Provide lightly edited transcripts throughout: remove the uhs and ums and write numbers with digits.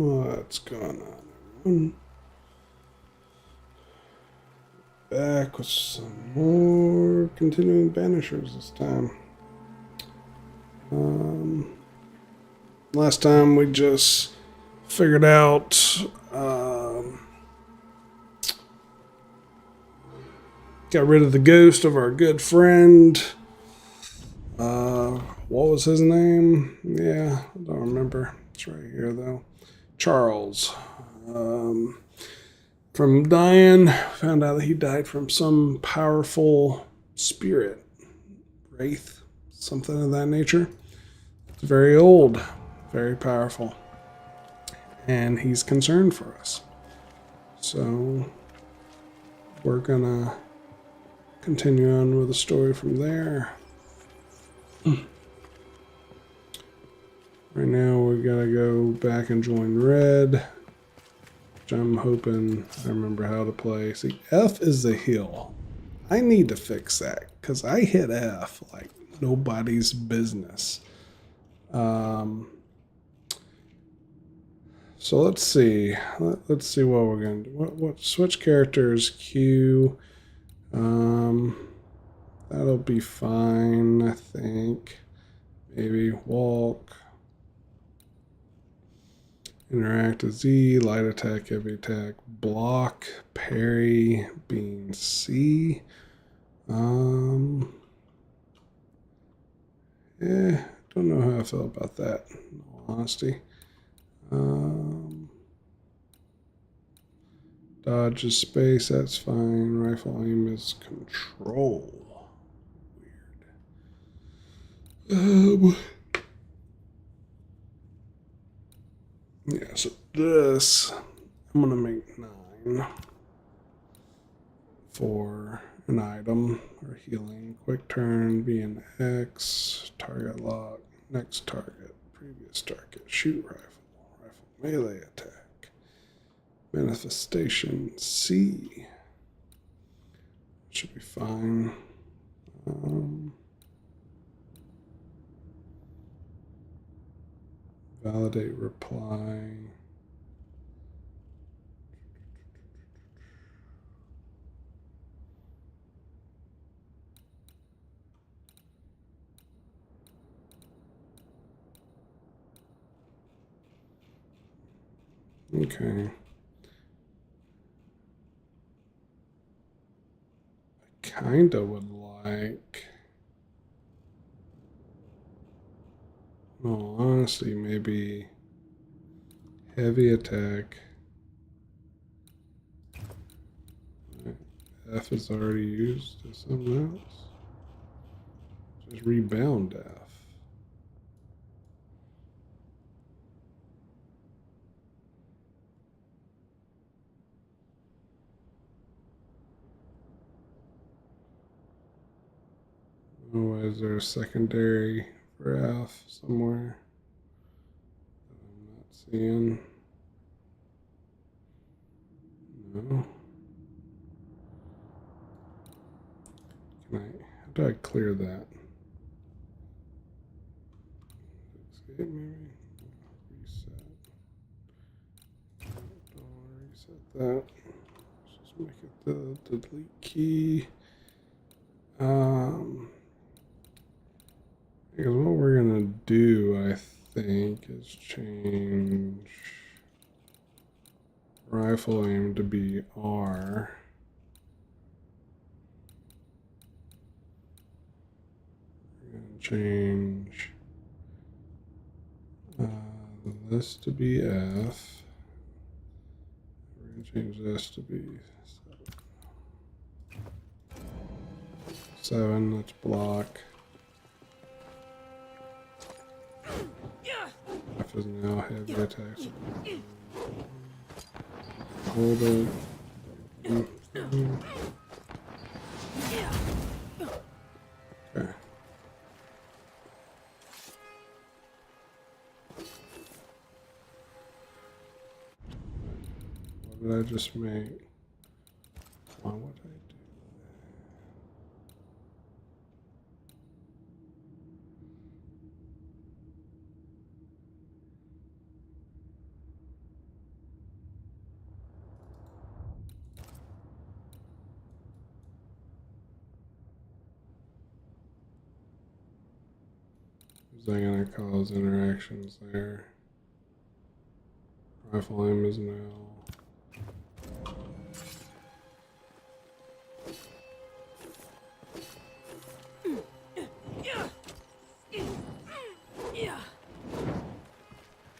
What's going on, everyone? Back with some more continuing Banishers this time. Last time we just figured out got rid of the ghost of our good friend. What was his name? Yeah, I don't remember. It's right here though. Charles. From dying, found out that he died from some powerful spirit, wraith, something of that nature. It's very old, very powerful, and he's concerned for us. So we're gonna continue on with the story from there. Right now we gotta go back and join Red, which I'm hoping I remember how to play. See, F is the heal. I need to fix that because I hit F like nobody's business. So let's see. Let's see what we're gonna do. What switch characters? Q. That'll be fine, I think. Maybe walk. Interact with Z, light attack, heavy attack, block, parry, being C. Yeah, don't know how I feel about that, in all honesty. Dodge is space, that's fine. Rifle aim is control. Weird. Yeah, so this, I'm gonna make 9 for an item or healing. Quick turn, being X, target lock, next target, previous target, shoot rifle, melee attack, manifestation C. Should be fine. Validate reply. Okay. I kinda would like. Oh, honestly, maybe heavy attack. F is already used as something else. Just rebound F. Oh, is there a secondary for F somewhere that I'm not seeing? No. How do I clear that? Escape maybe? Reset. Reset that. Let's just make it the delete key. Because what we're gonna do, I think, is change rifle aim to be R. We're gonna change this to be F. We're gonna change this to be 7. Let's block. F is now heavy attacks. Hold it. Okay. What did I just make? What did I do? Is that going to cause interactions there? Rifle aim is now.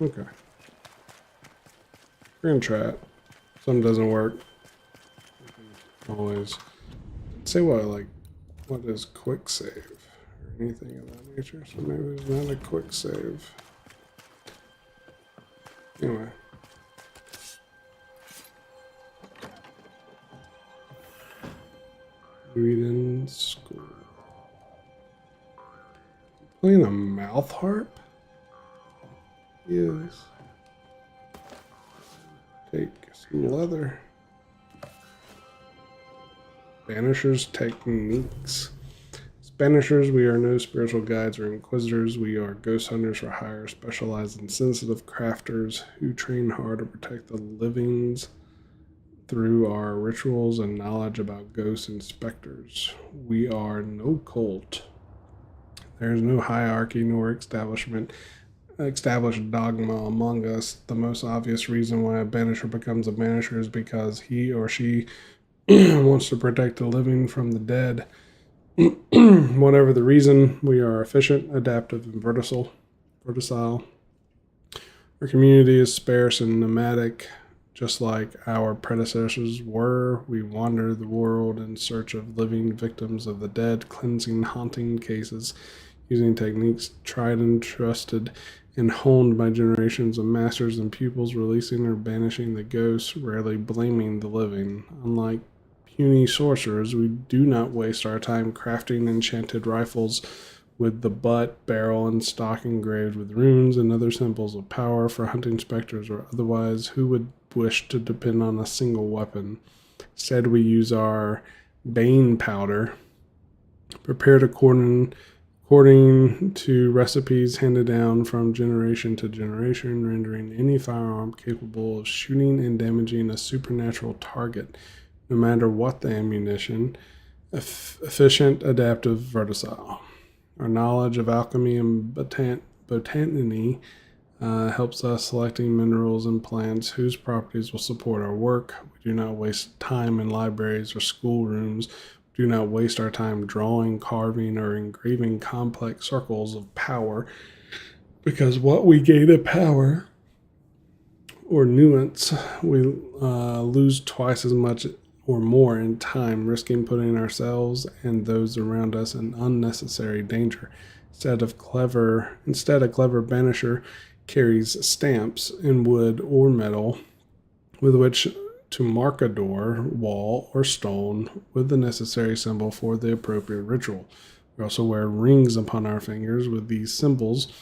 Okay. We're gonna try it. Some doesn't work. Always. Say what, like, what is quick save? Or anything of that nature. So maybe there's not a quick save. Anyway. Read in school. Playing a mouth harp? Yes. Take some leather. Banishers techniques. As Banishers, we are no spiritual guides or inquisitors. We are ghost hunters for hire, specialized and sensitive crafters who train hard to protect the livings through our rituals and knowledge about ghosts and specters. We are no cult. There is no hierarchy nor established dogma among us. The most obvious reason why a banisher becomes a banisher is because he or she wants to protect the living from the dead. Whatever the reason, we are efficient, adaptive, and versatile. Our community is sparse and nomadic, just like our predecessors were. We wander the world in search of living victims of the dead, cleansing haunting cases, using techniques tried and trusted and honed by generations of masters and pupils, releasing or banishing the ghosts, rarely blaming the living. Unlike puny sorcerers, we do not waste our time crafting enchanted rifles with the butt, barrel, and stock engraved with runes and other symbols of power for hunting specters or otherwise. Who would wish to depend on a single weapon? Instead, we use our bane powder, prepared according to recipes handed down from generation to generation, rendering any firearm capable of shooting and damaging a supernatural target, no matter what the ammunition. Efficient, adaptive, versatile. Our knowledge of alchemy and botany helps us selecting minerals and plants whose properties will support our work. We do not waste time in libraries or schoolrooms. We do not waste our time drawing, carving, or engraving complex circles of power, because what we gain of power or nuance, we lose twice as much or more in time, risking putting ourselves and those around us in unnecessary danger. Instead, a clever banisher carries stamps in wood or metal with which to mark a door, wall, or stone with the necessary symbol for the appropriate ritual. We also wear rings upon our fingers with these symbols,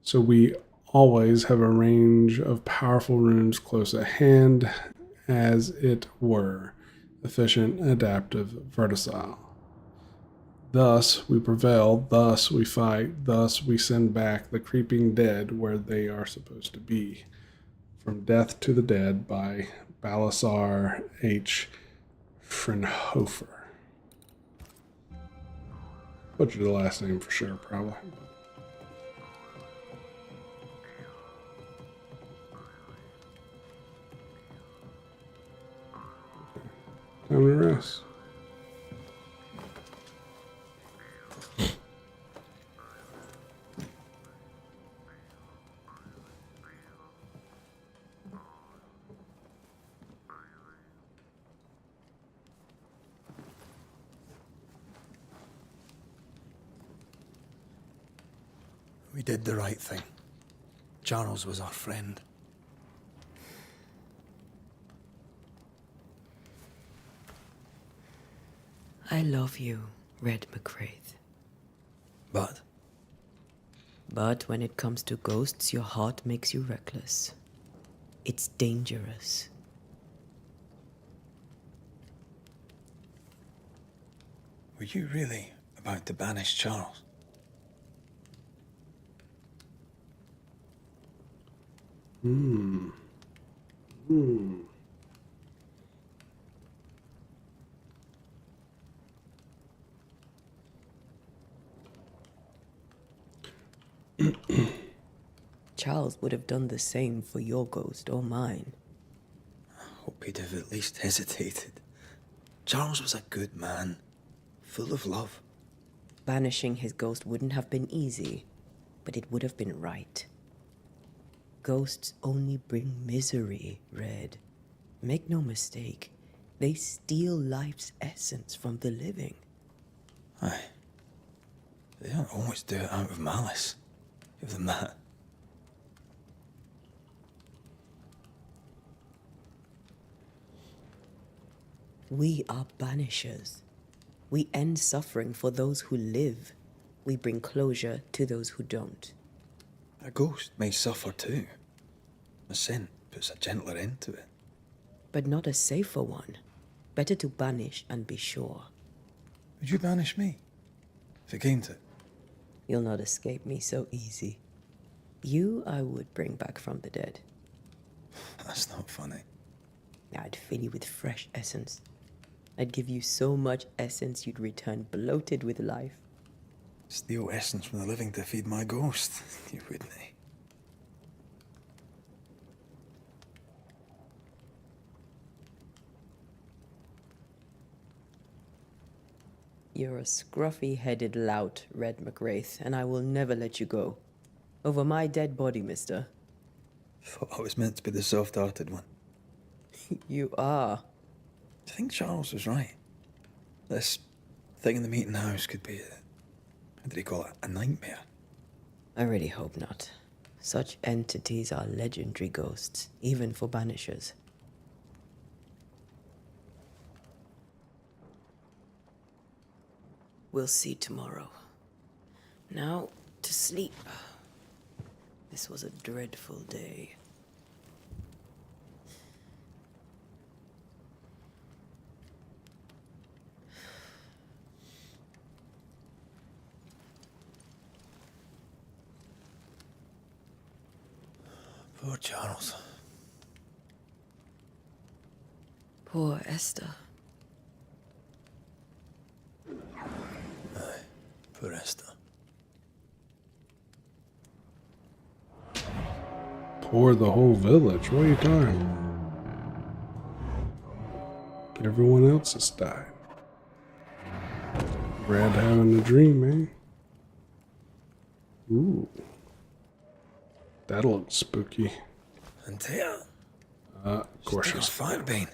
so we always have a range of powerful runes close at hand, as it were. Efficient, adaptive, versatile. Thus we prevail, thus we fight, thus we send back the creeping dead where they are supposed to be. From Death to the Dead by Balasar H. Frenhofer. Butchered the last name for sure, probably. Time to rest. We did the right thing. Charles was our friend. I love you, Red McCraith. But But when it comes to ghosts, your heart makes you reckless. It's dangerous. were you really about to banish Charles? Charles would have done the same for your ghost or mine. Hope he'd have at least hesitated. Charles was a good man, full of love. Banishing his ghost wouldn't have been easy, but it would have been right. Ghosts only bring misery, Red. Make no mistake, they steal life's essence from the living. Aye. They don't always do it out of malice. Give them that. We are banishers. We end suffering for those who live. We bring closure to those who don't. A ghost may suffer too. A scent puts a gentler end to it. But not a safer one. Better to banish and be sure. Would you banish me? If it came to it? You'll not escape me so easy. You I would bring back from the dead. That's not funny. I'd fill you with fresh essence. I'd give you so much essence you'd return bloated with life. Steal essence from the living to feed my ghost. You wouldn't, eh? You're a scruffy-headed lout, Red McWraith, and I will never let you go. Over my dead body, mister. Thought I was meant to be the soft-hearted one. You are. I think Charles was right. This thing in the meeting house could be how did he call it? A nightmare. I really hope not. Such entities are legendary ghosts, even for banishers. We'll see tomorrow. Now, to sleep. This was a dreadful day. Poor Charles. Poor Esther. Poor Esther. Pour the whole village. What are you talking? Everyone else has died. Red having a dream, man. Ooh. That looks spooky. And Tia? Of course She's she's Firebane.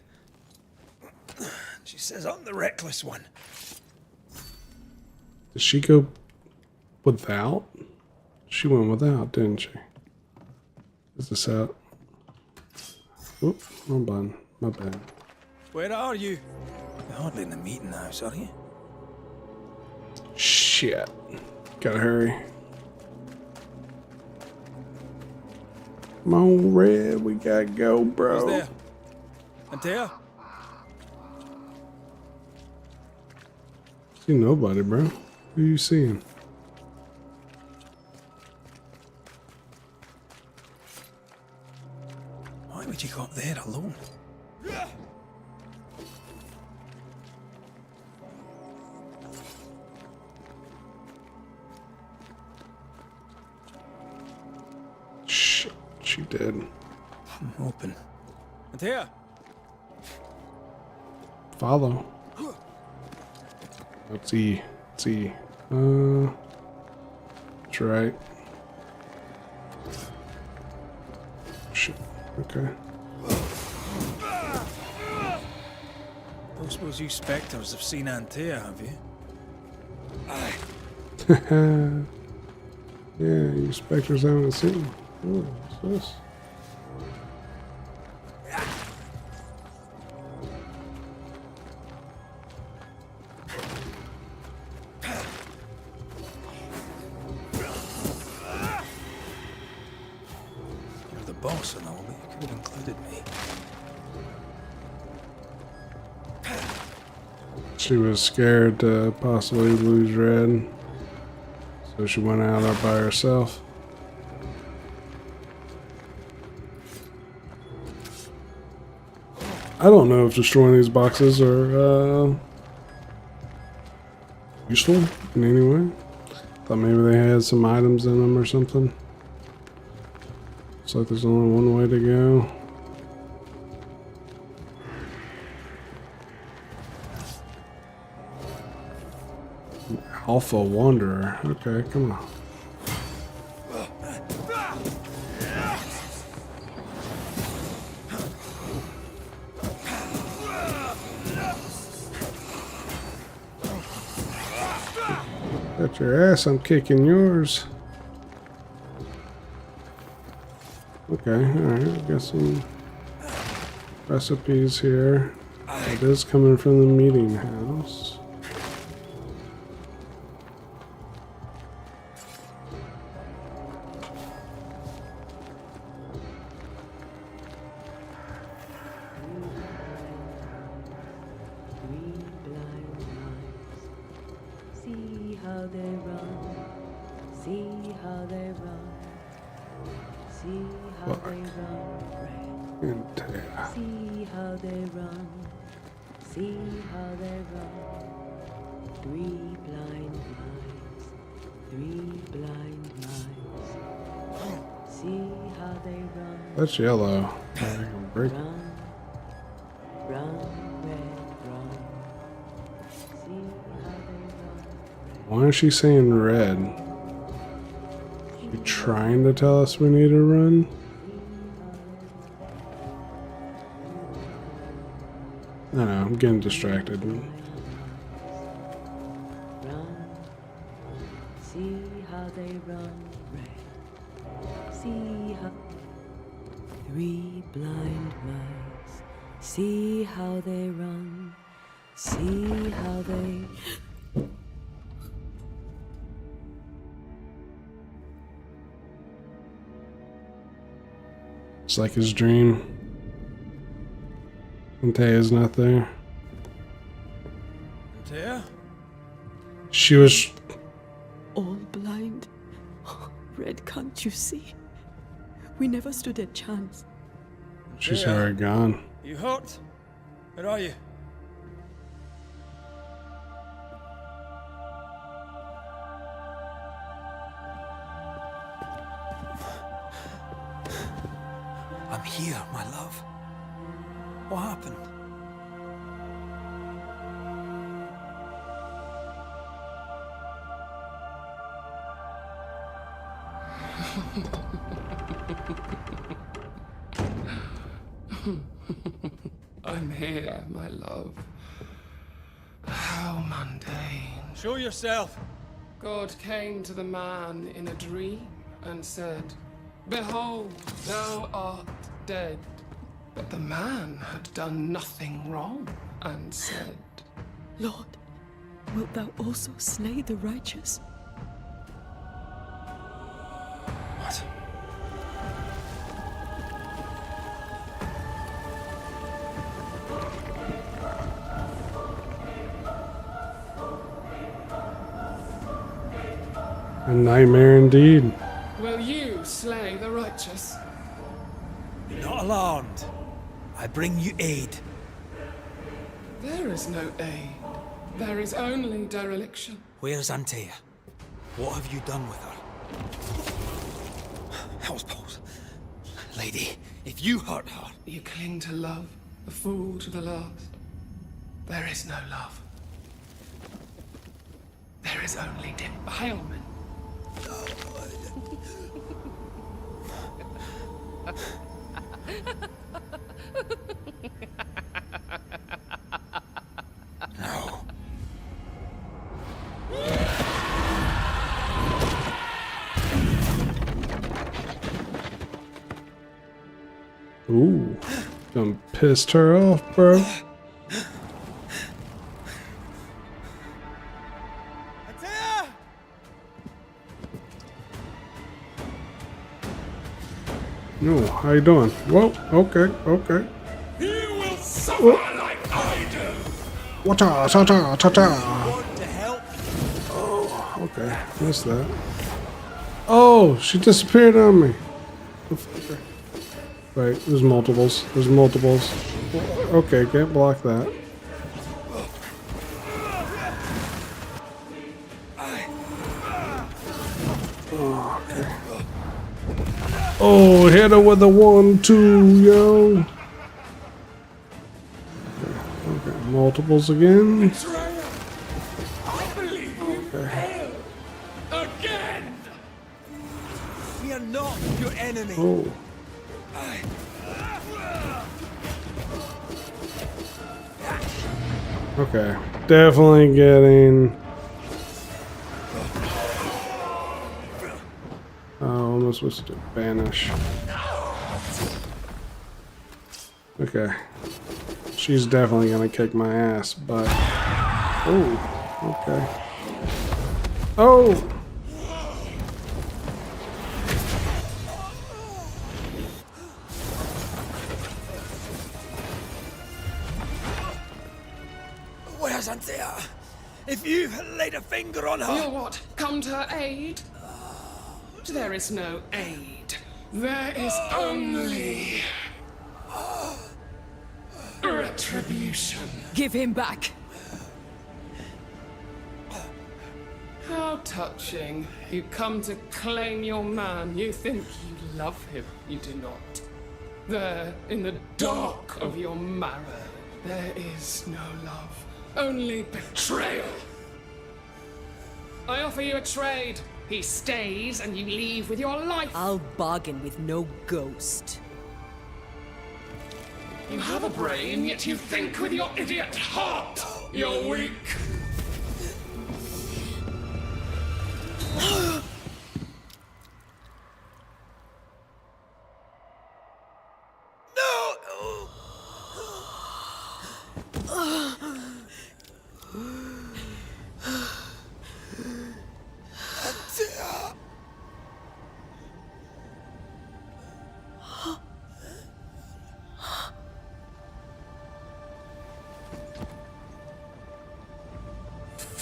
She says I'm the reckless one. Did she go without? She went without, didn't she? Is this out? Whoop, wrong button. My bad. Where are you? You're hardly in the meeting house, are you? Shit. Gotta hurry. Come on, Red. We gotta go, bro. Who's there? Antea? See nobody, bro. Who are you seeing? Why would you go up there alone? Shit, she did. Open. Antea? Follow. Let's E. Let's E. That's right. Shit. Okay. Don't suppose you spectres have seen Antea, have you? Aye. Yeah, you specters haven't seen. Oh, what's this? You're the boss and all, but you could have included me. She was scared to possibly lose Red, so she went out there by herself. I don't know if destroying these boxes are useful in any way. Thought maybe they had some items in them or something. Looks like there's only one way to go. An Alpha Wanderer. Okay, come on. Got your ass, I'm kicking yours. Okay, alright, got some recipes here. It is coming from the meeting house. See how they run. See how they run. See how they run. And tail. See how they run. See how they run. 3 blind mice. 3 blind mice. See how they run. That's yellow. I can break it. Run. Run, red, run. See how they run. Why is she saying red? She trying to tell us we need to run? I don't know, I'm getting distracted. Run. See how they run, red. See how 3 blind mice. See how they run. See how they. It's like his dream. And Taya's not there. Taya? She was. All blind. Red, can't you see? We never stood a chance. She's Yeah. already gone. You hurt? Where are you? I'm here, my love. What happened? I'm here, my love. How mundane. Show yourself. God came to the man in a dream and said, "Behold, thou art dead." But the man had done nothing wrong and said, Lord, wilt thou also slay the righteous? What? A nightmare indeed. "Will you slay the righteous?" Be not alarmed. I bring you aid. There is no aid. There is only dereliction. Where's Antea? What have you done with her? Housepose. Lady, if you hurt her... You cling to love, a fool to the last. There is no love. There is only defilement. No. Ooh. Done pissed her off, bro. Antea! No, how you doing? Whoa, okay, okay. You will suffer like I do. Wata, ta-ta, ta-ta. Want to help? Okay, missed that. Oh, she disappeared on me. Wait, there's multiples. There's multiples. Okay, can't block that. Oh, hit her with a 1-2, yo. Okay, multiples again. I believe you failed again. We are not your enemy. Oh. Okay, definitely getting. Oh, what am I supposed to do? Banish. Okay. She's definitely gonna kick my ass, but. Oh, okay. Oh! Where's Antea? If you laid a finger on her... You'll what? Come to her aid? There is no aid. There is only retribution. Give him back. How touching. You come to claim your man. You think you love him. You do not. There, in the dark of your marrow, there is no love. Only betrayal. I offer you a trade. He stays and you leave with your life. I'll bargain with no ghost. You have a brain, yet you think with your idiot heart. You're weak.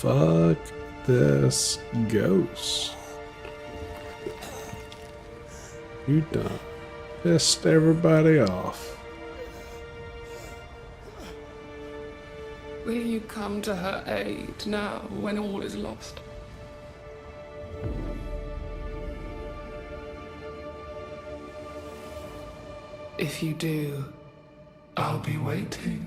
Fuck this ghost. You done pissed everybody off. Will you come to her aid now when all is lost? If you do, I'll be waiting.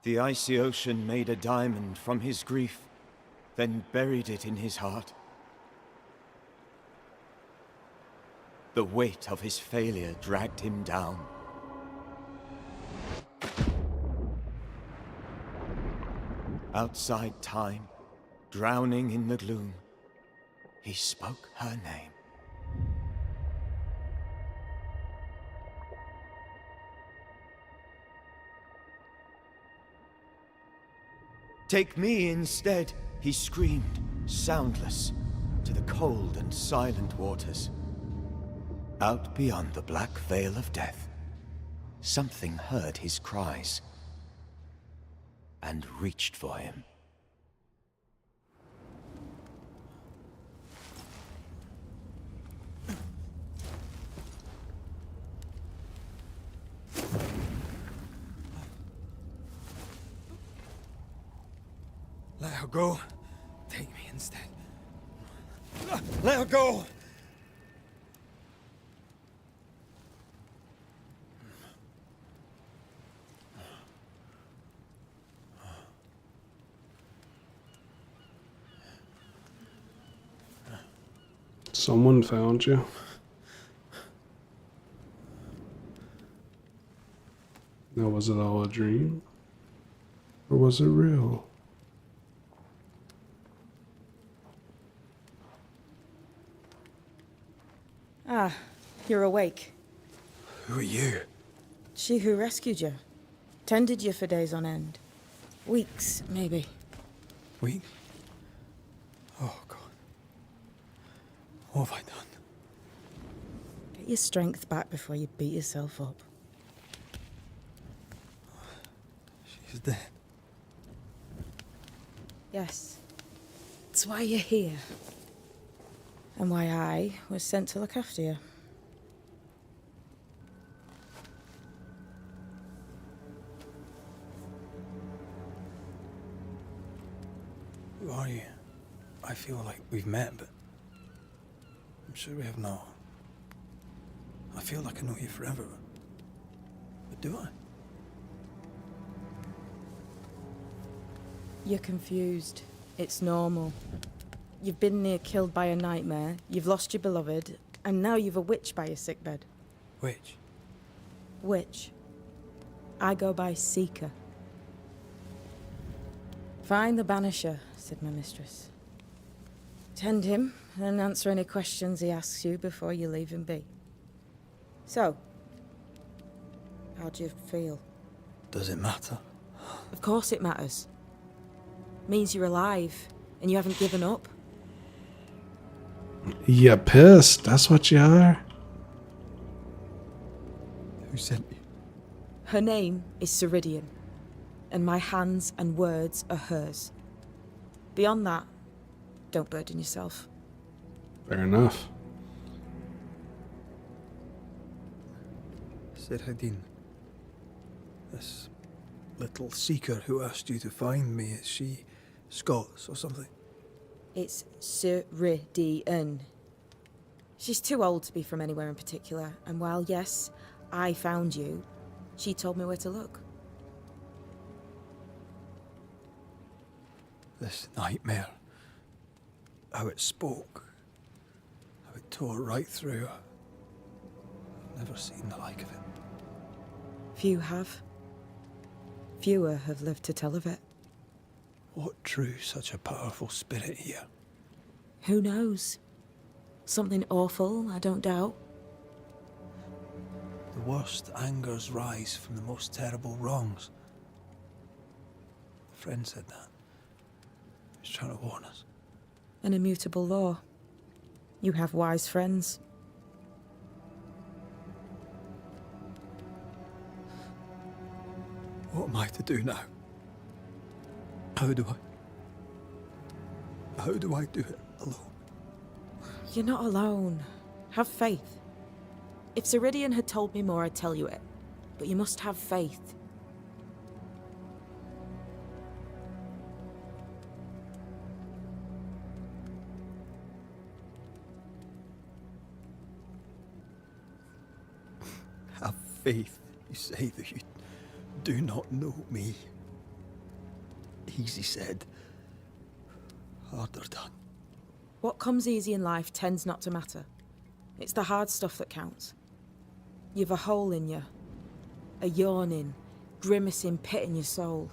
The icy ocean made a diamond from his grief, then buried it in his heart. The weight of his failure dragged him down. Outside time, drowning in the gloom, he spoke her name. Take me instead, he screamed, soundless, to the cold and silent waters. Out beyond the black veil of death, something heard his cries and reached for him. Let her go. Take me instead. Let her go! Someone found you. Now, was it all a dream? Or was it real? Ah, you're awake. Who are you? She who rescued you. Tended you for days on end. Weeks, maybe. Weak? Oh, God. What have I done? Get your strength back before you beat yourself up. She's dead. Yes. That's why you're here. And why I was sent to look after you. feel like we've met, but I'm sure we have not. I feel like I know you forever, but do I? You're confused. It's normal. You've been near killed by a nightmare, you've lost your beloved, and now you've a witch by your sickbed. Which? Witch. I go by Seeker. Find the Banisher, said my mistress. Tend him, and answer any questions he asks you before you leave him be. So, how do you feel? Does it matter? Of course it matters. Means you're alive, and you haven't given up. You pissed. That's what you are. Who sent you? Her name is Ceridian, and my hands and words are hers. Beyond that, don't burden yourself. Fair enough. Ceridian. This little seeker who asked you to find me, is she Scots or something? It's Ceridian. She's too old to be from anywhere in particular, and while yes, I found you, she told me where to look. This nightmare. How it spoke. How it tore right through her. I've never seen the like of it. Few have. Fewer have lived to tell of it. What drew such a powerful spirit here? Who knows? Something awful, I don't doubt. The worst angers rise from the most terrible wrongs. A friend said that. He was trying to warn us. An immutable law. You have wise friends. What am I to do now? How do I do it alone? You're not alone. Have faith. If Ceridian had told me more, I'd tell you it. But you must have faith. Have faith, you say, that you do not know me. Easy said, harder done. What comes easy in life tends not to matter. It's the hard stuff that counts. You've a hole in you. A yawning, grimacing pit in your soul.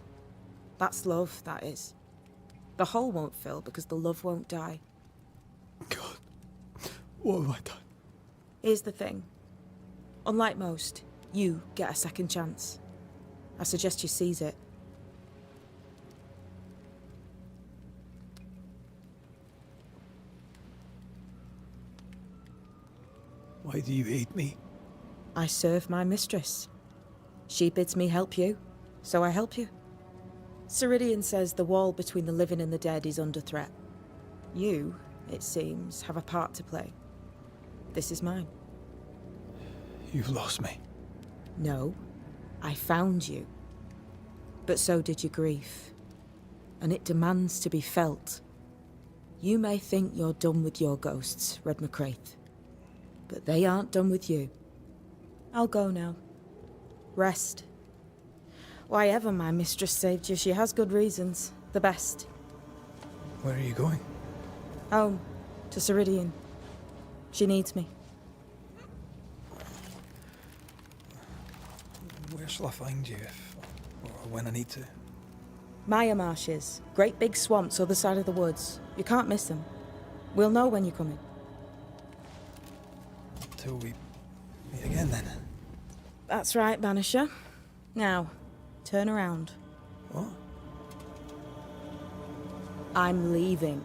That's love, that is. The hole won't fill because the love won't die. God, what have I done? Here's the thing. Unlike most, you get a second chance. I suggest you seize it. Why do you hate me? I serve my mistress. She bids me help you, so I help you. Ceridian says the wall between the living and the dead is under threat. You, it seems, have a part to play. This is mine. You've lost me. No, I found you. But so did your grief. And it demands to be felt. You may think you're done with your ghosts, Red McCraith. But they aren't done with you. I'll go now. Rest. Why ever my mistress saved you, she has good reasons. The best. Where are you going? Home. To Ceridian. She needs me. Where shall I find you if, or when I need to? Maya marshes. Great big swamps other side of the woods. You can't miss them. We'll know when you're coming. Till we meet again then. That's right, Banisher. Now, turn around. What? I'm leaving.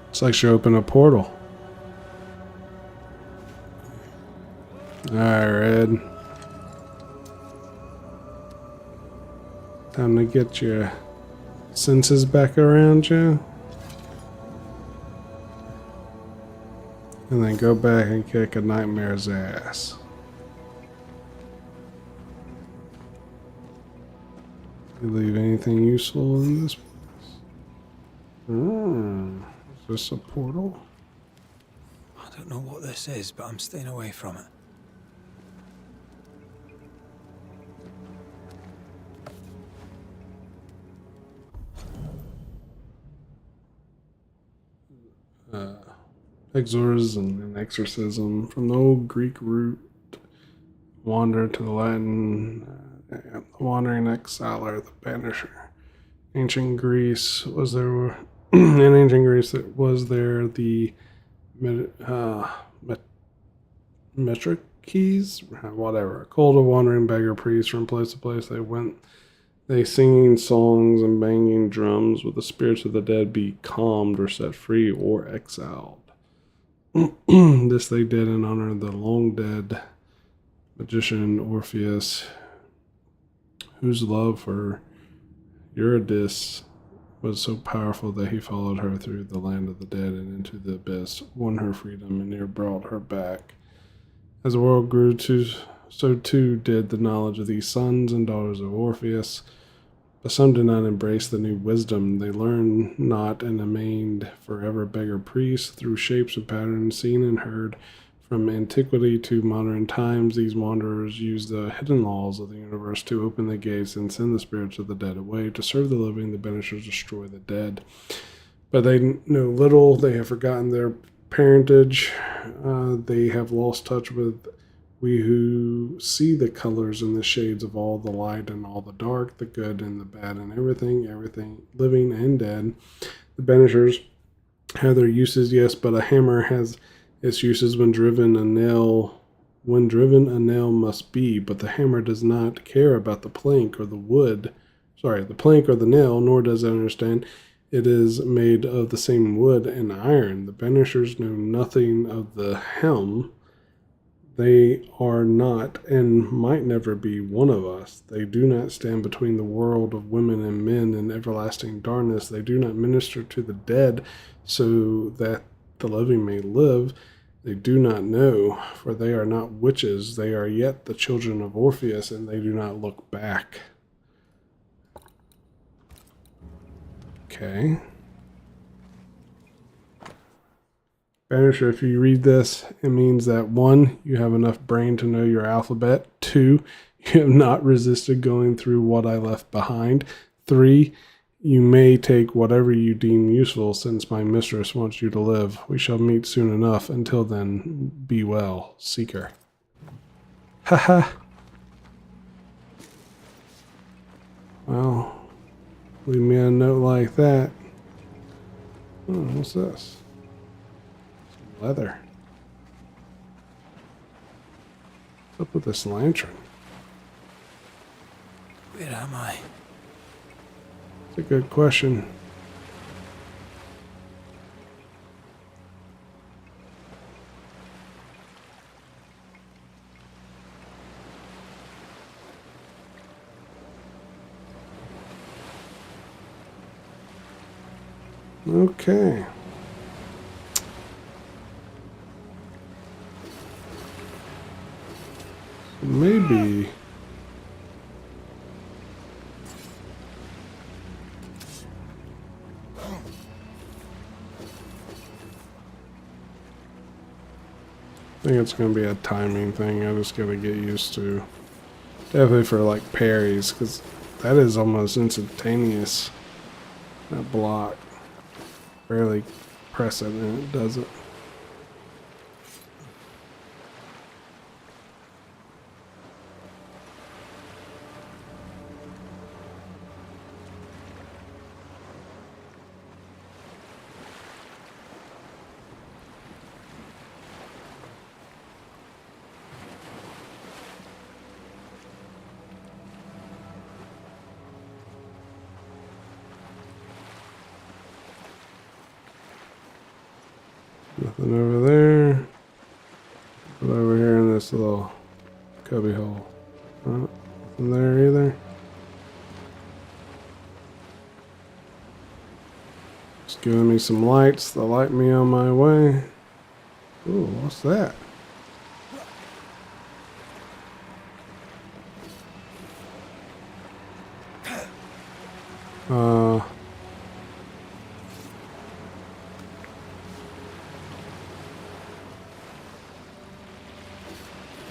It's like she opened a portal. Alright, Red. Time to get your senses back around you. and then go back and kick a nightmare's ass. You leave anything useful in this place? Is this a portal? I don't know what this is, but I'm staying away from it. Exorcism and exorcism. From the old Greek root, wander to the Latin, the wandering exiler, the banisher. Ancient Greece was there. In ancient Greece, was there the metric keys, whatever. A cult of wandering beggar priests from place to place. They went, they singing songs and banging drums. Would the spirits of the dead be calmed or set free or exiled? This they did in honor of the long dead magician Orpheus, whose love for Eurydice was so powerful that he followed her through the land of the dead and into the abyss, won her freedom, and near brought her back. As the world grew, so too did the knowledge of these sons and daughters of Orpheus. But some did not embrace the new wisdom. They learned not and remained forever beggar priests through shapes and patterns seen and heard. From antiquity to modern times, these wanderers used the hidden laws of the universe to open the gates and send the spirits of the dead away. To serve the living, the Banishers destroy the dead. But they know little. They have forgotten their parentage. They have lost touch with we who see the colors and the shades of all the light and all the dark, the good and the bad, and everything living and dead. The Banishers have their uses, yes, but a hammer has its uses when driven. A nail must be, but the hammer does not care about the plank or the wood. The plank or the nail, nor does it understand it is made of the same wood and iron. The Banishers know nothing of the helm. They are not, and might never be, one of us. They do not stand between the world of women and men and everlasting darkness. They do not minister to the dead so that the living may live. They do not know, for they are not witches. They are yet the children of Orpheus, and they do not look back. Okay. Banisher, if you read this, it means that 1, you have enough brain to know your alphabet. 2, you have not resisted going through what I left behind. 3, you may take whatever you deem useful, since my mistress wants you to live. We shall meet soon enough. Until then, be well, Seeker. Haha. Well, leave me a note like that. Oh, what's this? Leather. What's up with this lantern? Where am I? It's a good question. Okay. Maybe. I think it's going to be a timing thing. I just got to get used to. Definitely for like parries, because that is almost instantaneous. That block. Barely press it and it does it. Nothing over there. But over here in this little cubby hole. Nothing there either. Just giving me some lights that light me on my way. Ooh, what's that?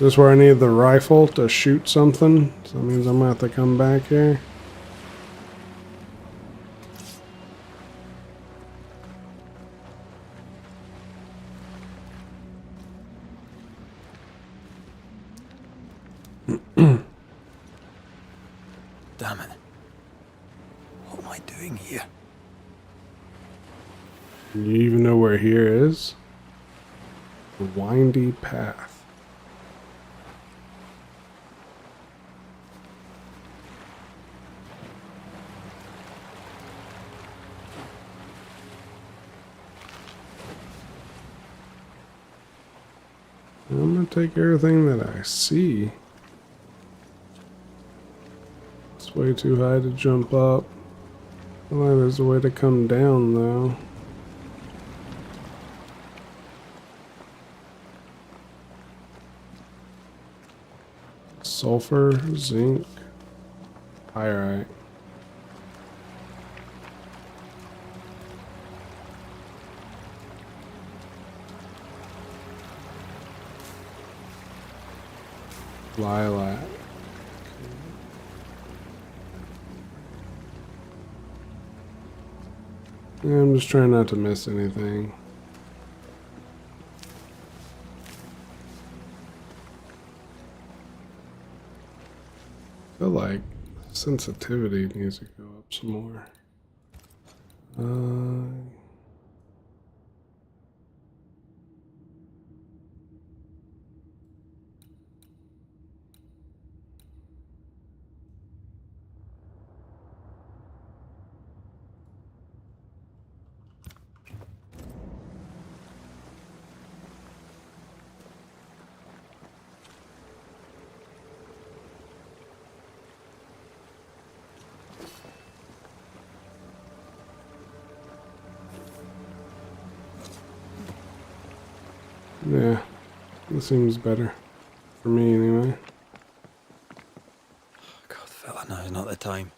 This is where I need the rifle to shoot something. So that means I'm gonna have to come back here. Damn it. What am I doing here? You even know where here is? The windy path. I'm gonna take everything that I see. It's way too high to jump up. Well, there's a way to come down though. Sulfur, zinc, pyrite. Lilac. Yeah, I'm just trying not to miss anything. I feel like sensitivity needs to go up some more. Yeah, it seems better. For me, anyway. God, fella, now's not the time.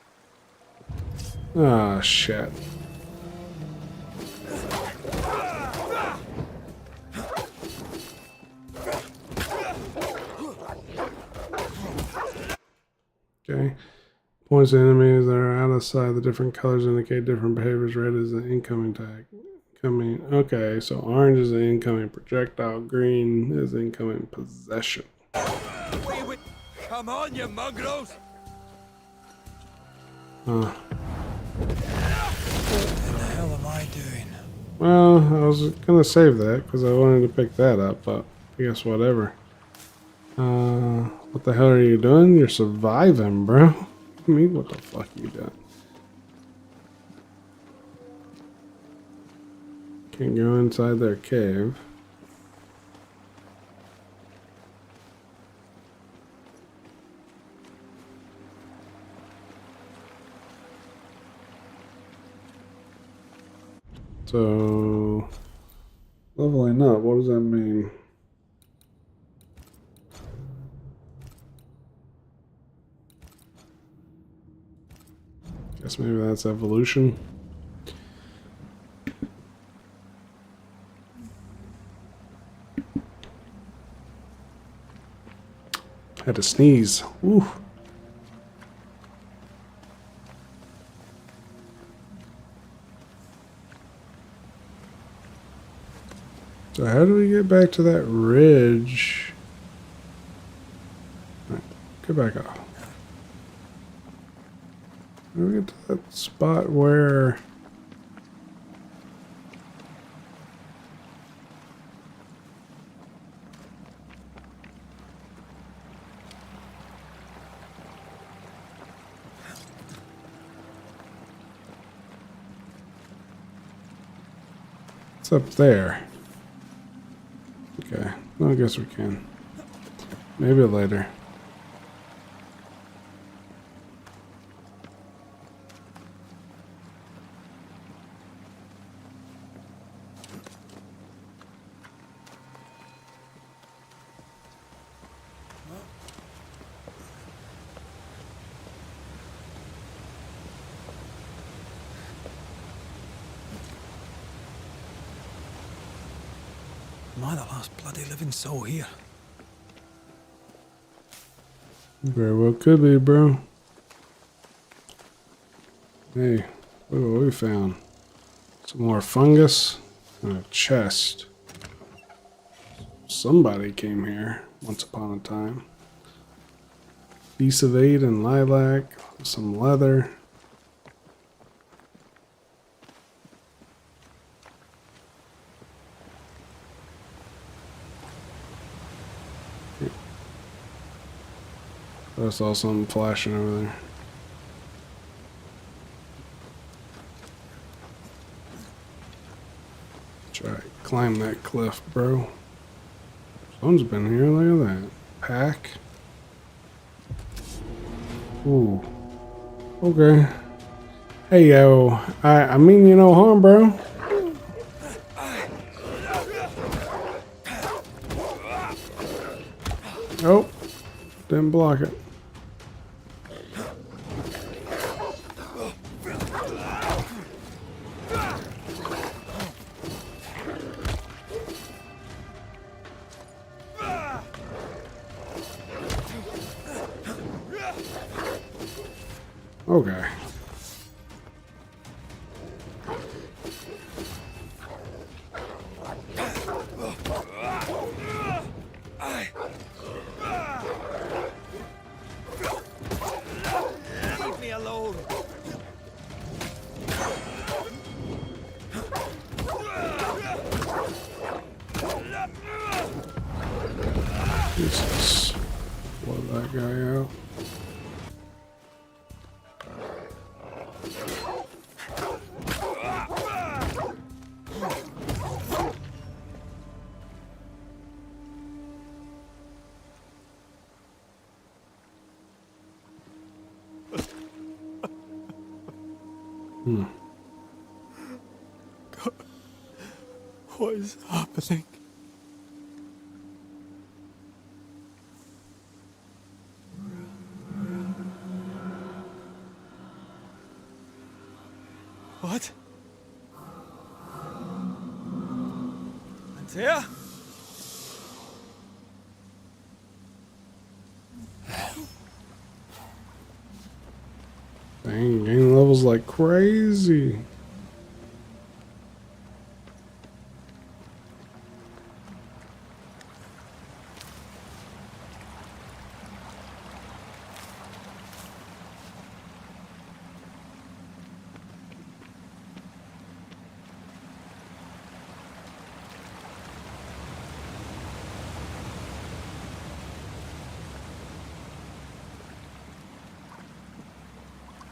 Ah, shit. Okay. Points to enemies that are out of sight. The different colors indicate different behaviors. Red is the incoming tag. Incoming. Okay, so orange is the incoming projectile. Green is incoming possession. Come on, you mongrels! Huh. What the hell am I doing? Well, I was gonna save that because I wanted to pick that up, but I guess whatever. What the hell are you doing? You're surviving, bro. Me? What the fuck you doing? Can't go inside their cave. So, leveling up, what does that mean? Guess maybe that's evolution. Had to sneeze. Ooh. So how do we get back to that ridge? All right, go back off. How do we get to that spot where... It's up there. Okay, well, I guess we can. Maybe later. I the last bloody living soul here? Very well could be, bro. Hey, look what we found. Some more fungus and a chest. Somebody came here once upon a time. Piece of 8 and lilac, some leather. I saw something flashing over there. Try to climb that cliff, bro. Someone's been here, look at that. Pack. Ooh. Okay. Hey, yo. I mean you no harm, bro. Oh. Didn't block it. Okay. Leave me alone. Jesus. Blow that guy out. What is happening? What? Antea? Dang, gain levels like crazy.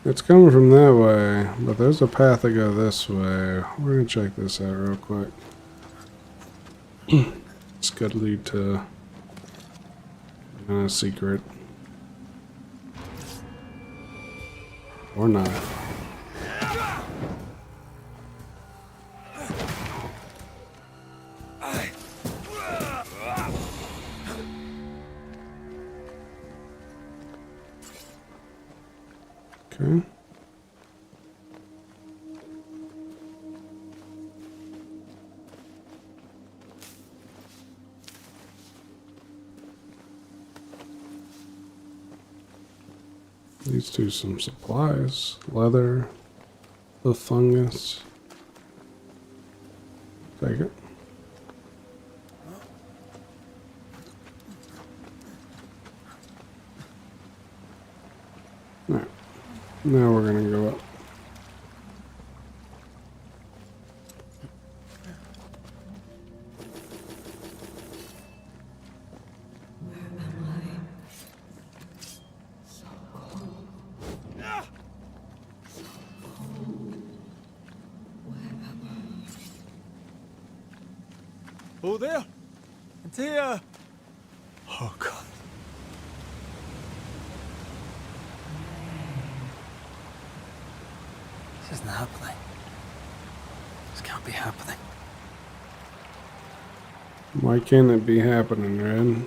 It's coming from that way, but there's a path that goes this way. We're gonna check this out real quick. It's gonna lead to a secret. Or not. Okay. Leads to some supplies. Leather. The fungus. Take it. Alright. Now we're gonna go up. Oh, there! Antea! Oh, God. This isn't happening. This can't be happening. Why can't it be happening, Red?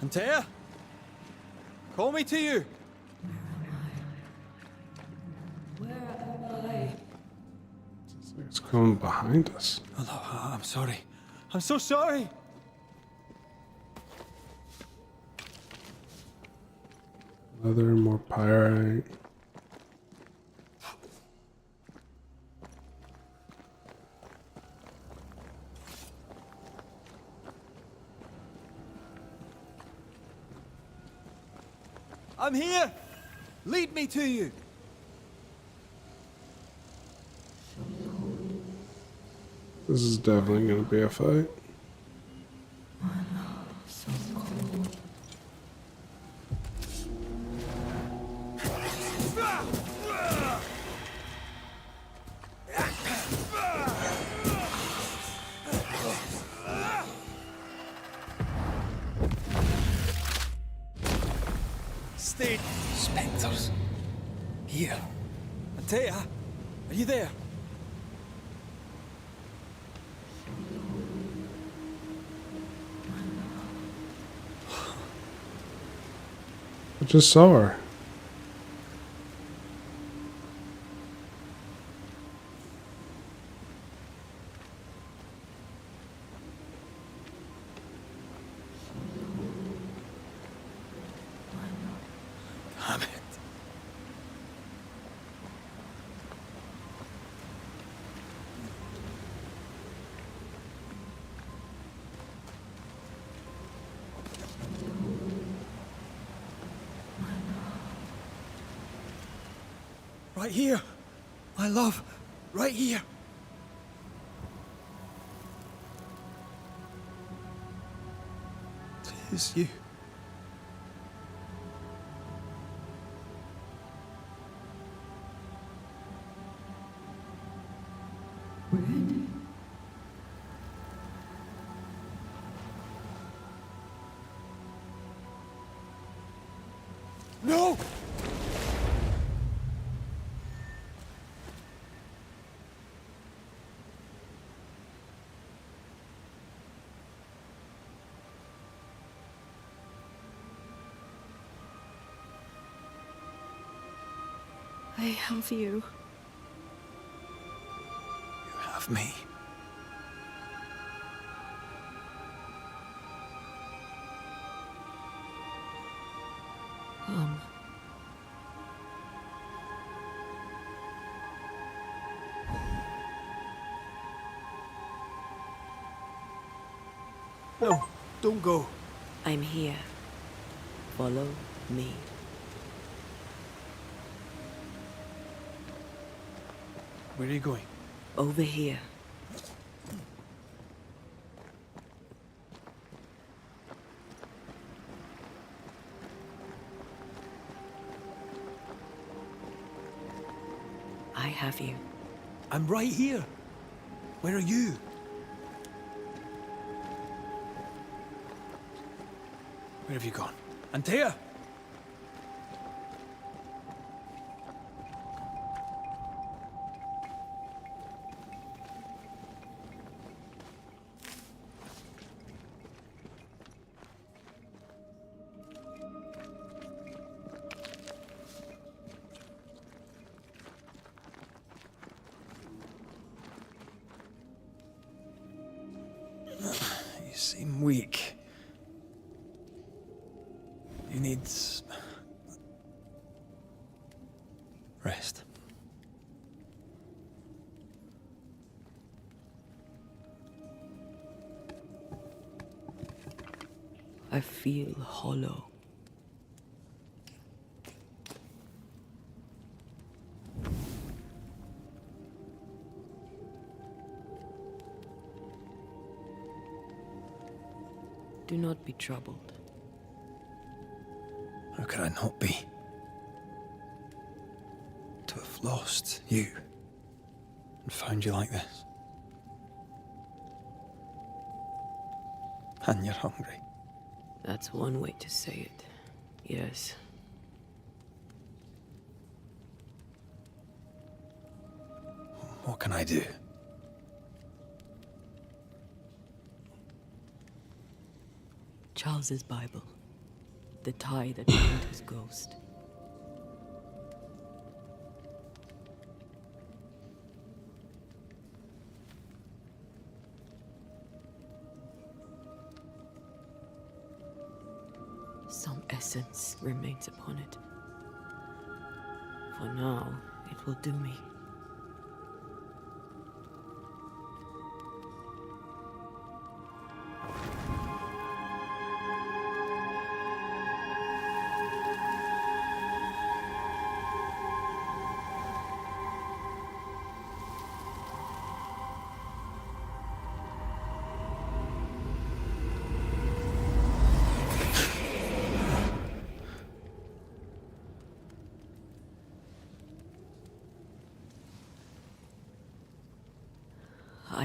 Antea? Call me to you! It's coming behind us. Oh, no, I'm sorry. I'm so sorry. Leather, more pyrite. I'm here. Lead me to you. This is definitely going to be a fight. Stay. Spectres. Here. Antea, are you there? I just saw her. Damn it. Right here. My love. Right here. Tis you. No! I have you. You have me. No, don't go. I'm here. Follow me. Where are you going? Over here. I have you. I'm right here. Where are you? Where have you gone? Antea! You seem weak. You need rest. I feel hollow. Do not be troubled. How could I not be? To have lost you and found you like this. And you're hungry. That's one way to say it. Yes. What can I do? Charles's Bible. The tie that bound his ghost. some essence remains upon it. For now, it will do me.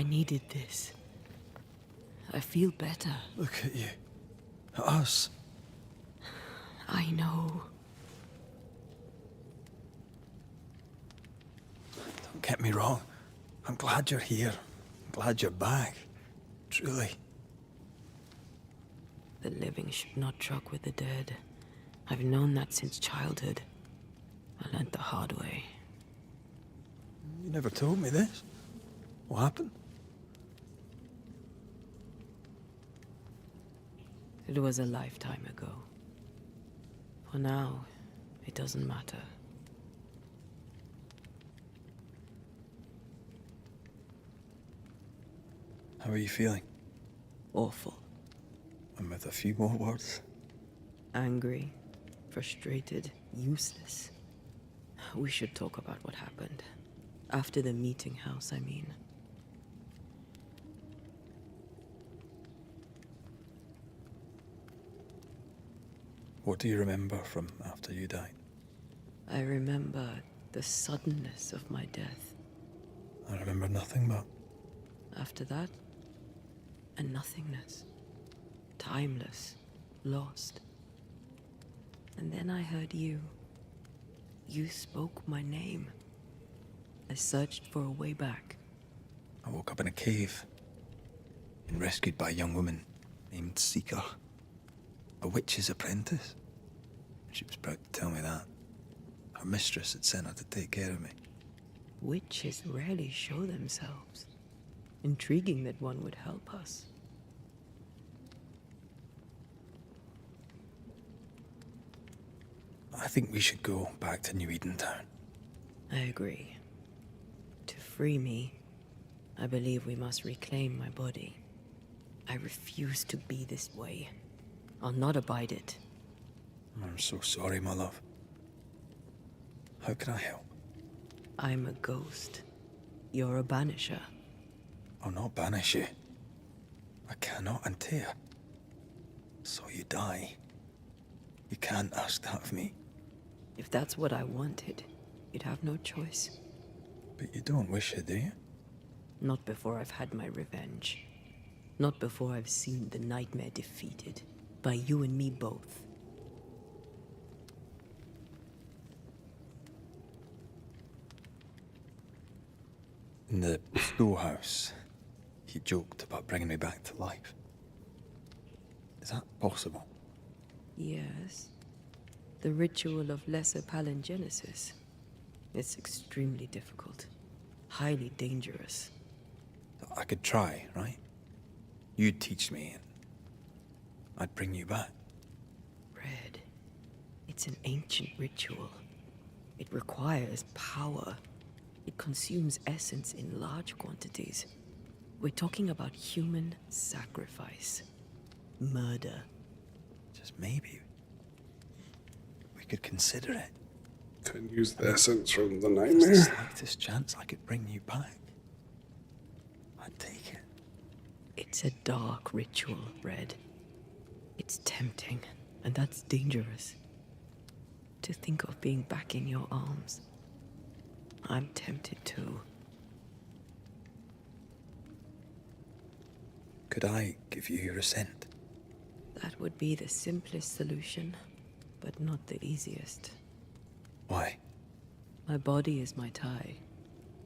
I needed this. I feel better. Look at you. At us. I know. Don't get me wrong. I'm glad you're here. I'm glad you're back. Truly. The living should not truck with the dead. I've known that since childhood. I learned the hard way. You never told me this. What happened? It was a lifetime ago. For now, it doesn't matter. How are you feeling? Awful. And with a few more words? Angry, frustrated, useless. We should talk about what happened. After the meeting house, I mean. What do you remember from after you died? I remember the suddenness of my death. I remember nothing but... After that, a nothingness. Timeless, lost. And then I heard you. You spoke my name. I searched for a way back. I woke up in a cave. Been rescued by a young woman named Seeker. A witch's apprentice. She was proud to tell me that. Her mistress had sent her to take care of me. Witches rarely show themselves. Intriguing that one would help us. I think we should go back to New Eden Town. I agree. To free me, I believe we must reclaim my body. I refuse to be this way. I'll not abide it. I'm so sorry, my love. How can I help? I'm a ghost. You're a banisher. I'll not banish you. I cannot untear. So you die. You can't ask that of me. If that's what I wanted, you'd have no choice. But you don't wish it, do you? Not before I've had my revenge. Not before I've seen the nightmare defeated. By you and me both. In the storehouse, he joked about bringing me back to life. Is that possible? Yes. The ritual of lesser palingenesis. It's extremely difficult. Highly dangerous. I could try, right? You'd teach me and I'd bring you back. Red. It's an ancient ritual. It requires power. It consumes essence in large quantities. We're talking about human sacrifice. Murder. Just maybe. We could consider it. Could use the essence from the If there's the nightmare. slightest chance I could bring you back, I'd take it. It's a dark ritual, Red. It's tempting, and that's dangerous. To think of being back in your arms. I'm tempted too. Could I give you your assent? That would be the simplest solution, but not the easiest. Why? My body is my tie,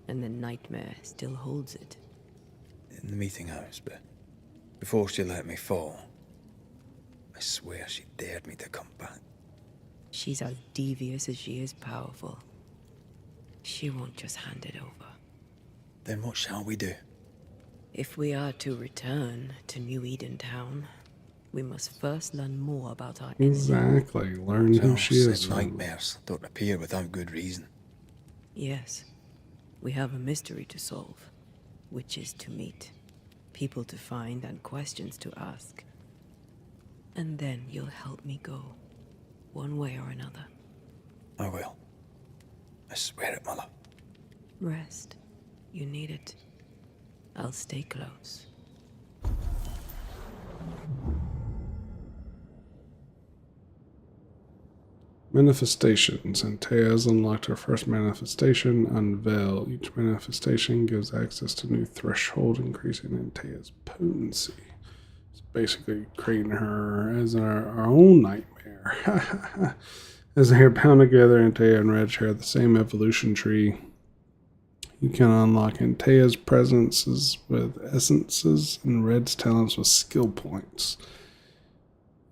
and the nightmare still holds it. In the meeting house, but before she let me fall, I swear she dared me to come back. She's as devious as she is powerful. She won't just hand it over. Then what shall we do? If we are to return to New Eden Town, We must first learn more about our enemy. Exactly. Learn who So she is said from. nightmares don't appear without good reason. Yes, we have a mystery to solve, witches to meet, people to find, and questions to ask. And then you'll help me go, one way or another. I will. I swear it, Mother. Rest. You need it. I'll stay close. Manifestations. Antea has unlocked her first manifestation, Unveil. Each manifestation gives access to new threshold, increasing Antea's potency. It's basically creating her as our own nightmare. As they are bound together, Antea and Red share the same evolution tree. You can unlock Antea's presences with essences and Red's talents with skill points.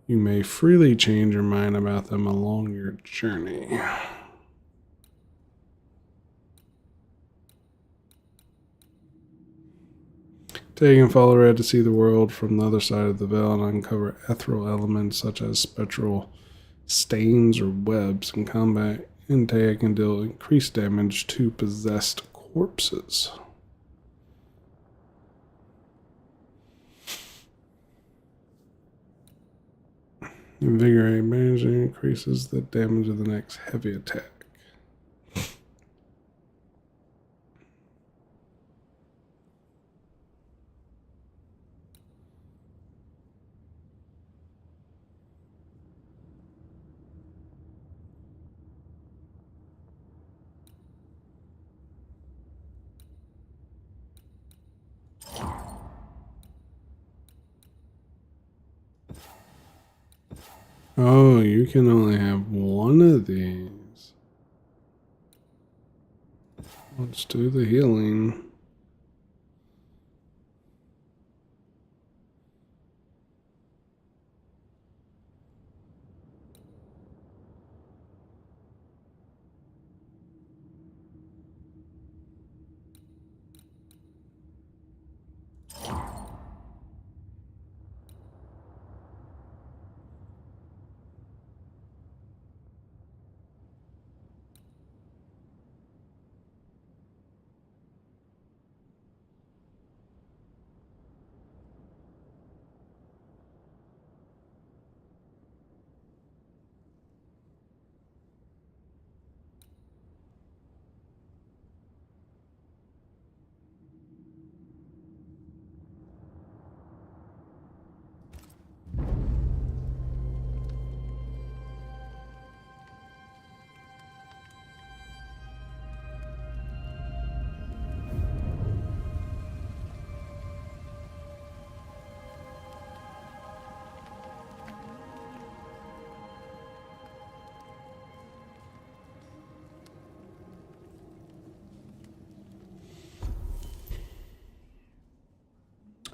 You may freely change your mind about them along your journey. Take and follow Red to see the world from the other side of the veil and uncover ethereal elements such as spectral stains or webs. In combat, Antea can deal increased damage to possessed corpses. Invigorate damage increases the damage of the next heavy attack. Oh, you can only have one of these. Let's do the healing.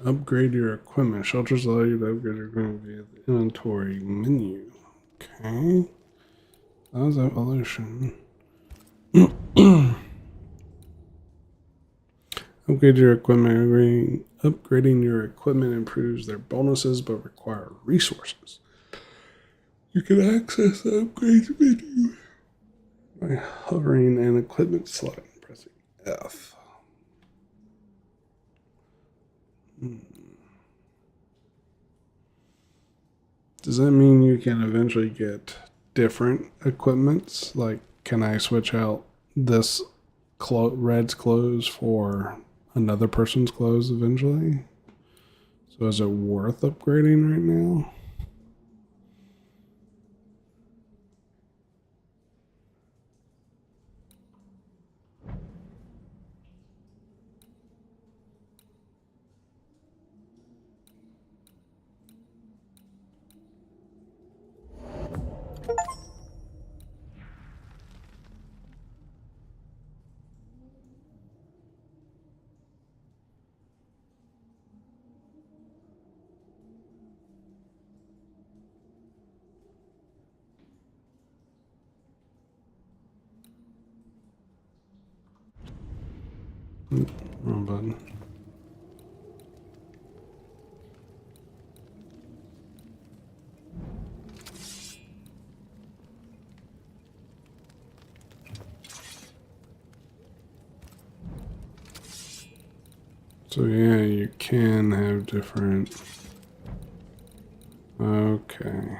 Upgrade your equipment. Shelters allow you to upgrade your equipment via the inventory menu. Okay. That was evolution. Upgrade your equipment. Upgrading your equipment improves their bonuses but require resources. You can access the upgrades menu by hovering an equipment slot and pressing F. Does that mean you can eventually get different equipments? Like, can I switch out this Red's clothes for another person's clothes eventually? So is it worth upgrading right now? Wrong button. So yeah, you can have different... Okay.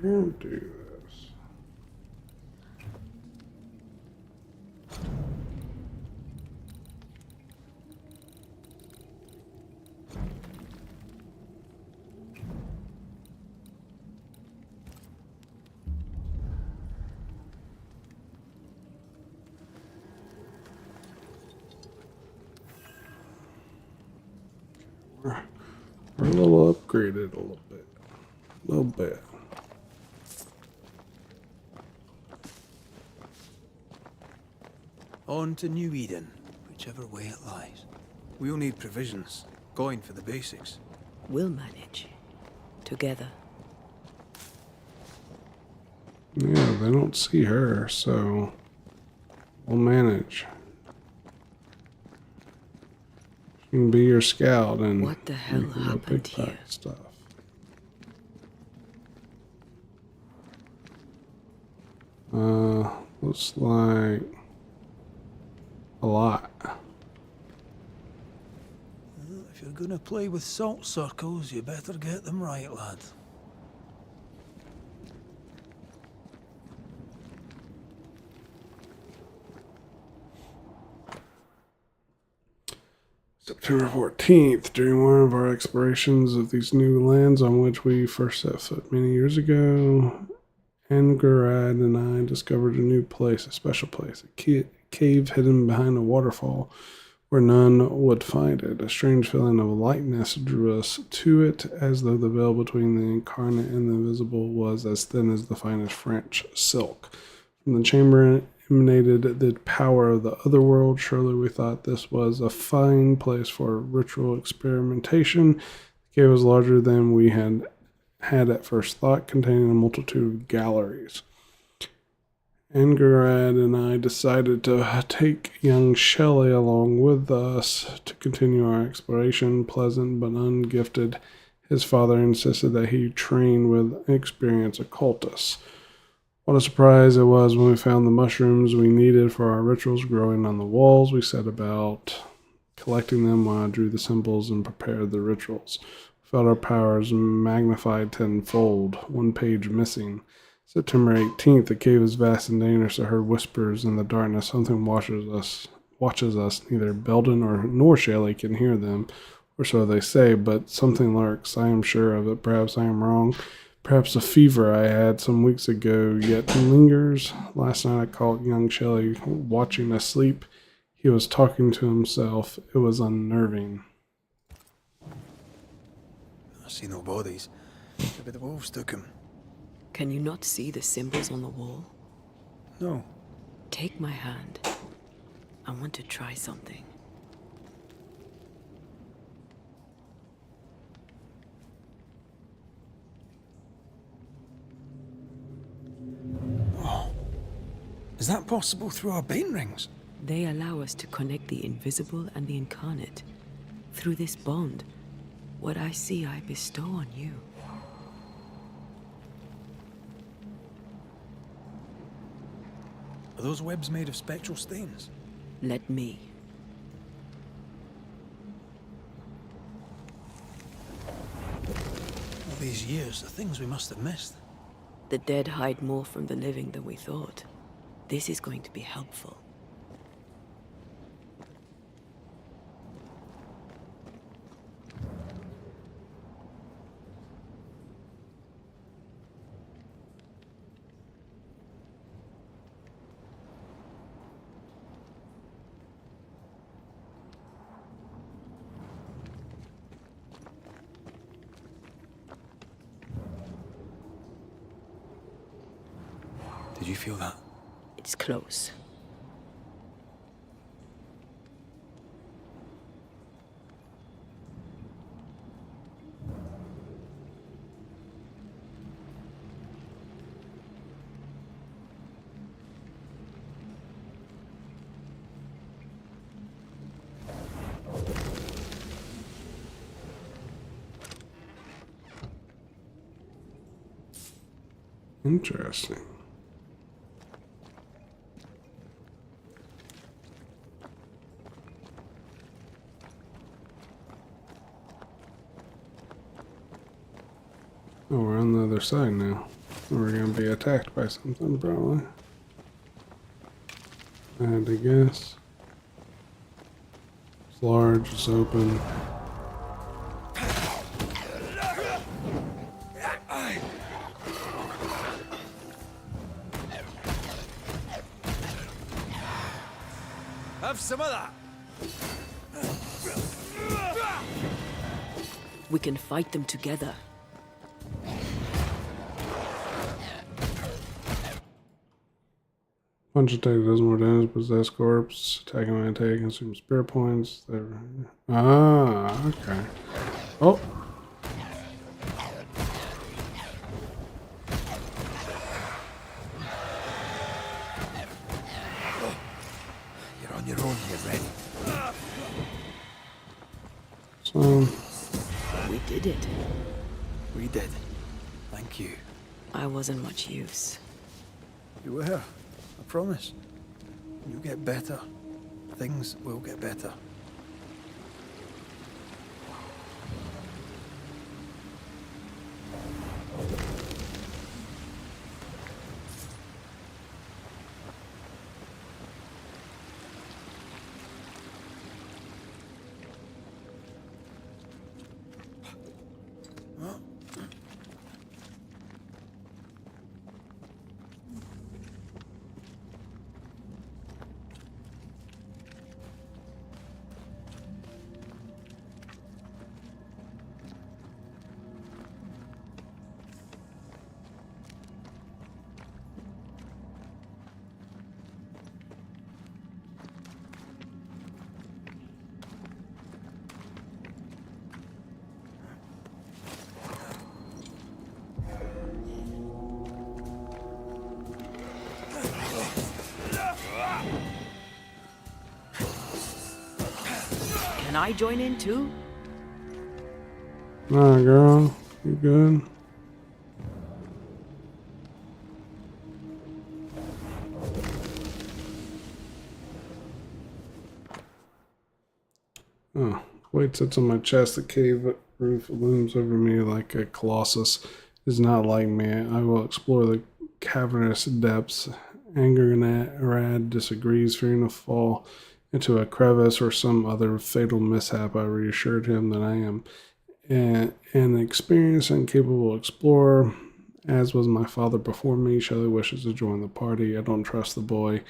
We're gonna do this. We're a little upgraded a little bit. A little bit. On to New Eden, whichever way it lies. We'll need provisions, coin for the basics. We'll manage. Together. Yeah, they don't see her, so we'll manage. She can be your scout and What the hell you can go happened pickpocket here? stuff. Looks like a lot. Well, if you're gonna play with salt circles, you better get them right, lad. September 14th, during one of our explorations of these new lands on which we first set foot many years ago, Angarad and I discovered a new place, a special place, a cave hidden behind a waterfall where none would find it. A strange feeling of lightness drew us to it, as though the veil between the incarnate and the invisible was as thin as the finest French silk. From the chamber emanated the power of the other world. Surely we thought this was a fine place for ritual experimentation. The cave was larger than we had at first thought, containing a multitude of galleries. Angarad and I decided to take young Shelley along with us to continue our exploration. Pleasant but ungifted, his father insisted that he train with experienced occultists. What a surprise it was when we found the mushrooms we needed for our rituals growing on the walls. We set about collecting them while I drew the symbols and prepared the rituals. We felt our powers magnified tenfold. One page missing. September 18th, the cave is vast and dangerous. I heard whispers in the darkness. Something watches us. Neither Belden nor Shelley can hear them, or so they say, but something lurks. I am sure of it. Perhaps I am wrong. Perhaps a fever I had some weeks ago yet lingers. Last night I caught young Shelley watching us sleep. He was talking to himself. It was unnerving. I see no bodies. Maybe the wolves took him. Can you not see the symbols on the wall? No. Take my hand. I want to try something. Is that possible through our bane rings? They allow us to connect the invisible and the incarnate. Through this bond, what I see I bestow on you. Are those webs made of spectral stains? Let me. All these years, the things we must have missed. The dead hide more from the living than we thought. This is going to be helpful. you feel that? It's close. Interesting. Oh, we're on the other side now. We're gonna be attacked by something, probably. I had to guess. It's large, it's open. Have some of that. We can fight them together. Punch attack does more damage, possess corpse. Attacking when attack consumes spirit points. Ah, okay. Oh. You're on your own here, Red. So, We did it. We did. Thank you. I wasn't much use. You were. I promise. You'll get better. Things will get better. Can I join in too? nah, girl. You good? Oh, weight sits on my chest. The cave roof looms over me like a colossus. It is not like me. I will explore the cavernous depths. Angerad disagrees, fearing to fall into a crevice or some other fatal mishap. I reassured him that I am an experienced and capable explorer, as was my father before me. Shelley wishes to join the party. I don't trust the boy.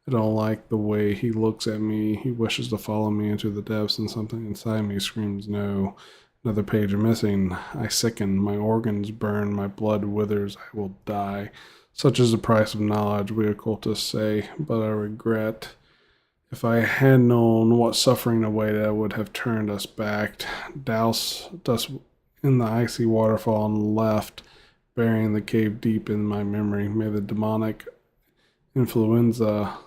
I don't like the way he looks at me. He wishes to follow me into the depths, and something inside me screams no. Another page missing. I sicken. My organs burn. My blood withers. I will die. Such is the price of knowledge, we occultists say, but I regret. If I had known what suffering awaited, I would have turned us back. Douse us in the icy waterfall on the left, burying the cave deep in my memory. May the demonic influenza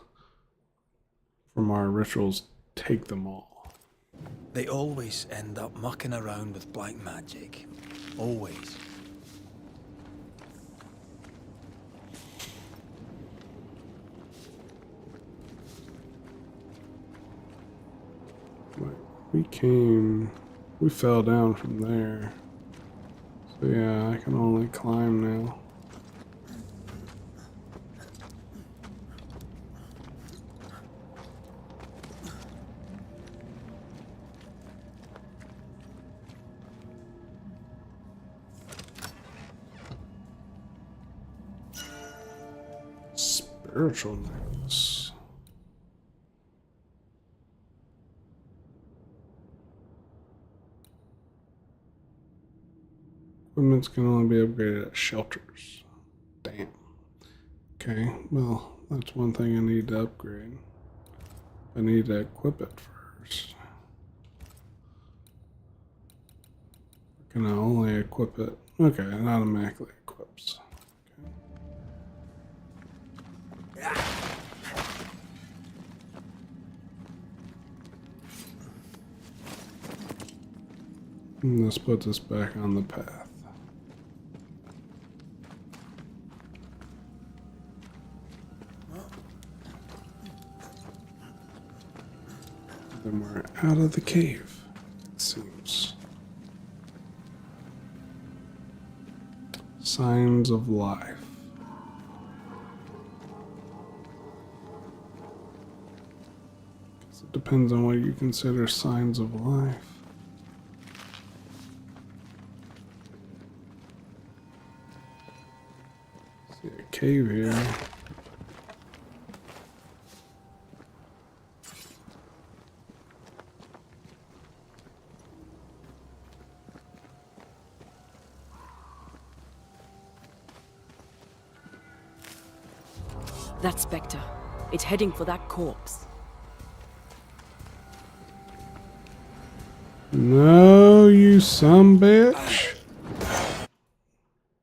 from our rituals take them all. They always end up mucking around with black magic. Always. We fell down from there. So yeah, I can only climb now. Spiritual necklace. Equipments can only be upgraded at shelters. Damn. Okay, well, that's one thing I need to upgrade. I need to equip it first. Can I only equip it? Okay, it automatically equips. Okay. And this puts us back on the path. Then we're out of the cave, it seems. Signs of life. Guess it depends on what you consider signs of life. See a cave here. That specter. It's heading for that corpse. No, you some bitch.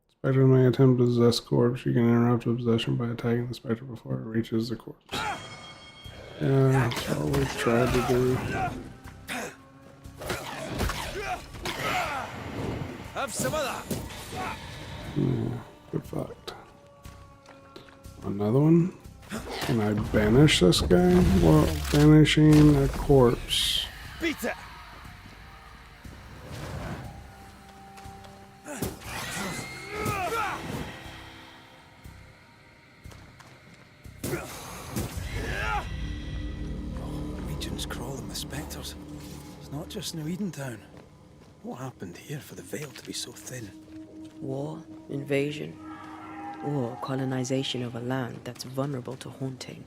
Spectre may attempt to possess corpse. You can interrupt the possession by attacking the spectre before it reaches the corpse. Yeah, that's all we've tried to do. Have some of that. Yeah, get fucked. Another one? Can I banish this guy? Well, banishing a corpse. Beat it. Region's crawling with spectres. It's not just New Edentown. What happened here for the veil to be so thin? War, invasion, or colonization of a land that's vulnerable to haunting.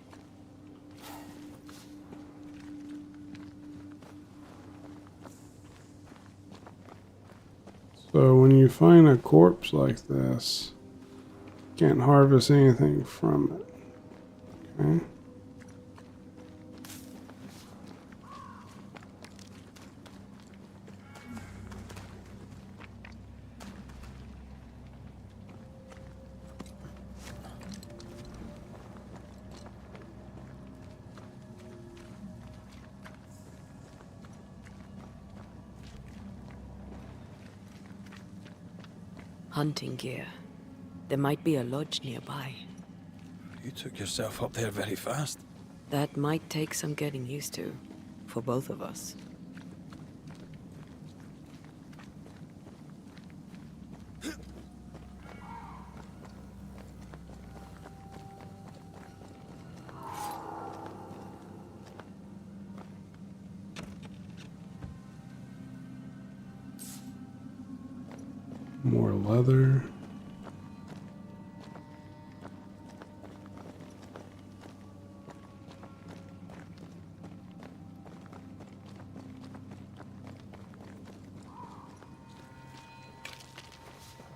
So when you find a corpse like this, you can't harvest anything from it. Okay? Hunting gear. There might be a lodge nearby. You took yourself up there very fast. That might take some getting used to, for both of us. More leather.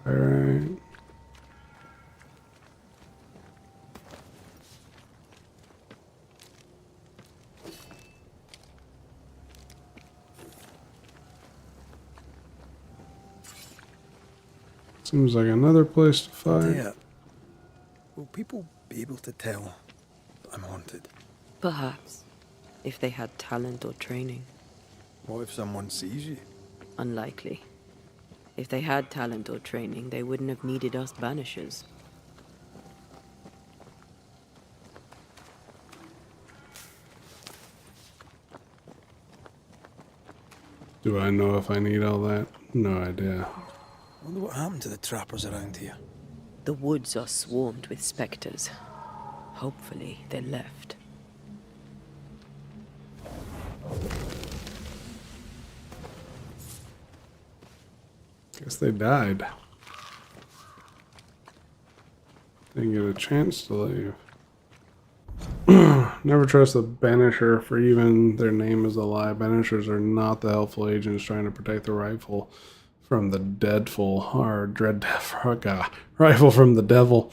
All right. Seems like another place to fight. Yeah. Will people be able to tell that I'm haunted? Perhaps, if they had talent or training. What if someone sees you? Unlikely. If they had talent or training, they wouldn't have needed us Banishers. Do I know if I need all that? No idea. Wonder what happened to the trappers around here. The woods are swarmed with specters. Hopefully, they left. Guess they died. Didn't get a chance to leave. Never trust a Banisher, for even their name is a lie. Banishers are not the helpful agents trying to protect the rifle from the deadful, or rifle from the devil.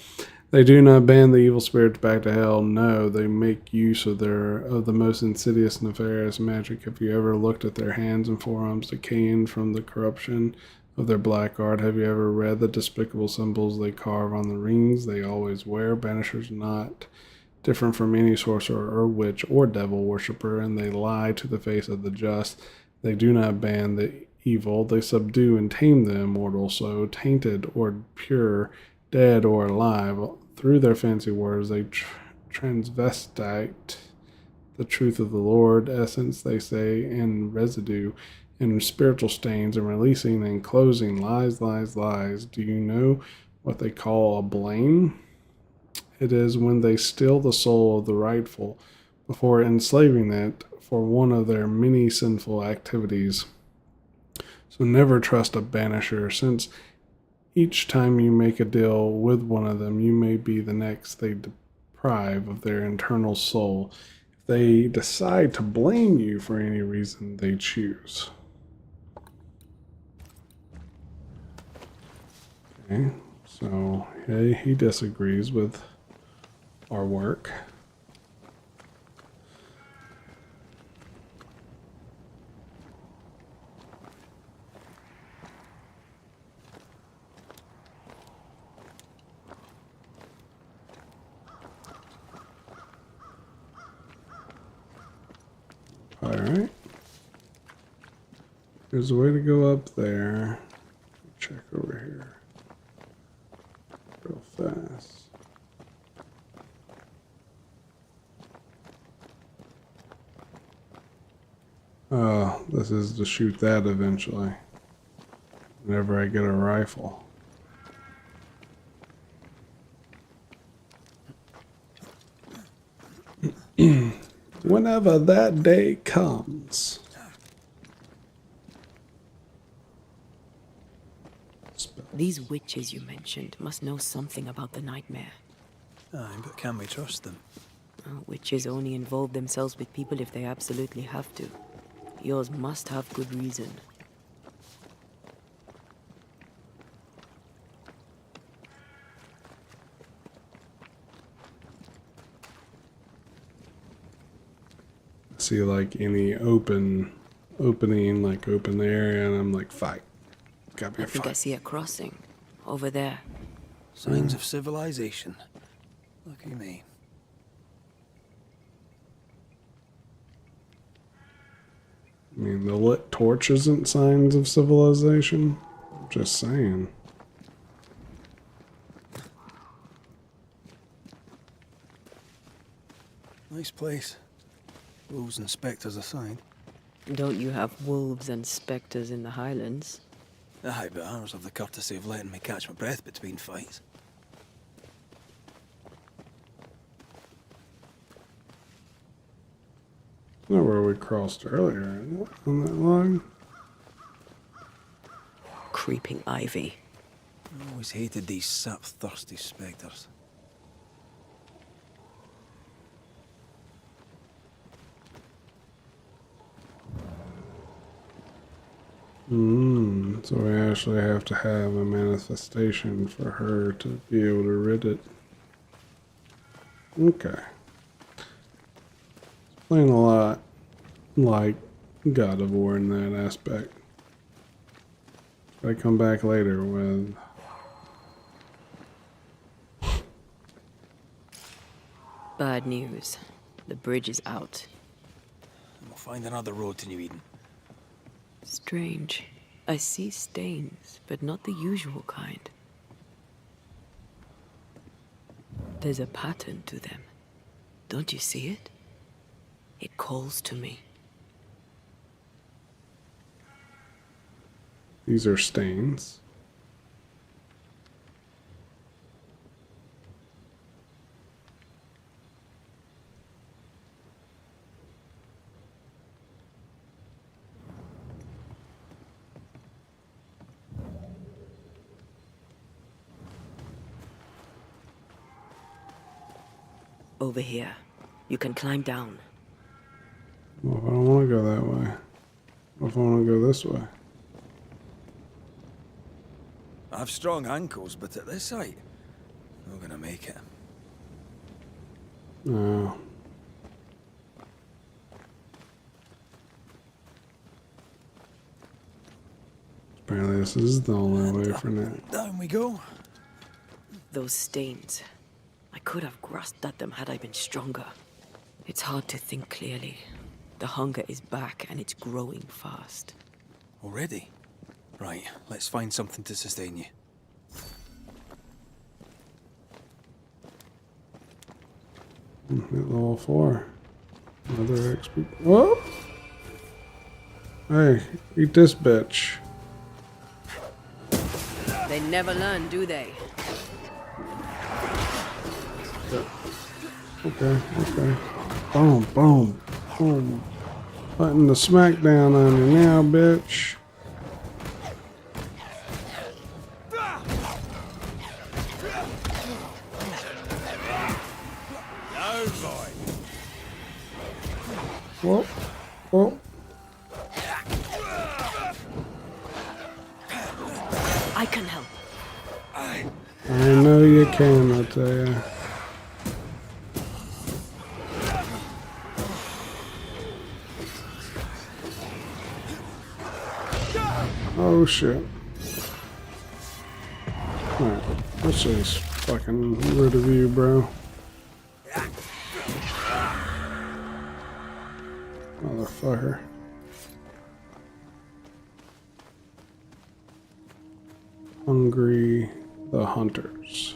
They do not ban the evil spirits back to hell. No, they make use of the most insidious, nefarious magic. Have you ever looked at their hands and forearms decaying from the corruption of their black art? Have you ever read the despicable symbols they carve on the rings they always wear? Banishers not different from any sorcerer or witch or devil worshipper, and they lie to the face of the just. They do not ban the evil, they subdue and tame the immortal, so tainted or pure, dead or alive. Through their fancy words, they transvestite the truth of the Lord, essence, they say, and residue, and spiritual stains, and releasing and closing lies, lies, lies. Do you know what they call a blame? It is when they steal the soul of the rightful before enslaving it for one of their many sinful activities. So never trust a banisher, since each time you make a deal with one of them, you may be the next they deprive of their internal soul. If they decide to blame you for any reason they choose. Okay, so he disagrees with our work. Alright. There's a way to go up there. Check over here. Real fast. Oh, this is to shoot that eventually. Whenever I get a rifle. Whenever that day comes. These witches you mentioned must know something about the nightmare. Aye, but can we trust them? Witches only involve themselves with people if they absolutely have to. Yours must have good reason. See like any opening, like open area, and I'm like, fight. Gotta be I a think I fight. see a crossing. Over there. Signs of civilization. Lucky me. I mean, the lit torch isn't signs of civilization. I'm just saying. Nice place. Wolves and spectres aside. Don't you have wolves and spectres in the Highlands? Aye, but ours have the courtesy of letting me catch my breath between fights. Not where we crossed earlier, on that line. Creeping ivy. I always hated these sap-thirsty spectres. So we actually have to have a manifestation for her to be able to rid it. Okay. Playing a lot like God of War in that aspect. I come back later with Bad news. The bridge is out. And we'll find another road to New Eden. Strange. I see stains, but not the usual kind. There's a pattern to them. Don't you see it? It calls to me. these are stains. Over here. You can climb down. Well, if I don't want to go that way. What if I want to go this way? I have strong ankles, but at this height, Not gonna make it. No. Apparently this is the only way for now. Down we go. Those stains. I could have grasped at them had I been stronger. It's hard to think clearly. The hunger is back and it's growing fast. Already? Right, let's find something to sustain you. Hit level 4. Another XP. Whoa! Hey, eat this bitch. They never learn, do they? Okay, okay. Boom, boom, boom. Putting the smackdown on you now, bitch. Whoa, whoa. I can help. I know you can, I tell ya. Oh shit. Alright, let's just fucking rid of you, bro. Motherfucker. Hungry the Hunters.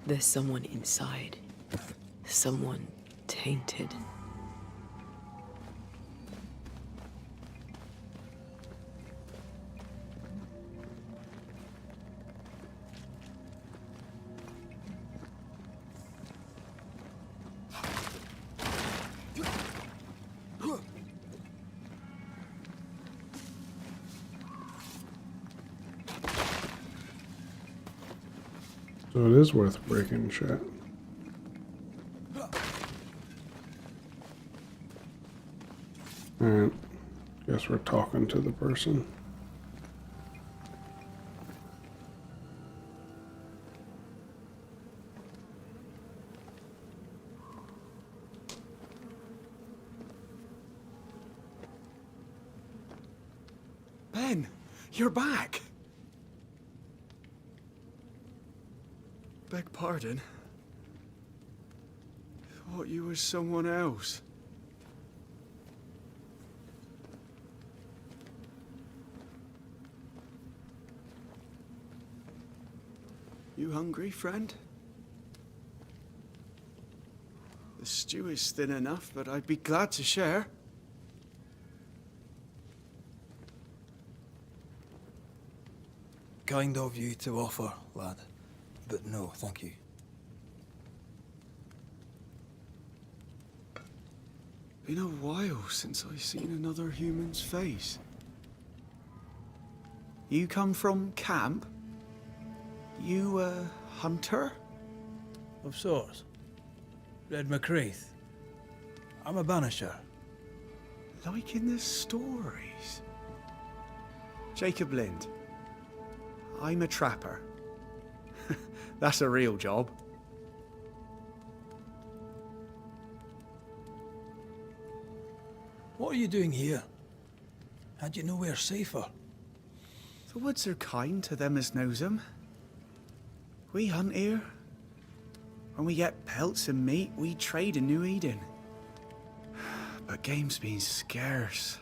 There's someone inside. Someone tainted. So it is worth breaking shit. Alright. Guess we're talking to the person. Ben, you're back. Beg pardon. Thought you was someone else. You hungry, friend? The stew is thin enough, but I'd be glad to share. Kind of you to offer, lad. But no, thank you. Been a while since I've seen another human's face. You come from camp? You a hunter? Of sorts. Red McCraith. I'm a banisher. Like in the stories. Jacob Lind. I'm a trapper. That's a real job. What are you doing here? Had you nowhere safer? The woods are kind to them as knows 'em. We hunt here. When we get pelts and meat, we trade in New Eden. But game's been scarce.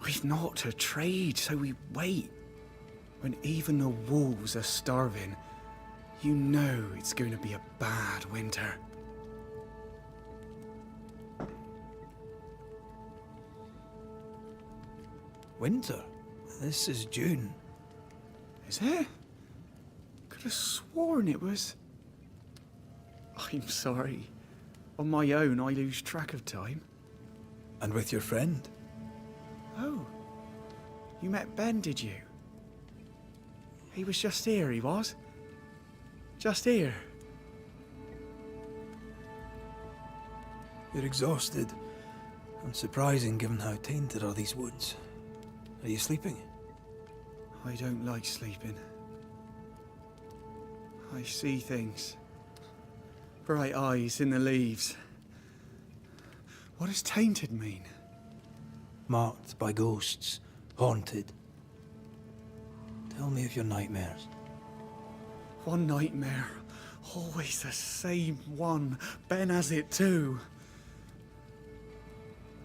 We've naught to trade, so we wait. When even the wolves are starving, you know it's going to be a bad winter. Winter? This is June. Is it? Could have sworn it was... I'm sorry. On my own, I lose track of time. And with your friend? Oh. You met Ben, did you? He was just here, he was. Just here. You're exhausted. Unsurprising given how tainted are these woods. Are you sleeping? I don't like sleeping. I see things. Bright eyes in the leaves. What does tainted mean? Marked by ghosts. Haunted. Tell me of your nightmares. One nightmare. Always the same one. Ben has it too.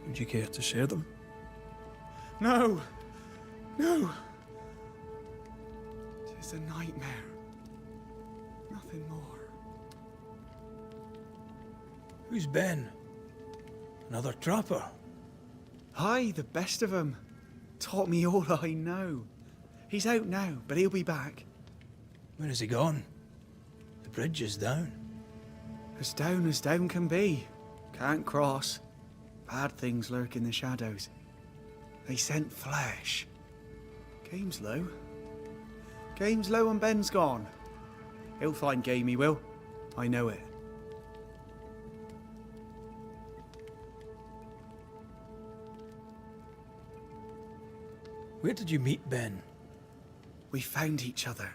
Would you care to share them? No! No! Tis a nightmare. Nothing more. Who's Ben? Another trapper? Aye, the best of 'em. Taught me all I know. He's out now, but he'll be back. Where has he gone? The bridge is down. As down can be. Can't cross. Bad things lurk in the shadows. They scent flesh. Game's low. Game's low and Ben's gone. He'll find game, he will. I know it. Where did you meet Ben? We found each other.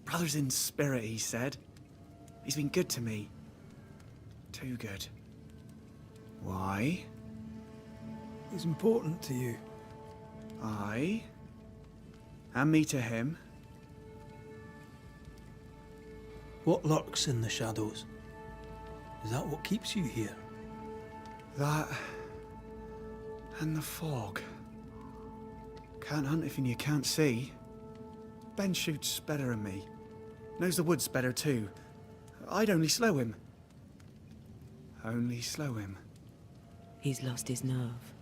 Brothers in spirit, he said. He's been good to me. Too good. Why? He's important to you. I. And me to him. What lurks in the shadows? Is that what keeps you here? That. And the fog. Can't hunt if you can't see. Ben shoots better than me. Knows the woods better too. I'd only slow him. Only slow him. He's lost his nerve,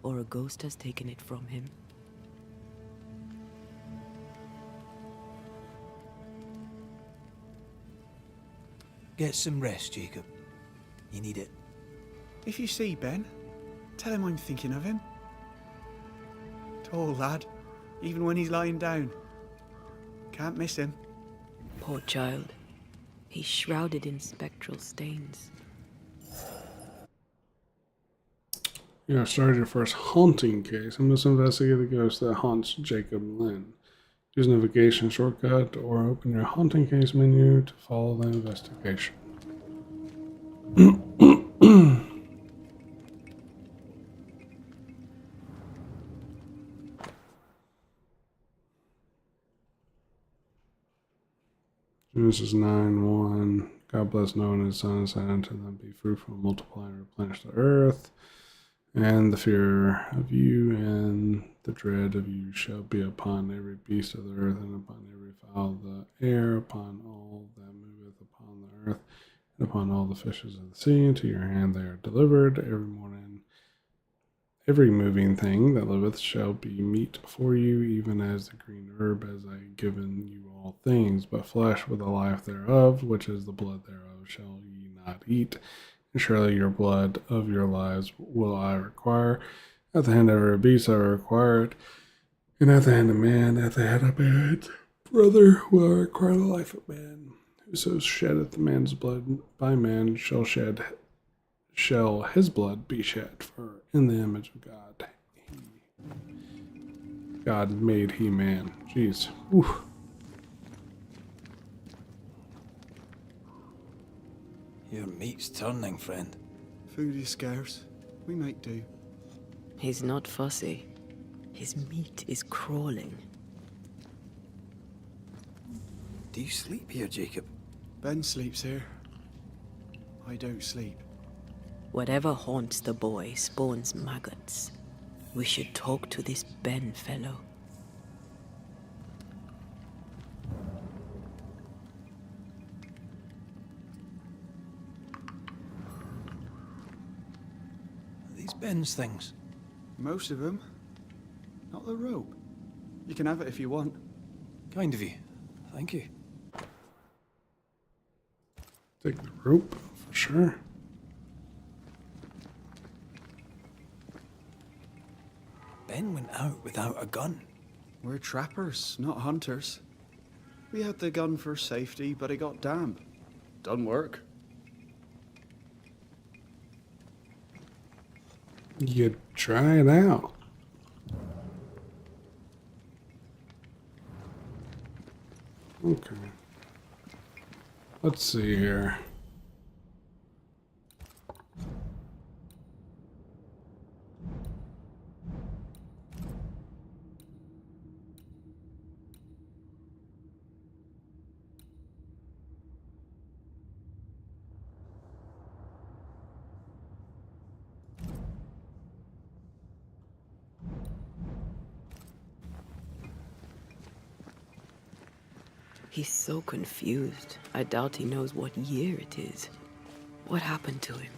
or a ghost has taken it from him. Get some rest, Jacob. You need it. If you see Ben, tell him I'm thinking of him. Tall lad, even when he's lying down. Can't miss him. Poor child. He's shrouded in spectral stains. You have started your first haunting case and must investigate the ghost that haunts Jacob Lynn. Use navigation shortcut or open your haunting case menu to follow the investigation. Genesis 9:1. God bless Noah and his son and said unto them, be fruitful, multiply, and replenish the earth. And the fear of you and the dread of you shall be upon every beast of the earth, and upon every fowl of the air, upon all that moveth upon the earth, and upon all the fishes of the sea. Into your hand they are delivered. Every morning, every moving thing that liveth shall be meat for you, even as the green herb, as I have given you all things. But flesh with the life thereof, which is the blood thereof, shall ye not eat. And surely your blood of your lives will I require. At the hand of every beast I will require it. And at the hand of man, at the head of man's brother, will I require the life of man. Whoso sheddeth man's blood by man shall his blood be shed. For in the image of God made he man. Jeez. Whew. Your meat's turning, friend. Food is scarce. We make do. He's not fussy. His meat is crawling. Do you sleep here, Jacob? Ben sleeps here. I don't sleep. Whatever haunts the boy spawns maggots. We should talk to this Ben fellow. These Ben's things. Most of them. Not the rope. You can have it if you want. Kind of you. Thank you. Take the rope, for sure. Ben went out without a gun. We're trappers, not hunters. We had the gun for safety, but it got damp. Doesn't work. You try it out. Okay. Let's see here. He's so confused. I doubt he knows what year it is. What happened to him?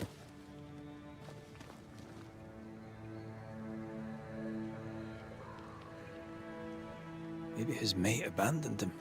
Maybe his mate abandoned him.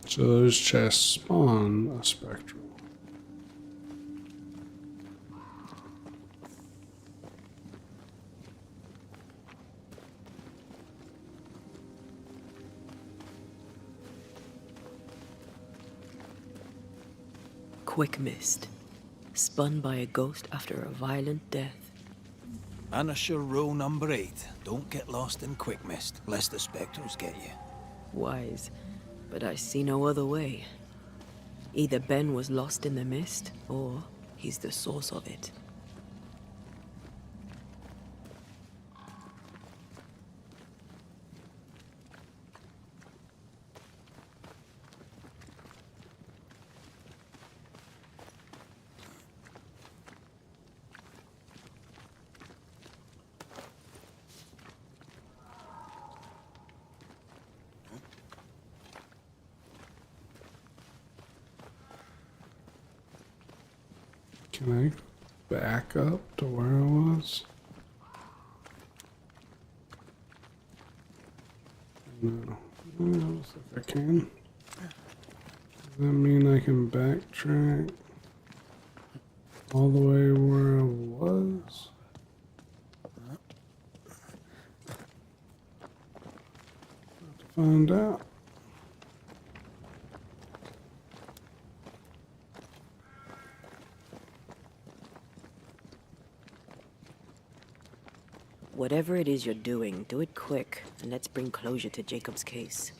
So those chests spawn a spectral. Quick mist. Spun by a ghost after a violent death. Banisher rule number 8. Don't get lost in quick mist, lest the spectrals get you. Wise, but I see no other way. Either Ben was lost in the mist, or he's the source of it. Can I back up to where I was? No. I don't think I can. Does that mean I can backtrack all the way where I was? Have to find out. Whatever it is you're doing, do it quick, and let's bring closure to Jacob's case.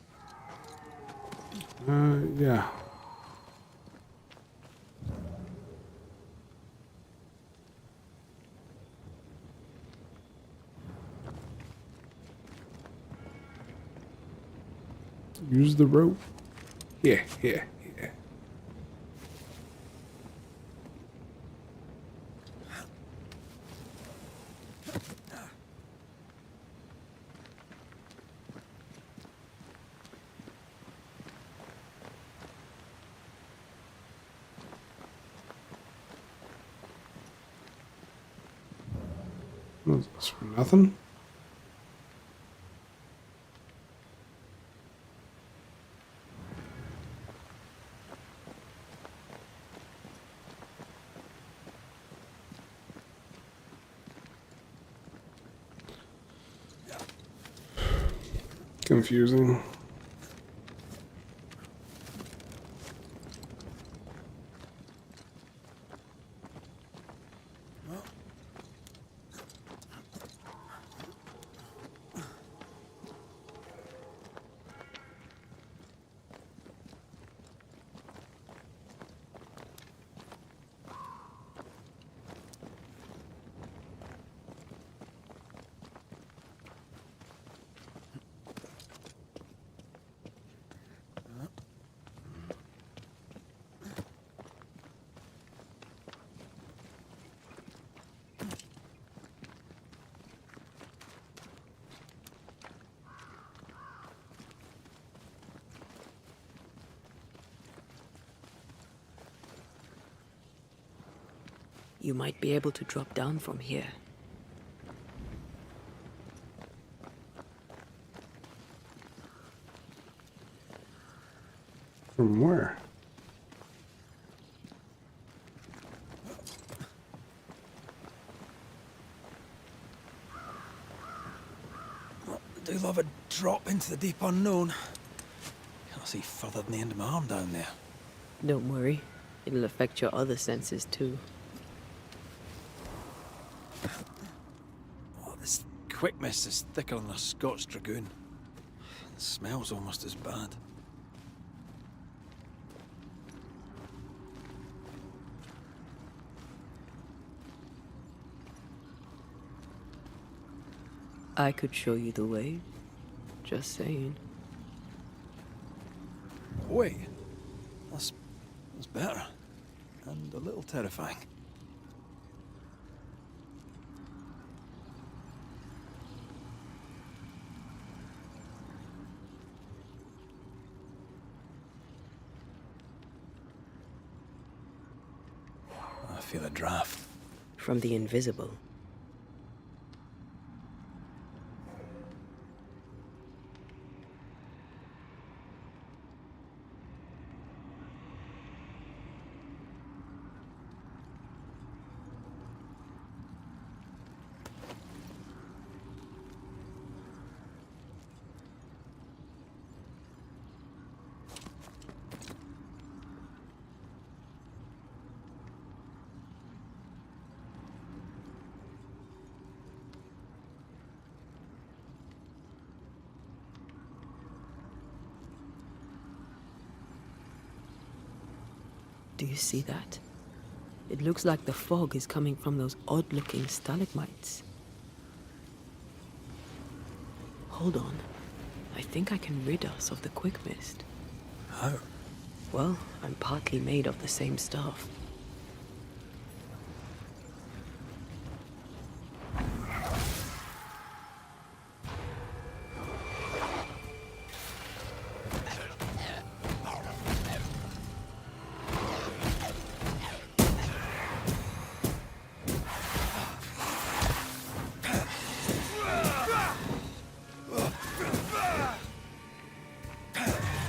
Yeah. Use the rope. Yeah. Was this for nothing? Confusing. You might be able to drop down from here. From where? I do love a drop into the deep unknown. Can't see further than the end of my arm down there. Don't worry. It'll affect your other senses too. Oh, this quick mist is thicker than a Scots dragoon. It smells almost as bad. I could show you the way. Just saying. Wait, that's better. And a little terrifying. I feel a draft. From the invisible. Do you see that? It looks like the fog is coming from those odd-looking stalagmites. Hold on. I think I can rid us of the quick mist. How? Well, I'm partly made of the same stuff.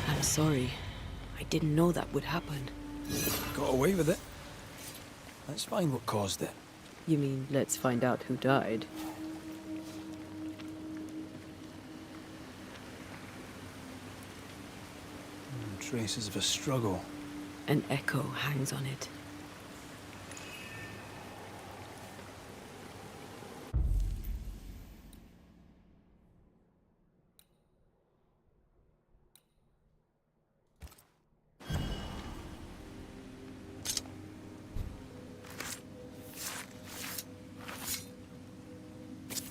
I'm sorry. I didn't know that would happen. Got away with it. Let's find what caused it. You mean, let's find out who died? Traces of a struggle. An echo hangs on it.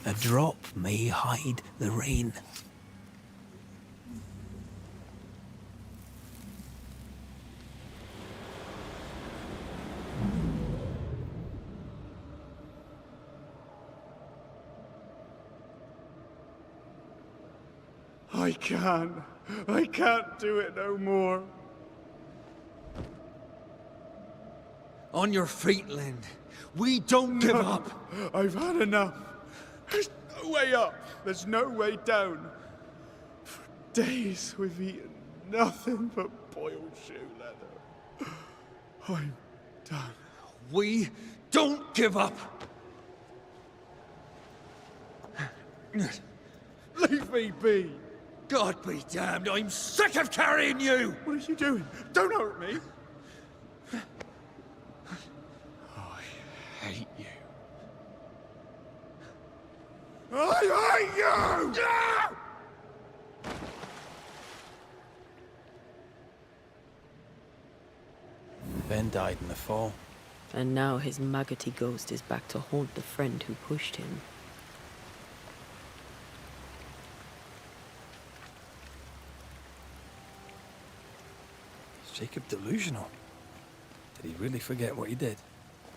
A drop may hide the rain. I can't do it no more. On your feet, Lind. We don't give up. I've had enough. There's no way up. There's no way down. For days we've eaten nothing but boiled shoe leather. I'm done. We don't give up. Leave me be. God be damned, I'm sick of carrying you! What are you doing? Don't hurt me. I hate you. I hate you! Ben died in the fall. And now his maggoty ghost is back to haunt the friend who pushed him. Is Jacob delusional? Did he really forget what he did?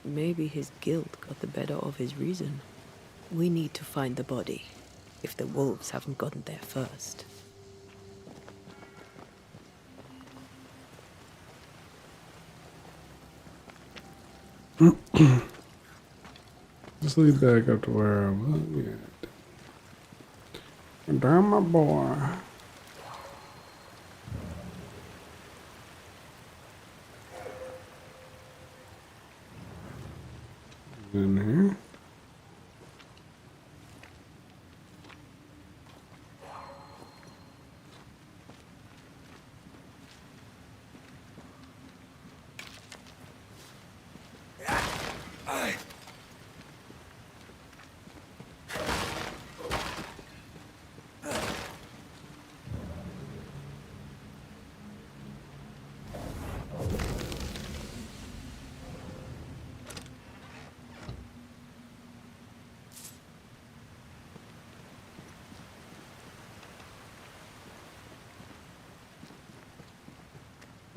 Maybe his guilt got the better of his reason. We need to find the body, if the wolves haven't gotten there first. Let's lead back up to where I was. Yeah. Damn, my boy. In here.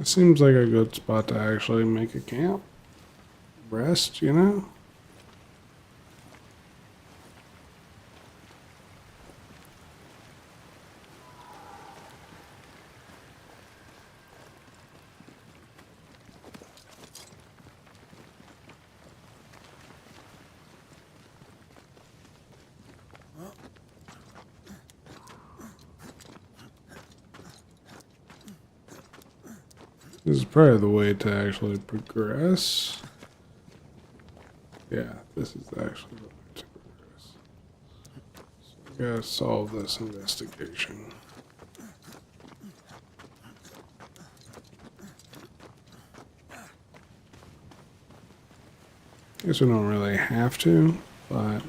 It seems like a good spot to actually make a camp. Rest, you know? This is probably the way to actually progress. Yeah, this is actually the way to progress. So we gotta solve this investigation. Guess we don't really have to, but I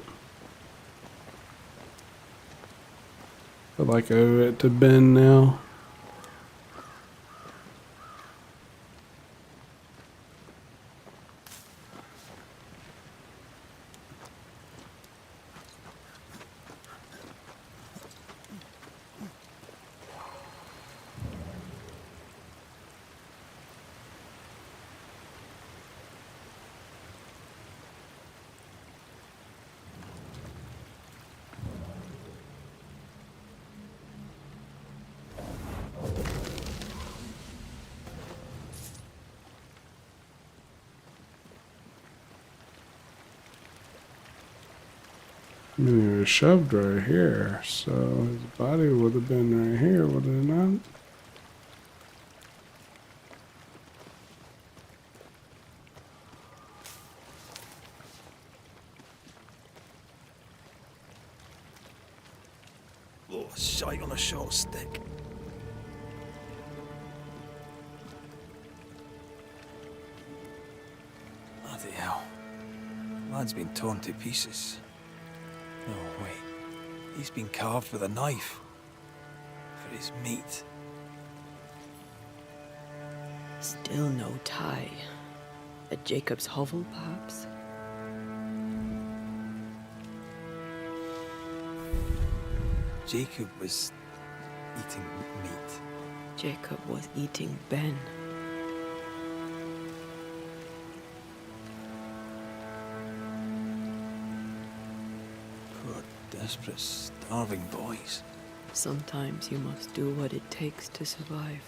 feel like I owe it to Ben now. I mean, he was shoved right here, so his body would have been right here, would it not? Oh, shite on a short stick. Bloody hell. Lad's been torn to pieces. No, wait. He's been carved with a knife. For his meat. Still no tie. At Jacob's hovel, perhaps? Jacob was eating meat. Jacob was eating Ben. Poor, desperate, starving boys. Sometimes you must do what it takes to survive.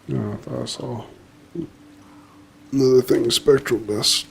No, I thought I saw another thing, spectral dust.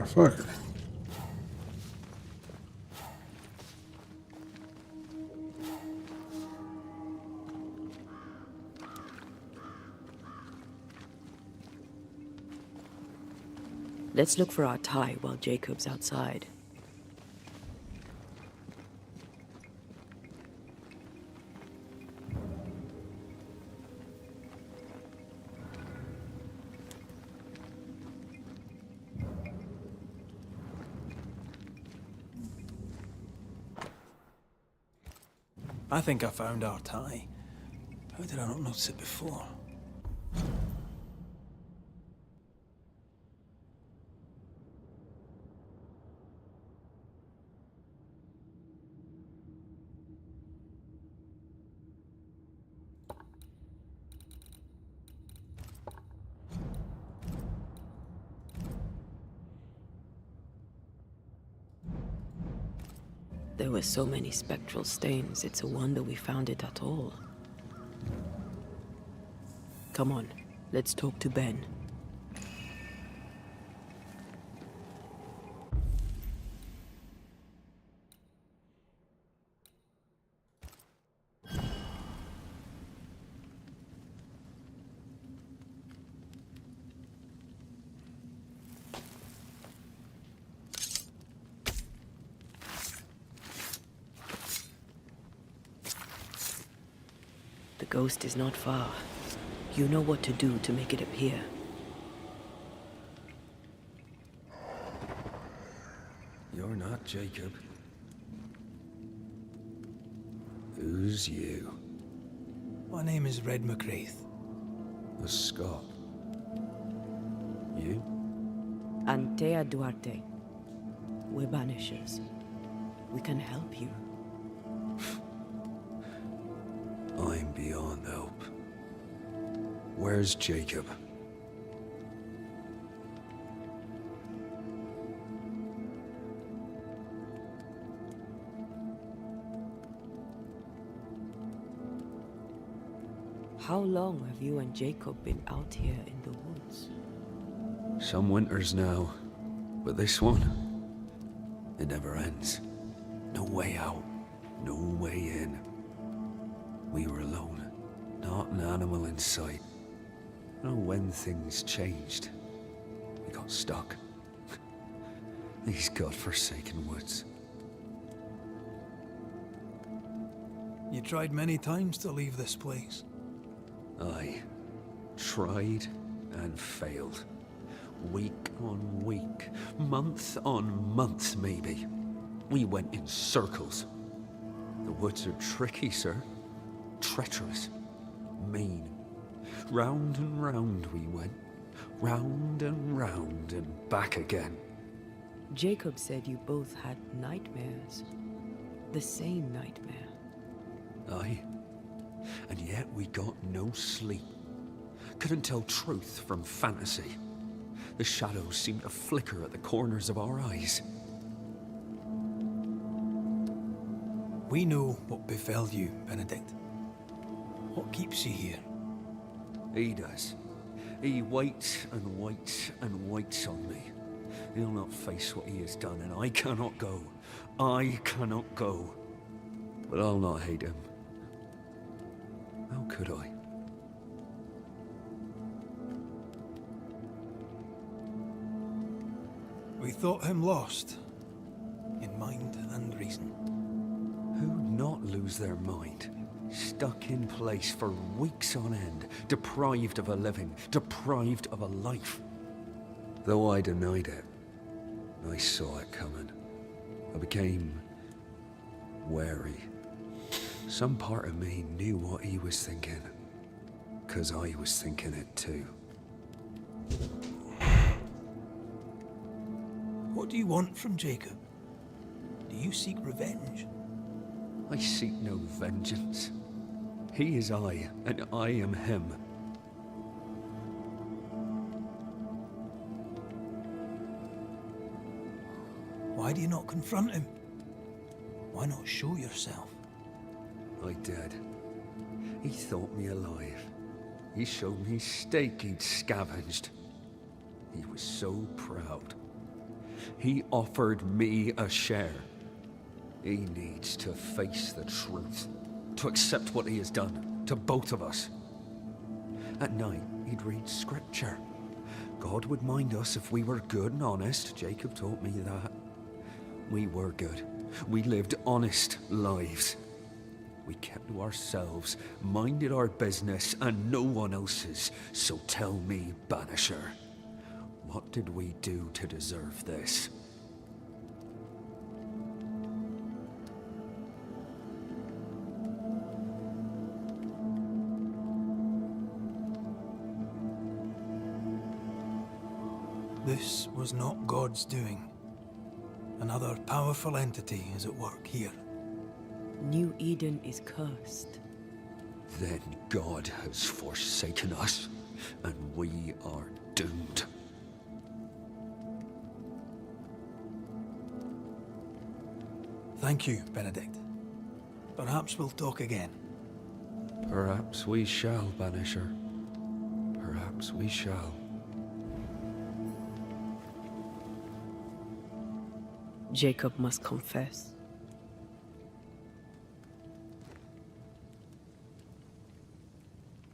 Motherfucker. Let's look for our tie while Jacob's outside. I think I found our tie. How did I not notice it before? There were so many spectral stains, it's a wonder we found it at all. Come on, let's talk to Ben. The ghost is not far. You know what to do to make it appear. You're not Jacob. Who's you? My name is Red McGrath. A Scot. You? Antea Duarte. We're Banishers. We can help you. I'm beyond help. Where's Jacob? How long have you and Jacob been out here in the woods? Some winters now, but this one, it never ends. No way out, no way in. We were alone, not an animal in sight. I don't know when things changed. We got stuck. These godforsaken woods. You tried many times to leave this place. I tried and failed. Week on week, month on month maybe. We went in circles. The woods are tricky, sir. Treacherous. Mean. Round and round we went. Round and back again. Jacob said you both had nightmares. The same nightmare. Aye. And yet we got no sleep. Couldn't tell truth from fantasy. The shadows seemed to flicker at the corners of our eyes. We know what befell you, Benedict. What keeps you here? He does. He waits and waits and waits on me. He'll not face what he has done, and I cannot go. I cannot go. But I'll not hate him. How could I? We thought him lost, in mind and reason. Who'd not lose their mind? Stuck in place for weeks on end, deprived of a living, deprived of a life. Though I denied it, I saw it coming. I became wary. Some part of me knew what he was thinking, 'cause I was thinking it too. What do you want from Jacob? Do you seek revenge? I seek no vengeance. He is I, and I am him. Why do you not confront him? Why not show yourself? I did. He thought me alive. He showed me steak he'd scavenged. He was so proud. He offered me a share. He needs to face the truth, to accept what he has done to both of us. At night, he'd read scripture. God would mind us if we were good and honest. Jacob taught me that. We were good. We lived honest lives. We kept to ourselves, minded our business and no one else's. So tell me, Banisher, what did we do to deserve this? This was not God's doing. Another powerful entity is at work here. New Eden is cursed. Then God has forsaken us, and we are doomed. Thank you, Benedict. Perhaps we'll talk again. Perhaps we shall, Banisher. Perhaps we shall. Jacob must confess.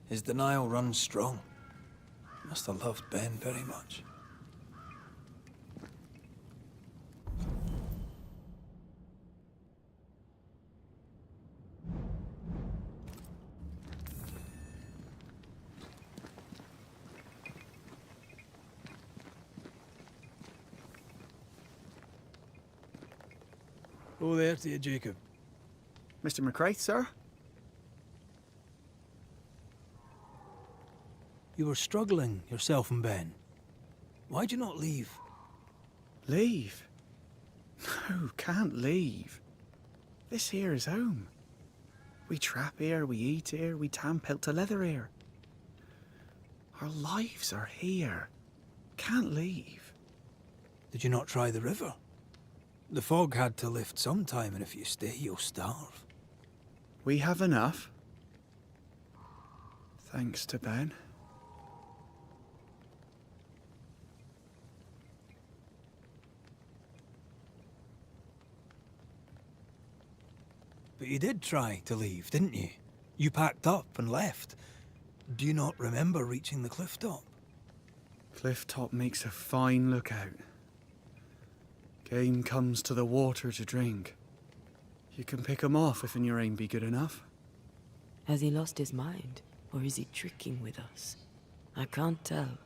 His denial runs strong. Must have loved Ben very much. Oh, there to you, Jacob. Mr. McCraith, sir? You were struggling, yourself and Ben. Why'd you not leave? Leave? No, can't leave. This here is home. We trap here, we eat here, we tan pelt to leather here. Our lives are here. Can't leave. Did you not try the river? The fog had to lift sometime, and if you stay, you'll starve. We have enough. Thanks to Ben. But you did try to leave, didn't you? You packed up and left. Do you not remember reaching the cliff top? Cliff top makes a fine lookout. Game comes to the water to drink. You can pick 'em off if your aim be good enough. Has he lost his mind? Or is he tricking with us? I can't tell.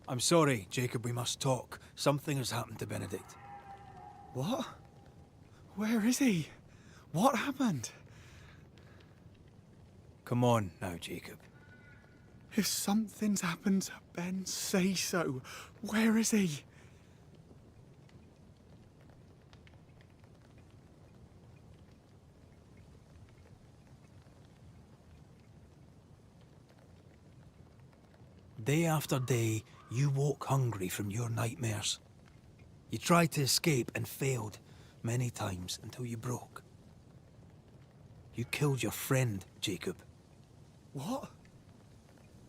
I'm sorry, Jacob, we must talk. Something has happened to Benedict. What? Where is he? What happened? Come on now, Jacob. If something's happened to Ben, say so. Where is he? Day after day, you woke hungry from your nightmares. You tried to escape and failed many times until you broke. You killed your friend, Jacob. What?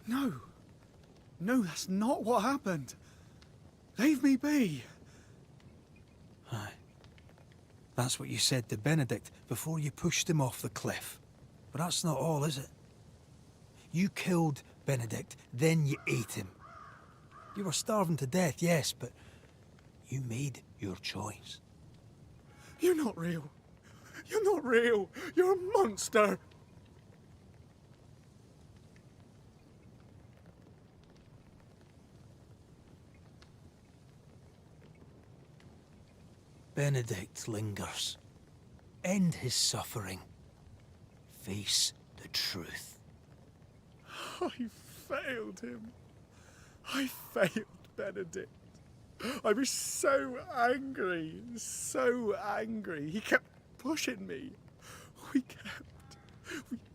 No. No, that's not what happened. Leave me be. Aye. That's what you said to Benedict before you pushed him off the cliff. But that's not all, is it? You killed Benedict, then you ate him. You were starving to death, yes, but you made your choice. You're not real. You're not real. You're a monster. Benedict lingers. End his suffering. Face the truth. I failed him. I failed Benedict. I was so angry, so angry. He kept pushing me. We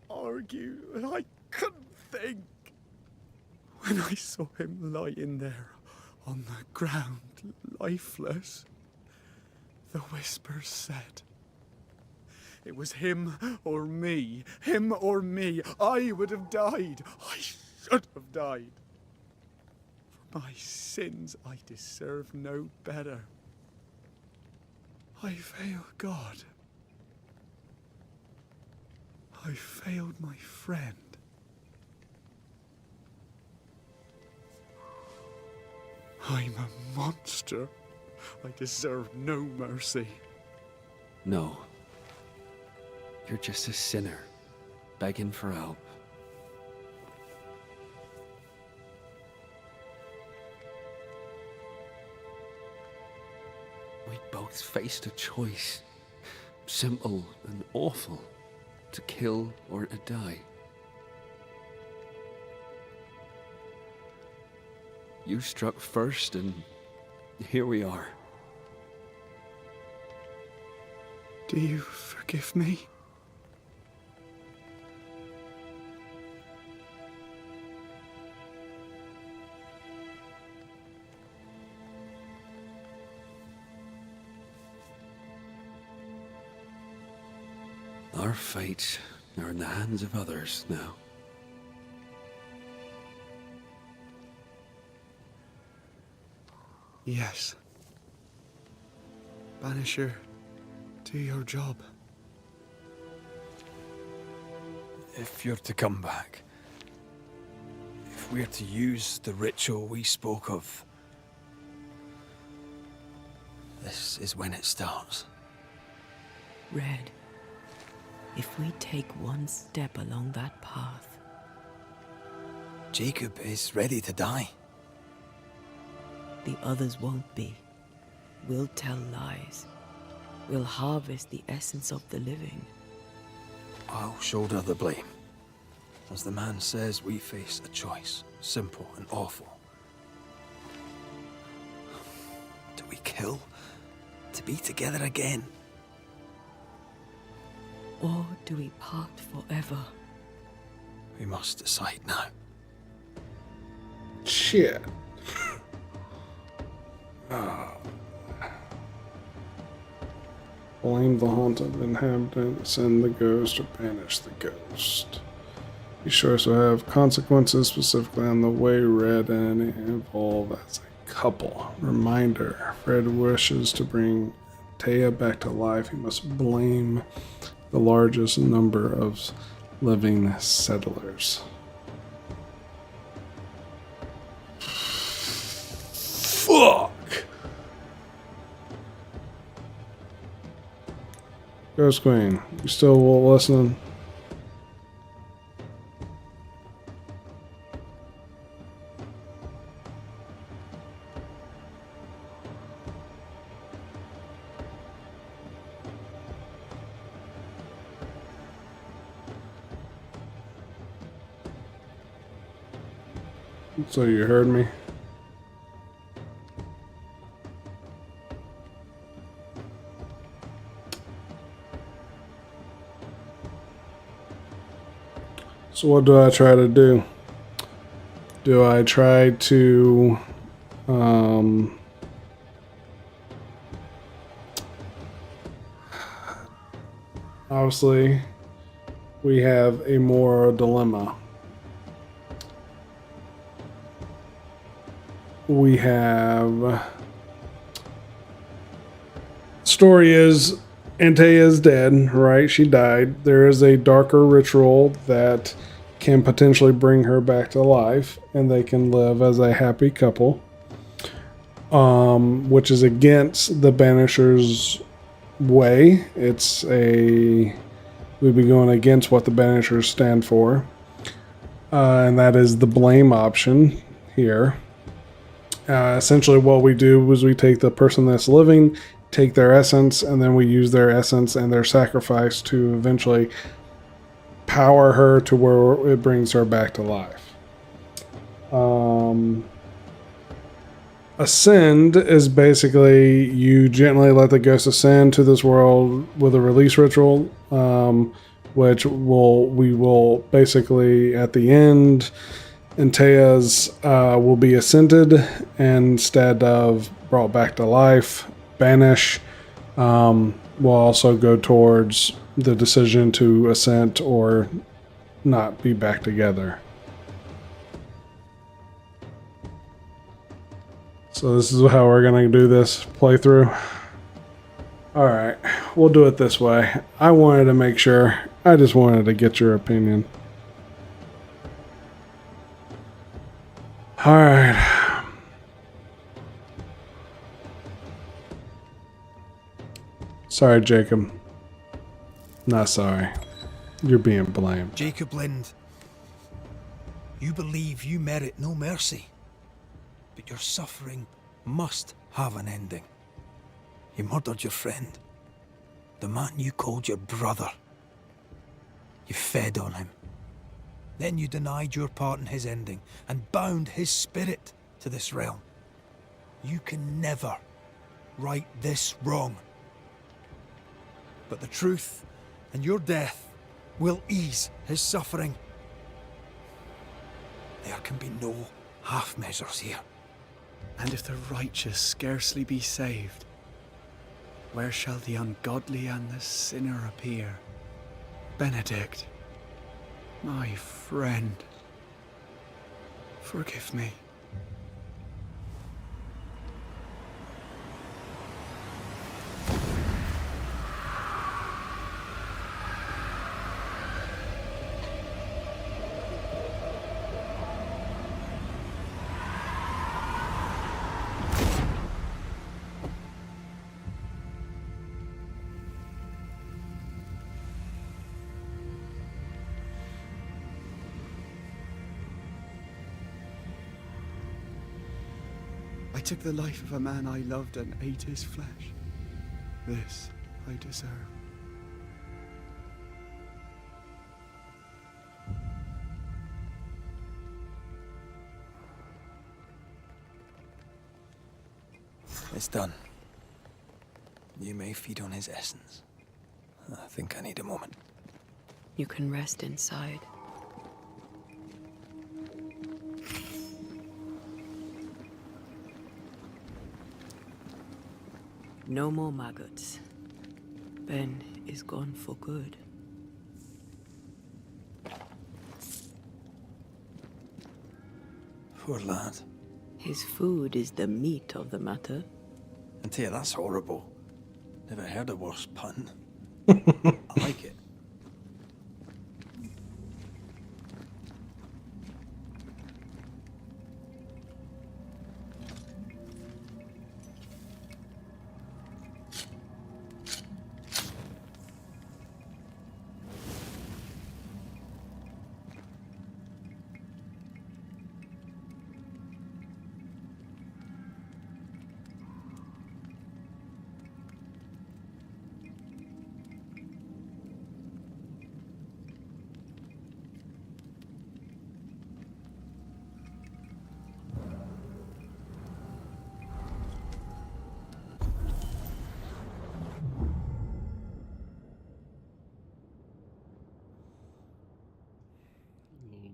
argued, and I couldn't think. When I saw him lying there on the ground, lifeless, the whispers said, it was him or me, him or me. I would have died. I should have died. For my sins, I deserve no better. I failed God. I failed my friend. I'm a monster. I deserve no mercy. No. You're just a sinner, begging for help. We both faced a choice, simple and awful, to kill or to die. You struck first, and here we are. Do you forgive me? Our fates are in the hands of others now. Yes. Banisher, do your job. If you're to come back, if we're to use the ritual we spoke of, this is when it starts. Red, if we take one step along that path, Jacob is ready to die. the others won't be. We'll tell lies. We'll harvest the essence of the living. I'll shoulder the blame. As the man says, we face a choice, simple and awful. Do we kill to be together again? Or do we part forever? We must decide now. Shit. Blame the haunted inhabitant, send the ghost, or banish the ghost. These choices will have consequences specifically on the way Red and evolve as a couple. Reminder, if Red wishes to bring Taya back to life, he must blame the largest number of living settlers. Fuck! Ghost Queen, you still listening? So you heard me? So what do I try to do? Do I try to obviously we have a moral dilemma. We have story is Antea is dead, right? She died. There is a darker ritual that can potentially bring her back to life, and they can live as a happy couple, which is against the Banishers' way. We'd be going against what the Banishers stand for, and that is the blame option here. Essentially what we do is we take the person that's living, take their essence, and then we use their essence and their sacrifice to eventually power her to where it brings her back to life. Ascend is basically you gently let the ghost ascend to this world with a release ritual, which we will basically at the end, Antea's will be ascended instead of brought back to life. Banish will also go towards the decision to ascend or not be back together. So this is how we're gonna do this playthrough. Alright, we'll do it this way. I wanted to make sure. I just wanted to get your opinion. Alright. Sorry, Jacob. Not sorry. You're being blamed. Jacob Lind, you believe you merit no mercy, but your suffering must have an ending. You murdered your friend, the man you called your brother. You fed on him. Then you denied your part in his ending and bound his spirit to this realm. You can never right this wrong. But the truth and your death will ease his suffering. There can be no half measures here. And if the righteous scarcely be saved, where shall the ungodly and the sinner appear? Benedict, my friend, forgive me. I took the life of a man I loved and ate his flesh. This I deserve. It's done. You may feed on his essence. I think I need a moment. You can rest inside. No more maggots. Ben is gone for good. Poor lad. His food is the meat of the matter. And tell you, that's horrible. Never heard a worse pun. I like it.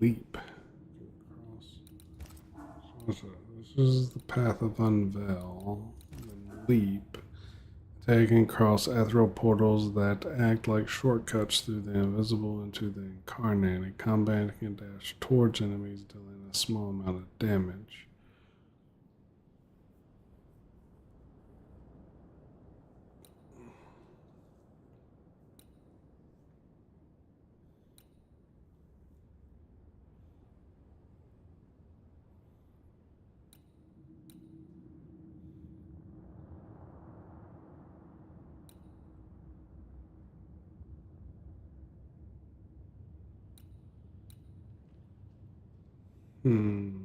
Leap. This is the path of unveil. Then leap. Take and cross ethereal portals that act like shortcuts through the invisible into the incarnated. Combat can dash towards enemies, dealing a small amount of damage. Hmm.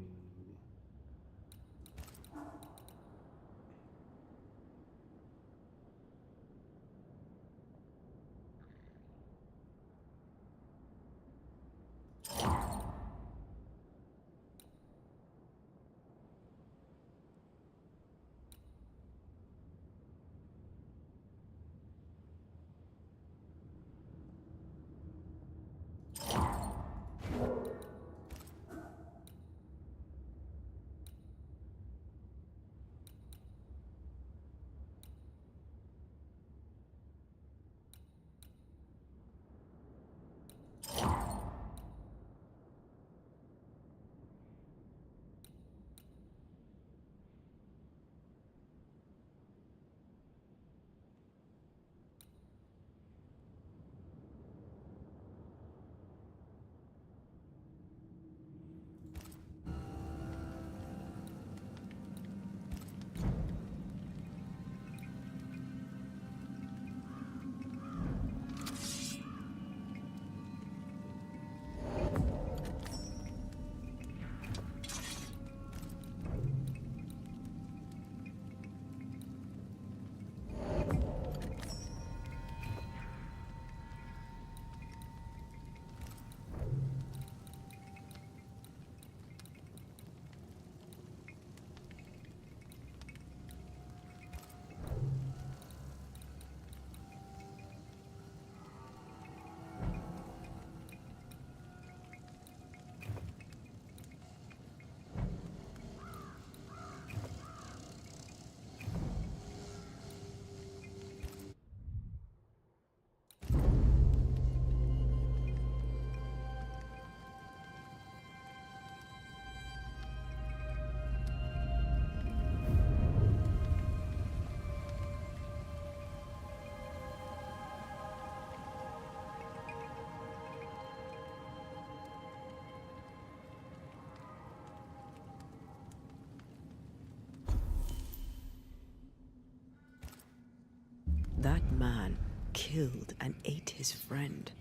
man killed and ate his friend.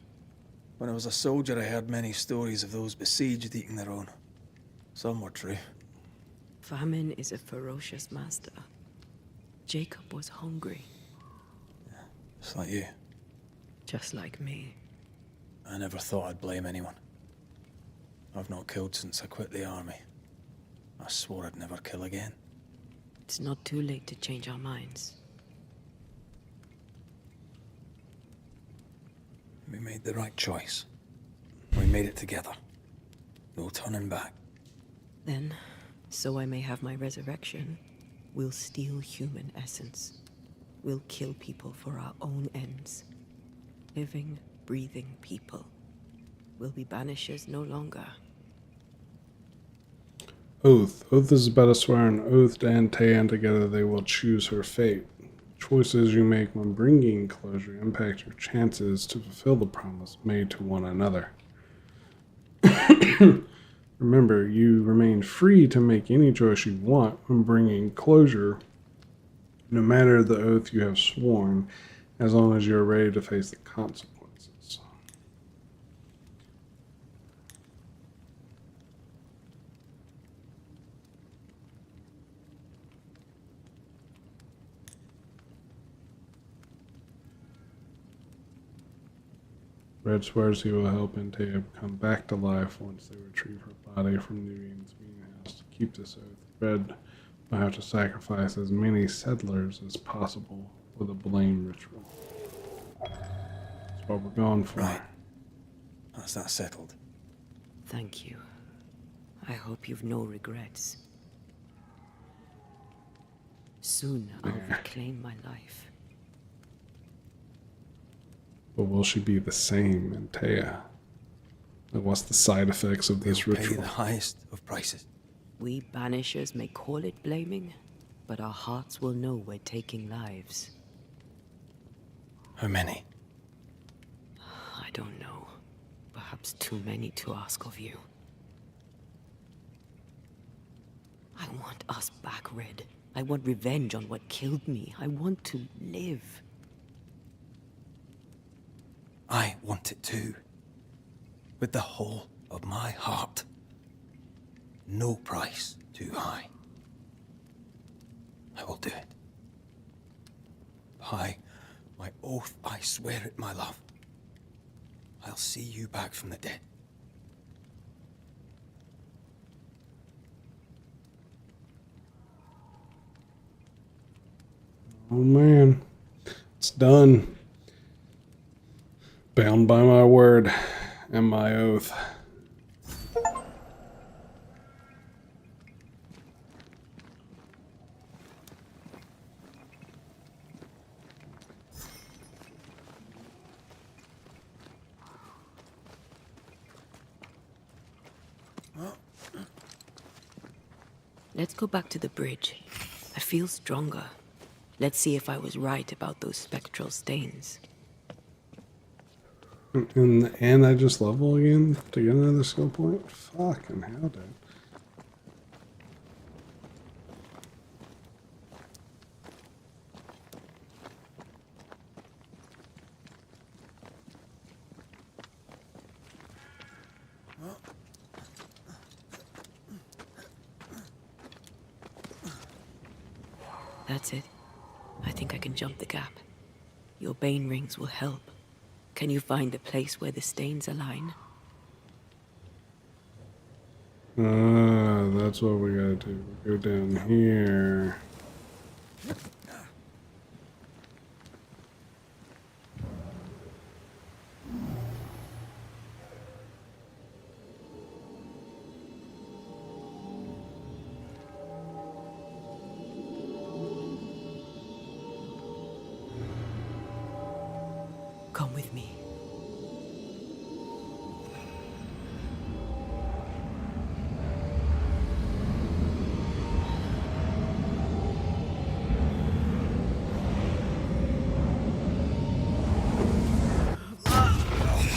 When I was a soldier, I heard many stories of those besieged eating their own. Some were true. Famine is a ferocious master. Jacob was hungry. Just like you. Just like me. I never thought I'd blame anyone. I've not killed since I quit the army. I swore I'd never kill again. It's not too late to change our minds. We made the right choice. We made it together. No turning back. Then, so I may have my resurrection, we'll steal human essence. We'll kill people for our own ends. Living, breathing people. We'll be banishers no longer. Oath. Oath is but a swear oath to Antea, and together they will choose her fate. Choices you make when bringing closure impact your chances to fulfill the promise made to one another. Remember, you remain free to make any choice you want when bringing closure, no matter the oath you have sworn, as long as you are ready to face the consequences. Red swears he will help Antea come back to life once they retrieve her body from Nubian's mean house. To keep this oath, Red will have to sacrifice as many settlers as possible with a blame ritual. That's what we're going for. Right. That's that settled. Thank you. I hope you've no regrets. Soon I'll reclaim my life. But will she be the same, Antea? And what's the side effects of this We'll pay ritual? the highest of prices. We banishers may call it blaming, but our hearts will know we're taking lives. How many? I don't know. Perhaps too many to ask of you. I want us back, Red. I want revenge on what killed me. I want to live. I want it too. With the whole of my heart. No price too high. I will do it. By my oath, I swear it, my love. I'll see you back from the dead. Oh man, it's done. Bound by my word and my oath. Let's go back to the bridge. I feel stronger. Let's see if I was right about those spectral stains. And I just level again to get another skill point? Fucking hell, dude. That's it. I think I can jump the gap. Your bane rings will help. Can you find the place where the stains align? That's what we gotta do. Go down here. Come with me.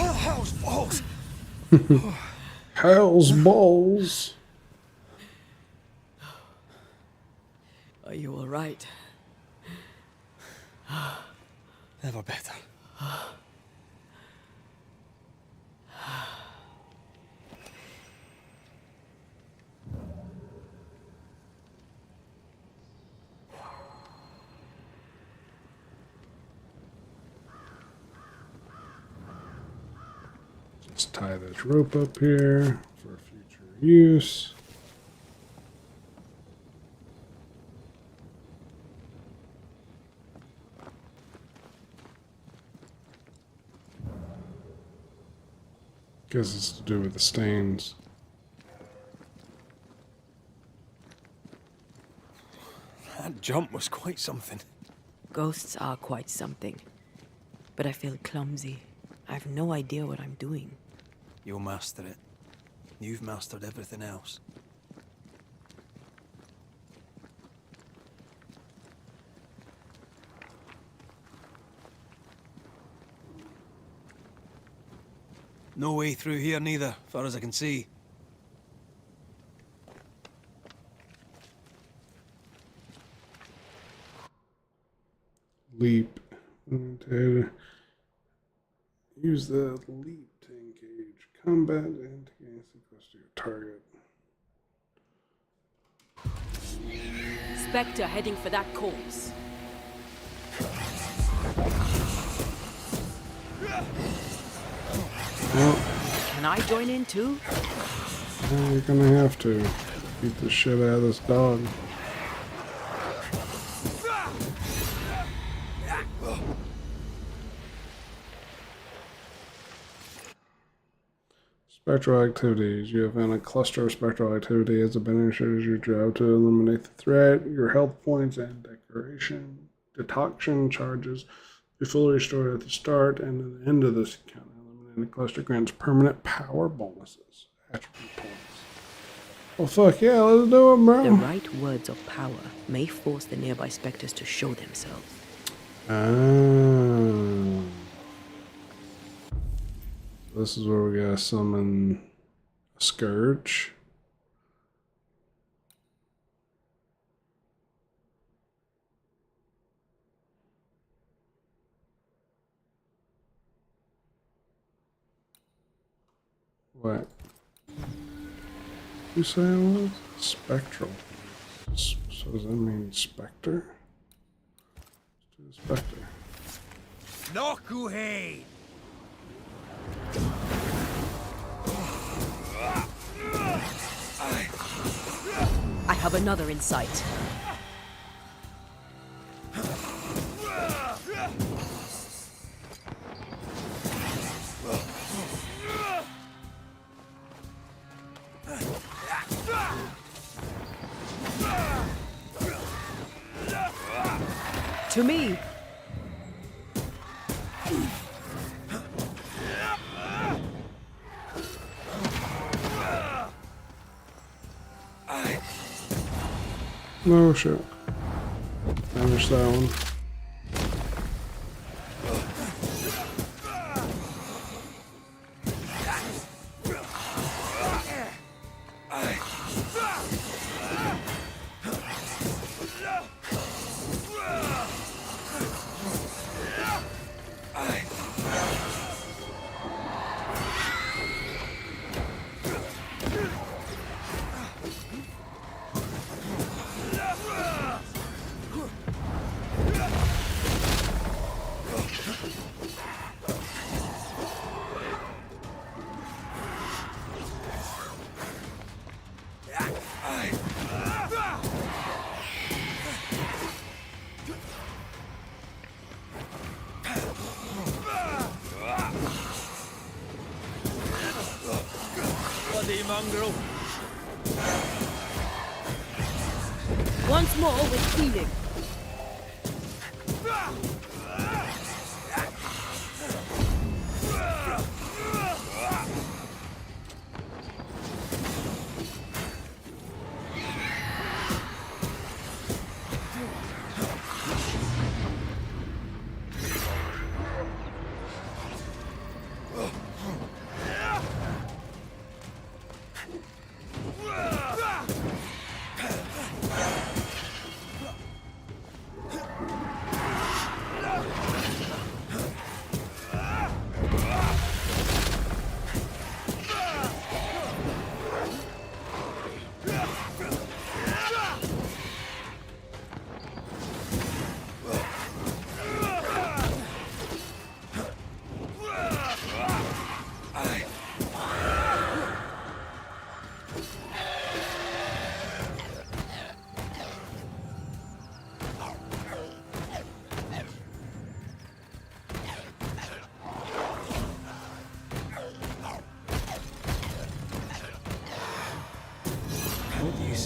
Hell's balls! Hell's balls! Are you all right? Never better. Let's tie this rope up here for future use. Guess it's to do with the stains. That jump was quite something. Ghosts are quite something. But I feel clumsy. I have no idea what I'm doing. You'll master it. You've mastered everything else. No way through here neither, far as I can see. Leap. Okay. Use the leap to engage combat and to gain close to your target. Spectre heading for that corpse. Well, Can I join in too? you're gonna have to beat the shit out of this dog. Spectral activities. You have found a cluster of spectral activity as a Banishers. Your job to eliminate the threat. Your health points and detection charges be fully restored at the start and at the end of this encounter. Eliminating the cluster grants permanent power bonuses. Attribute points. Well, fuck yeah, let's do it, bro. The right words of power may force the nearby specters to show themselves. This is where we gotta summon a Scourge. What? You say it was? Spectral. So does that mean Spectre? Let's do the Spectre. Nokuhei! I have another insight. To me. No shit. Finish that one. Bloody mongrel! Once more with healing.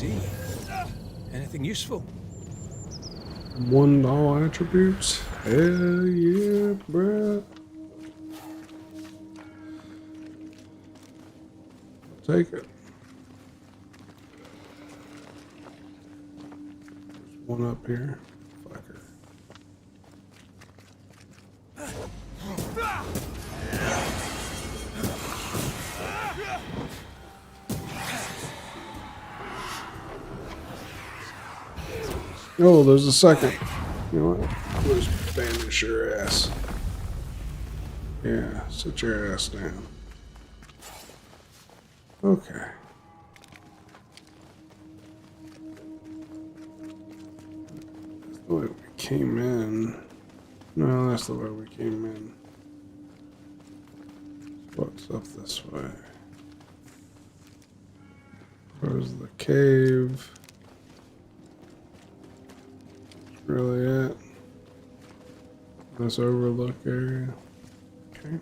see. Anything useful? One all attributes. Hell yeah, bruh. Take it. There's one up here. Fucker. Oh, there's a second. You know what? Let's banish your ass. Yeah, sit your ass down. Okay. That's the way we came in. No, that's the way we came in. What's up this way? Where's the cave? Really it? This overlook area. Okay.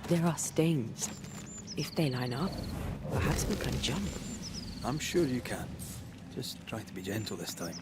There are stains. If they line up, perhaps we can jump. I'm sure you can. Just try to be gentle this time.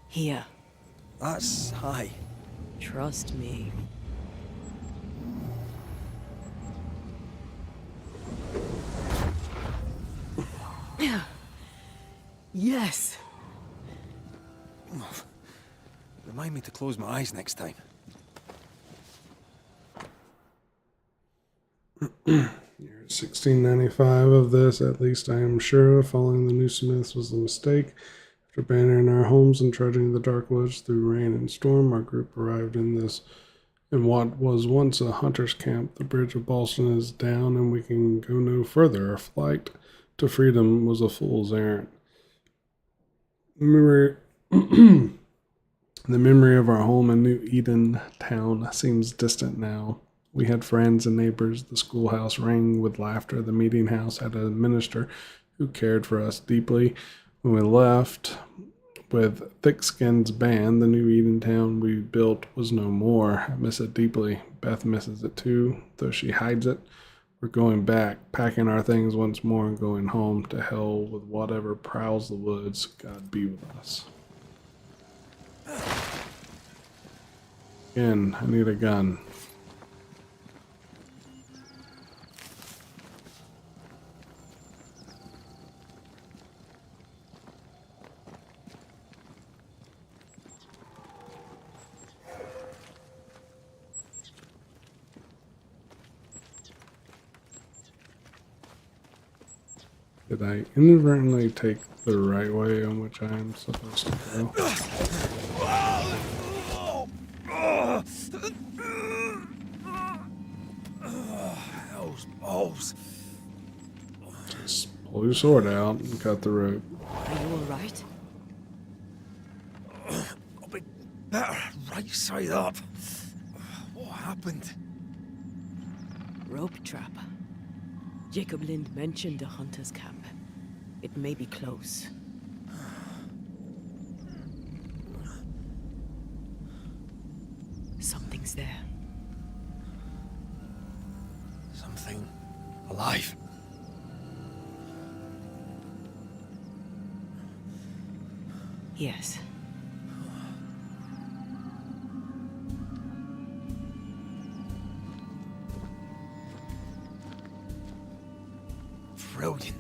Here, That's high. trust me. Yes. Remind me to close my eyes next time. Year 1695 of this, at least I am sure. Following the new smiths was a mistake. After abandoning our homes and trudging the dark woods through rain and storm, our group arrived in what was once a hunter's camp. The bridge of Boston is down, and we can go no further. Our flight to freedom was a fool's errand. The memory of our home in New Eden town seems distant now. We had friends and neighbors. The schoolhouse rang with laughter. The meeting house had a minister who cared for us deeply. When we left with Thick-Skin's band, the New Eden town we built was no more. I miss it deeply. Beth misses it too, though she hides it. We're going back, packing our things once more and going home. To hell with whatever prowls the woods. God be with us. Again, I need a gun. Did I inadvertently take the right way on which I am supposed to go? Those balls. Just pull your sword out and cut the rope. Are you all right? I'll be better right side up. What happened? Rope trap. Jacob Lind mentioned a hunter's camp. It may be close. Something's there. Something alive. Yes. Brilliant.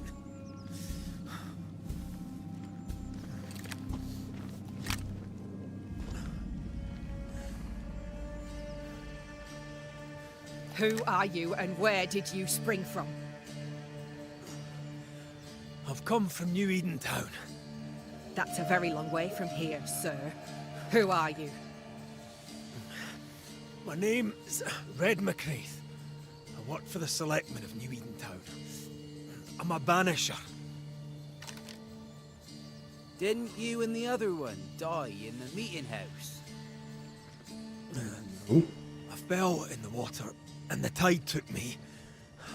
Who are you and where did you spring from? I've come from New Eden Town. That's a very long way from here, sir. Who are you? My name's Red McCraith. I work for the selectmen of New Eden Town. I'm a banisher. Didn't you and the other one die in the meeting house? I fell in the water, and the tide took me.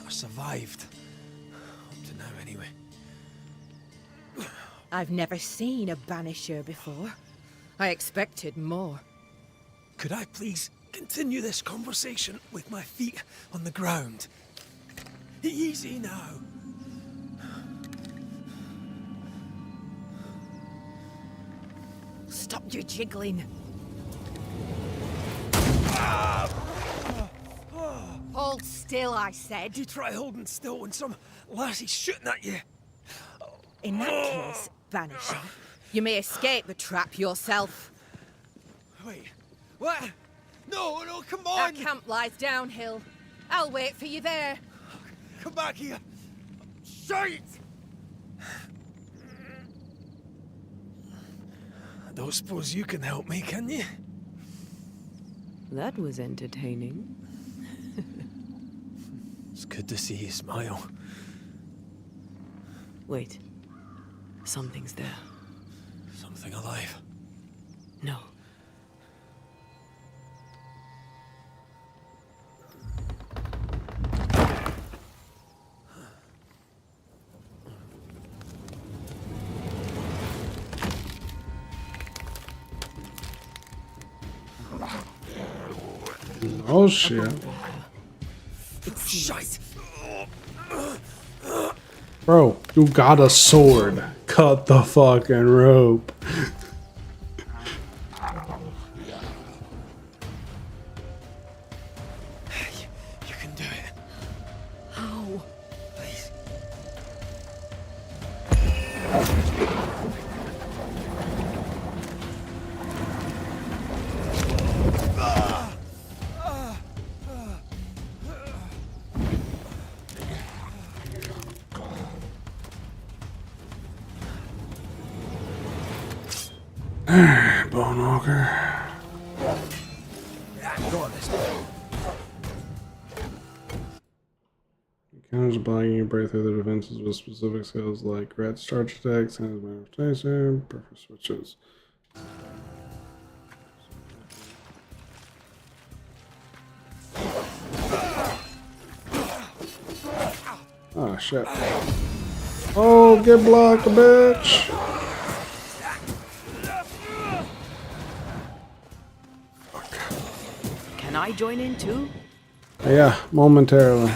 I survived. Up to now, anyway. I've never seen a banisher before. I expected more. Could I please continue this conversation with my feet on the ground? Easy now. Stop your jiggling. Hold still, I said. You try holding still when some lassie's shooting at you. In that case, Banisher, you may escape the trap yourself. Wait, what? No, no, come Our on! camp lies downhill. I'll wait for you there. Come back here! Shite! I don't suppose you can help me, can you? That was entertaining. It's good to see you smile. Wait. Something's there. Something alive. No. Oh shit. Shite! Bro, you got a sword. Cut the fucking rope. You can do it. How? Please. Bone Walker. Go on, this. Encounters blocking you break through the defenses with specific skills like red charge attacks, and manifestation, perfect switches. Oh shit. Oh, get blocked, bitch! Can I join in too? Yeah, momentarily.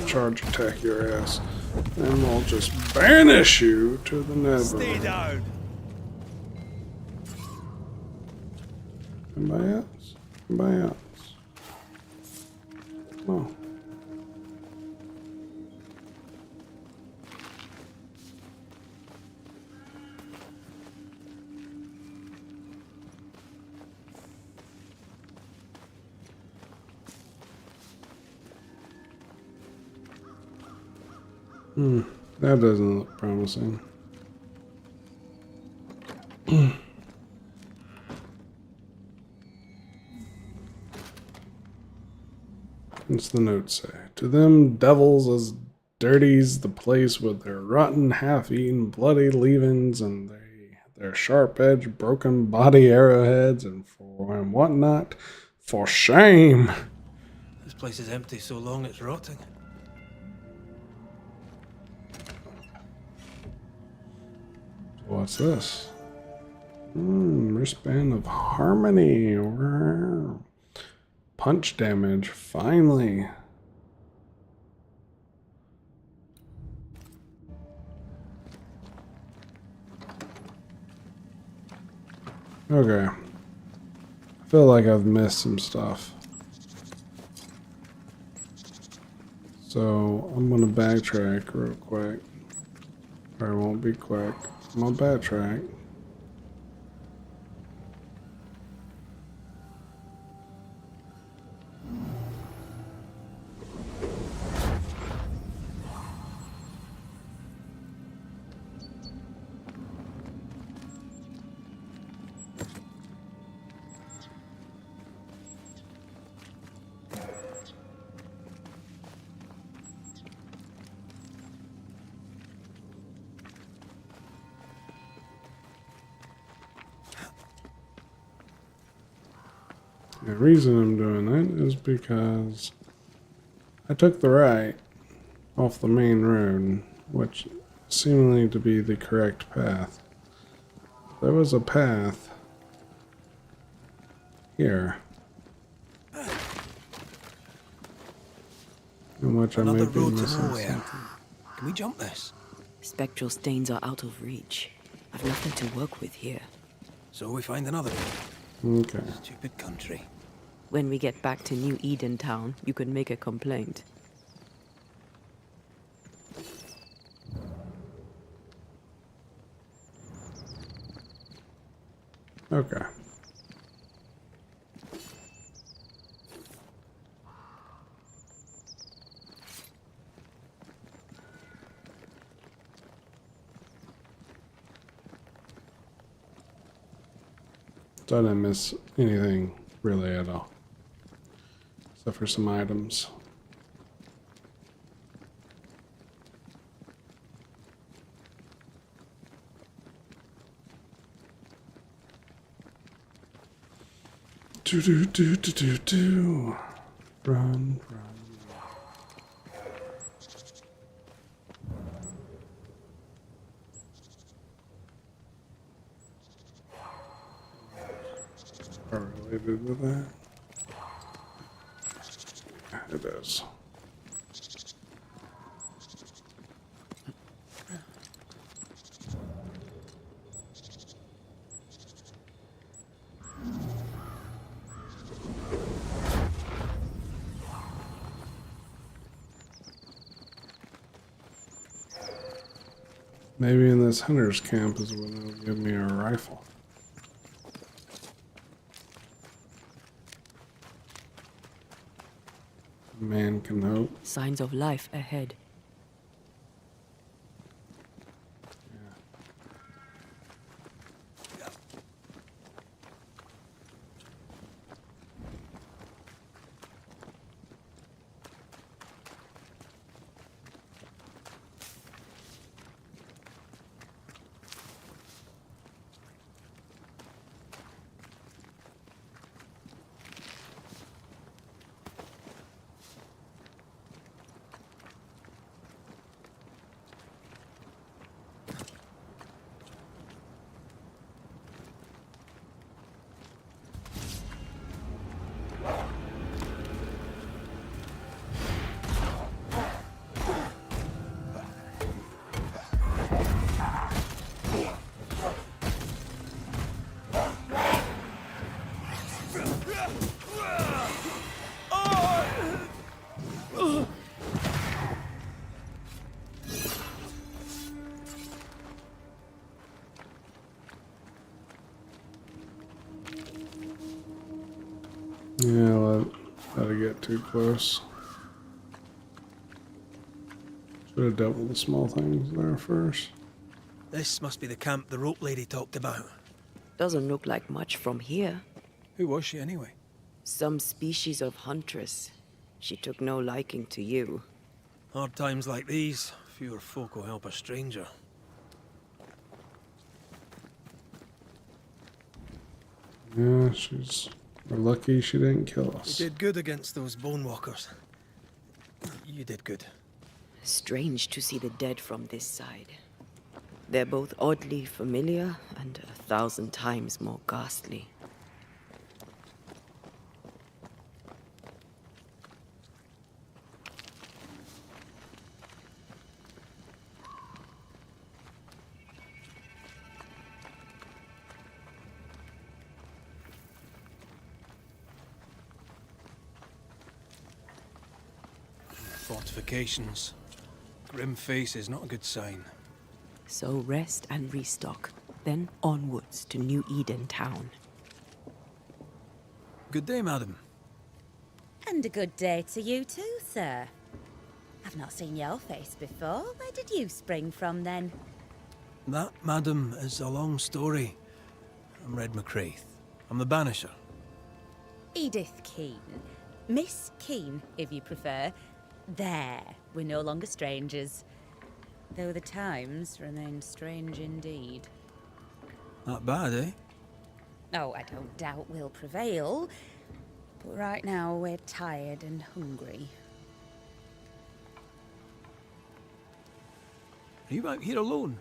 Charge attack your ass. And we'll just banish you to the nether. Stay down. Anybody else? Anybody else? Oh. That doesn't look promising. What's the note say? To them, devils as dirties the place with their rotten, half-eaten, bloody leavings and their sharp-edged, broken body arrowheads and whatnot. For shame! This place is empty so long it's rotting. What's this? Wristband of Harmony. Wow. Punch damage. Finally. Okay. I feel like I've missed some stuff. So I'm gonna backtrack real quick. I won't be quick. I'm on backtrack. The reason I'm doing that is because I took the right off the main road, which seemingly to be the correct path. There was a path here in which I may Another be road to missing nowhere. something. Can we jump this? Spectral stains are out of reach. I've nothing to work with here. So we find another road. Okay. Stupid country. When we get back to New Eden Town, you can make a complaint. Okay. So I didn't miss anything really at all. Except for some items. Do do do do do do. Run, run. Are related to that? It is. Maybe in this hunter's camp is when they'll give me a rifle. Man can hope. Signs of life ahead. Yeah, let it get too close. Should have dealt with the small things there first. This must be the camp the rope lady talked about. Doesn't look like much from here. Who was she anyway? Some species of huntress. She took no liking to you. Hard times like these, fewer folk will help a stranger. Yeah, we're lucky she didn't kill You us. did good against those bone walkers. You did good. Strange to see the dead from this side. They're both oddly familiar and 1,000 times more ghastly. Fortifications. Grim face is not a good sign. So rest and restock, then onwards to New Eden town. Good day, madam. And a good day to you too, sir. I've not seen your face before. Where did you spring from then? That, madam, is a long story. I'm Red McCraith. I'm the Banisher. Edith Keane. Miss Keane, if you prefer. There, we're no longer strangers. Though the times remain strange indeed. Not bad, eh? Oh, I don't doubt we'll prevail. But right now we're tired and hungry. Are you out here alone?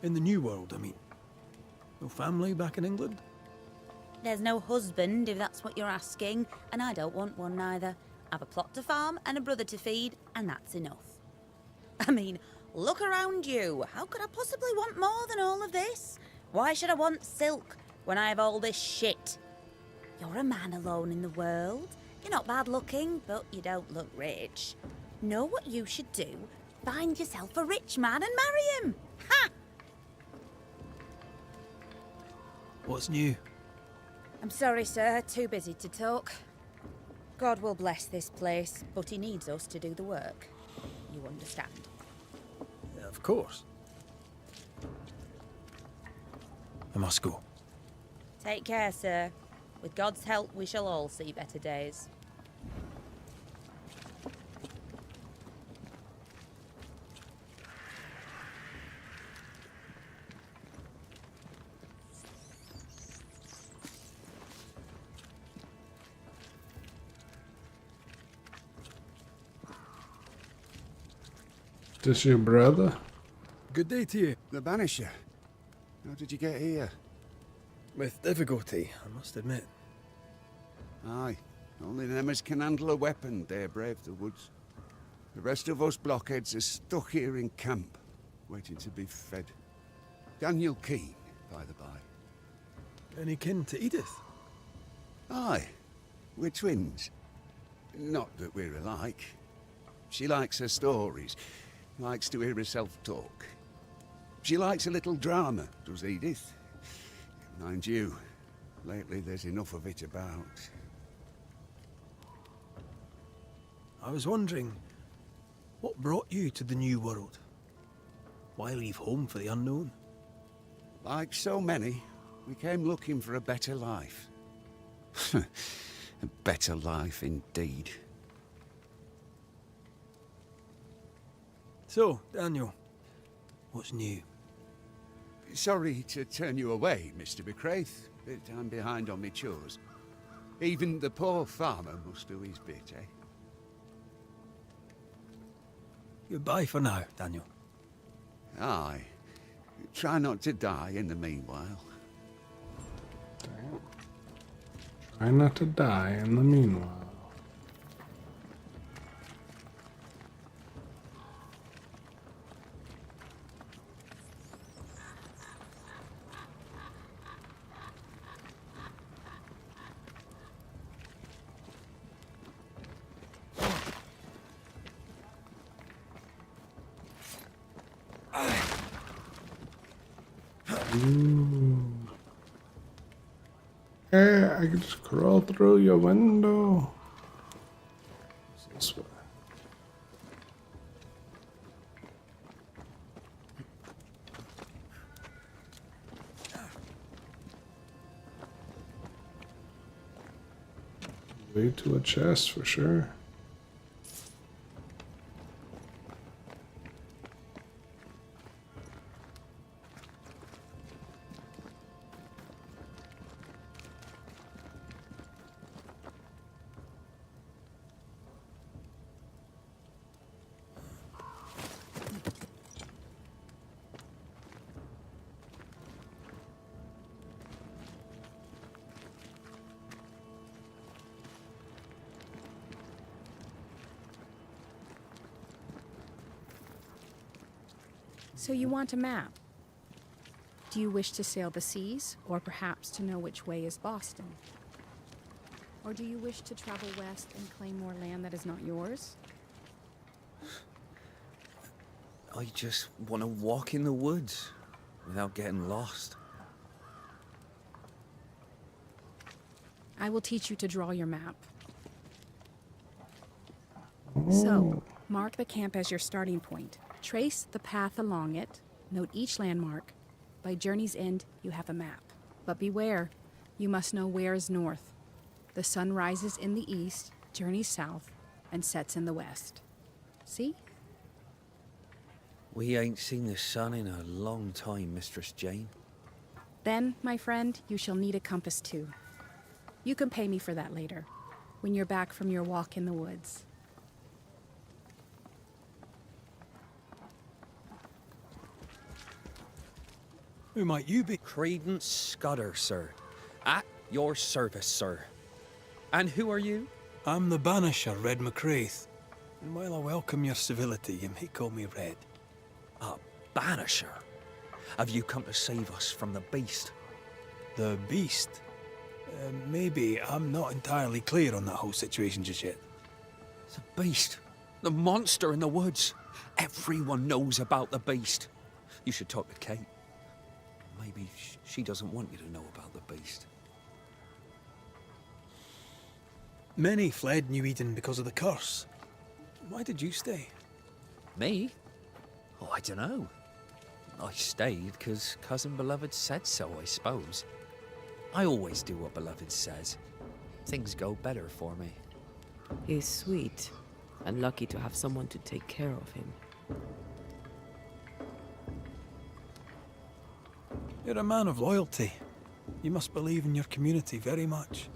In the New World, I mean. No family back in England? There's no husband, if that's what you're asking, and I don't want one neither. I've a plot to farm and a brother to feed, and that's enough. I mean, look around you. How could I possibly want more than all of this? Why should I want silk when I have all this shit? You're a man alone in the world. You're not bad looking, but you don't look rich. Know what you should do? Find yourself a rich man and marry him. Ha! What's new? I'm sorry, sir. Too busy to talk. God will bless this place, but he needs us to do the work. You understand? Yeah, of course. I must go. Take care, sir. With God's help, we shall all see better days. This your brother? Good day to you. The Banisher. How did you get here? With difficulty, I must admit. Aye. Only them as can handle a weapon dare brave the woods. The rest of us blockheads are stuck here in camp, waiting to be fed. Daniel Keane, by the by. Any kin to Edith? Aye. We're twins. Not that we're alike. She likes her stories, likes to hear herself talk. She likes a little drama, does Edith. Mind you, lately there's enough of it about. I was wondering, what brought you to the New World? Why leave home for the unknown? Like so many, we came looking for a better life. A better life indeed. So, Daniel, what's new? Sorry to turn you away, Mr. McCraith, but I'm behind on my chores. Even the poor farmer must do his bit, eh? Goodbye for now, Daniel. Aye. Try not to die in the meanwhile. Try not to die in the meanwhile. Ooh. Hey, I can just crawl through your window. This way. Way to a chest for sure. So you want a map? Do you wish to sail the seas, or perhaps to know which way is Boston? Or do you wish to travel west and claim more land that is not yours? I just want to walk in the woods without getting lost. I will teach you to draw your map. So, mark the camp as your starting point. Trace the path along it. Note each landmark. By journey's end, you have a map. But beware, you must know where is north. The sun rises in the east, journeys south, and sets in the west. See? We ain't seen the sun in a long time, Mistress Jane. Then, my friend, you shall need a compass too. You can pay me for that later, when you're back from your walk in the woods. Who might you be? Credence Scudder, sir. At your service, sir. And who are you? I'm the Banisher, Red McCraith. And while I welcome your civility, you may call me Red. A Banisher? Have you come to save us from the beast? The beast? Maybe. I'm not entirely clear on that whole situation just yet. The beast? The monster in the woods? Everyone knows about the beast. You should talk to Kate. Maybe she doesn't want you to know about the beast. Many fled New Eden because of the curse. Why did you stay? Me? Oh, I don't know. I stayed because Cousin Beloved said so, I suppose. I always do what Beloved says. Things go better for me. He's sweet, and lucky to have someone to take care of him. You're a man of loyalty. You must believe in your community very much.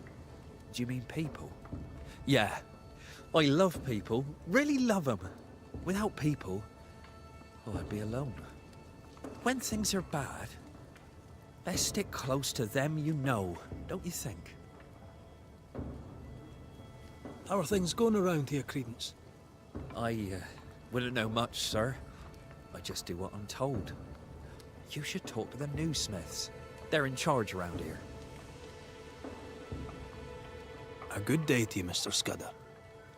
Do you mean people? Yeah. I love people. Really love them. Without people, oh, I'd be alone. When things are bad, best stick close to them you know, don't you think? How are things going around here, Credence? I wouldn't know much, sir. I just do what I'm told. You should talk to the newsmiths. They're in charge around here. A good day to you, Mr. Scudder.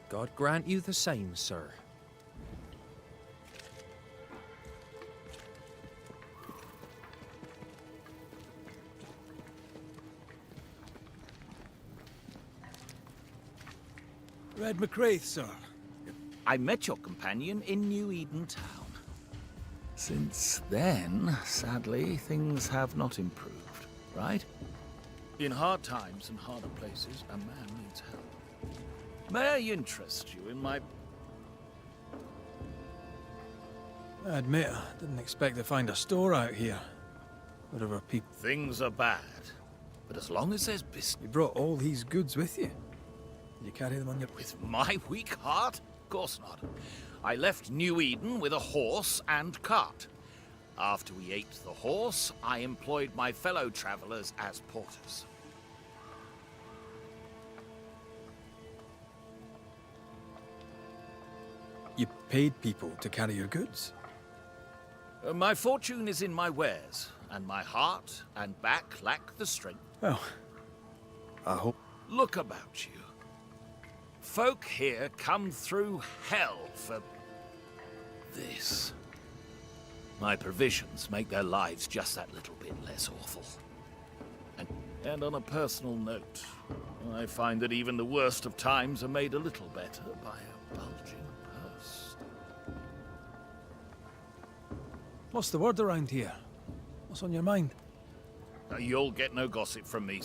God grant you the same, sir. Red McCraith, sir. I met your companion in New Eden Town. Since then, sadly, things have not improved, right? In hard times and harder places, a man needs help. May I interest you in my... I admit, I didn't expect to find a store out here. Whatever people... Things are bad, but as long as there's business... You brought all these goods with you? Did you carry them on your... With my weak heart? Of course not. I left New Eden with a horse and cart. After we ate the horse, I employed my fellow travelers as porters. You paid people to carry your goods? My fortune is in my wares, and my heart and back lack the strength. Well, I hope... Look about you. Folk here come through hell for this. My provisions make their lives just that little bit less awful. And on a personal note, I find that even the worst of times are made a little better by a bulging purse. What's the word around here? What's on your mind? You'll get no gossip from me.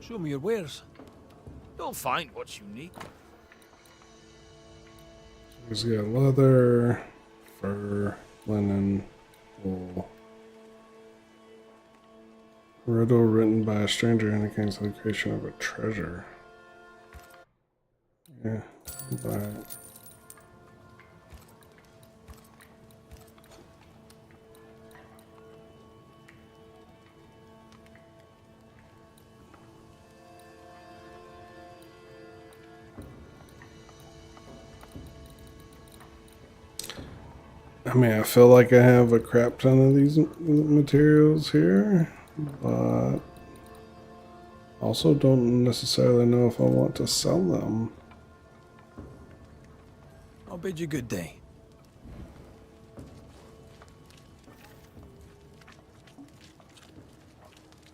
Show me your wares. You'll find what you need. He's got leather, fur, linen, wool. Riddle written by a stranger indicates the location of a treasure. Yeah, buy it. I mean, I feel like I have a crap ton of these materials here, but also don't necessarily know if I want to sell them. I'll bid you good day.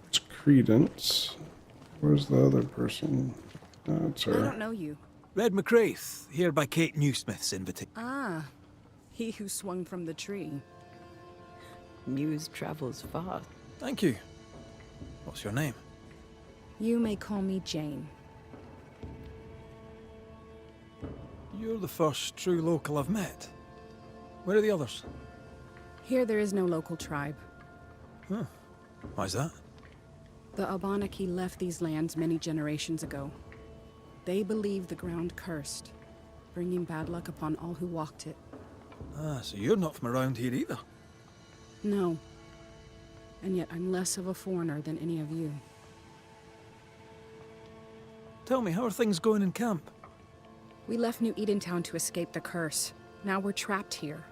It's Credence. Where's the other person? That's I her. don't know you. Red McCraith, here by Kate Newsmith's invitation. Ah, he who swung from the tree. News travels fast. Thank you. What's your name? You may call me Jane. You're the first true local I've met. Where are the others? Here there is no local tribe. Huh. Why's that? The Abenaki left these lands many generations ago. They believe the ground cursed, bringing bad luck upon all who walked it. Ah, so you're not from around here either. No. And yet I'm less of a foreigner than any of you. Tell me, how are things going in camp? We left New Edentown to escape the curse. Now we're trapped here.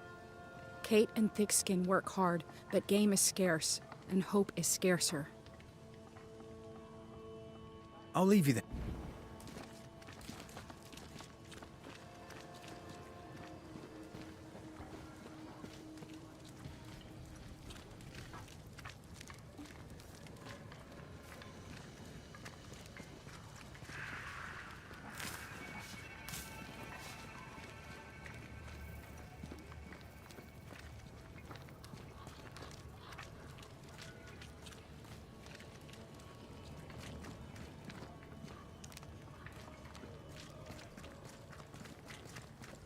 Kate and Thickskin work hard, but game is scarce, and hope is scarcer. I'll leave you then.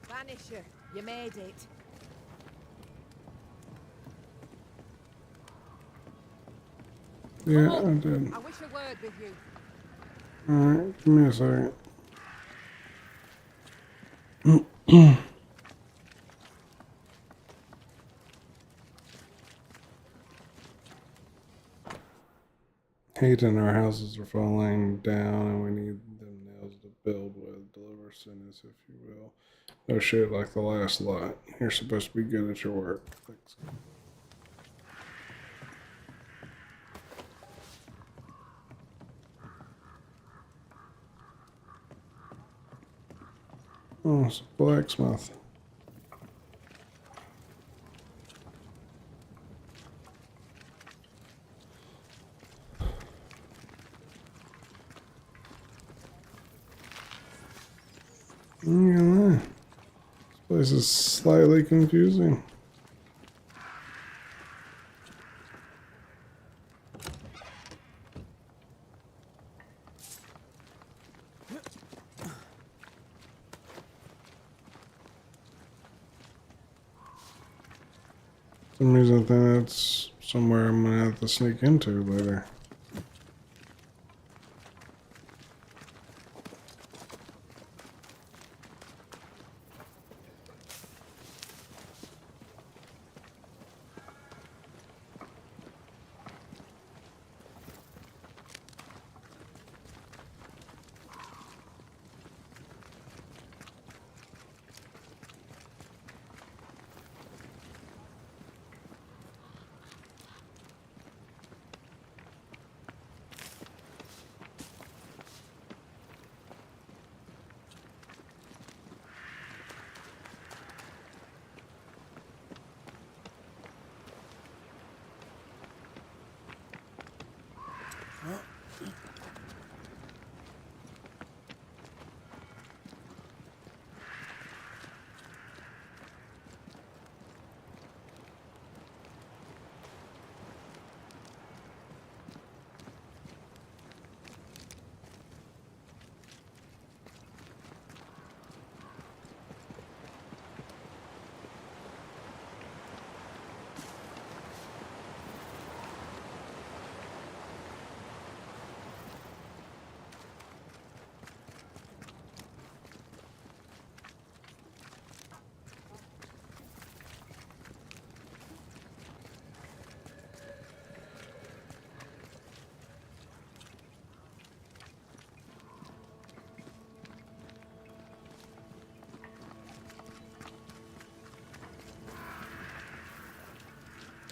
Banisher, you made it. Yeah, I did. I wish a word with you. Alright, give me a second. Hayden, our houses are falling down and we need them nails to build with. Deliver sentence, if you will. No shit like the last lot. You're supposed to be good at your work. Thanks. Oh, it's a blacksmith. Yeah, this place is slightly confusing. For some reason I think that's somewhere I'm gonna have to sneak into later.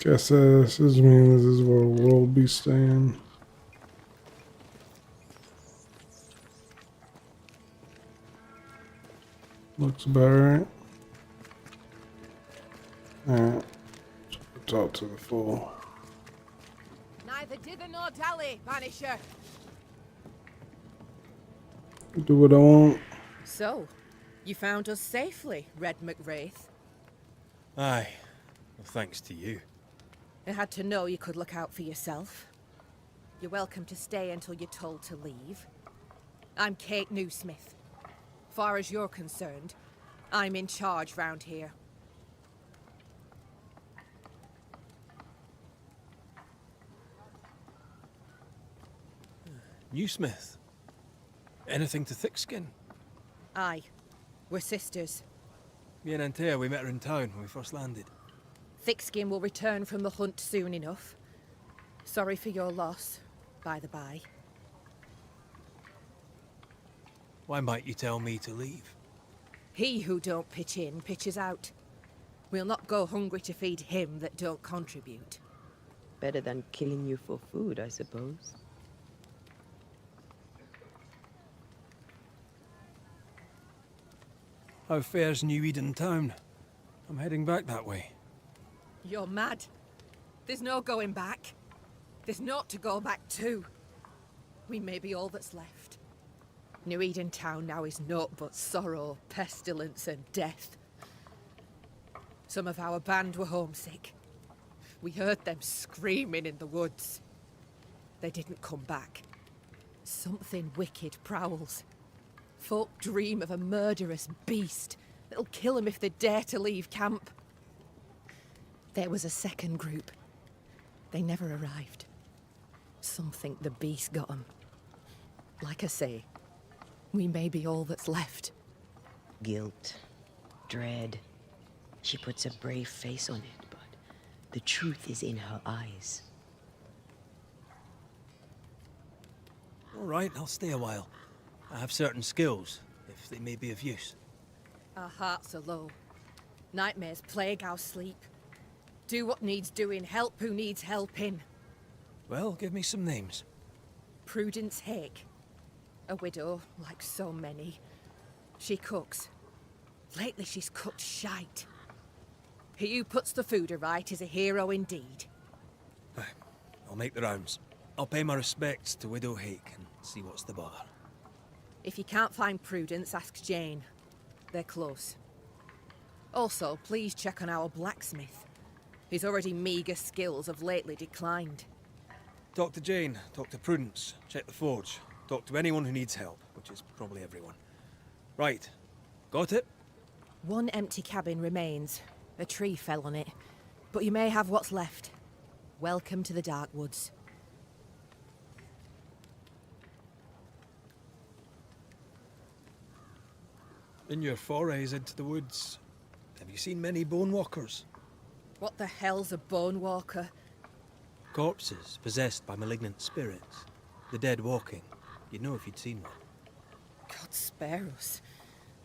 Guess this is mean this is where we'll be staying. Looks about right. Alright. Talk to the fool. Neither dither nor dally, Banisher. Do what I want. So, you found us safely, Red McWraith. Aye. Well, thanks to you. I had to know you could look out for yourself. You're welcome to stay until you're told to leave. I'm Kate Newsmith. Far as you're concerned, I'm in charge round here. Newsmith. Anything to Thickskin? Aye. We're sisters. Me and Antea, we met her in town when we first landed. Thickskin will return from the hunt soon enough. Sorry for your loss, by the by. Why might you tell me to leave? He who don't pitch in, pitches out. We'll not go hungry to feed him that don't contribute. Better than killing you for food, I suppose. How fares New Eden town? I'm heading back that way. You're mad. There's no going back. There's naught to go back to. We may be all that's left. New Eden town now is naught but sorrow, pestilence and death. Some of our band were homesick. We heard them screaming in the woods. They didn't come back. Something wicked prowls. Folk dream of a murderous beast that'll kill them if they dare to leave camp. There was a second group. They never arrived. Some think the beast got them. Like I say, we may be all that's left. Guilt, dread. She puts a brave face on it, but the truth is in her eyes. All right, I'll stay a while. I have certain skills, if they may be of use. Our hearts are low. Nightmares plague our sleep. Do what needs doing, help who needs helping. Well, give me some names. Prudence Hake. A widow, like so many. She cooks. Lately she's cooked shite. He who puts the food aright is a hero indeed. Aye, I'll make the rounds. I'll pay my respects to Widow Hake and see what's the bother. If you can't find Prudence, ask Jane. They're close. Also, please check on our blacksmith. His already meagre skills have lately declined. Talk to Jane, talk to Prudence, check the forge, talk to anyone who needs help, which is probably everyone. Right, got it? One empty cabin remains. A tree fell on it. But you may have what's left. Welcome to the Dark Woods. In your forays into the woods, have you seen many bone walkers? What the hell's a bone walker? Corpses possessed by malignant spirits. The dead walking. You'd know if you'd seen one. God spare us.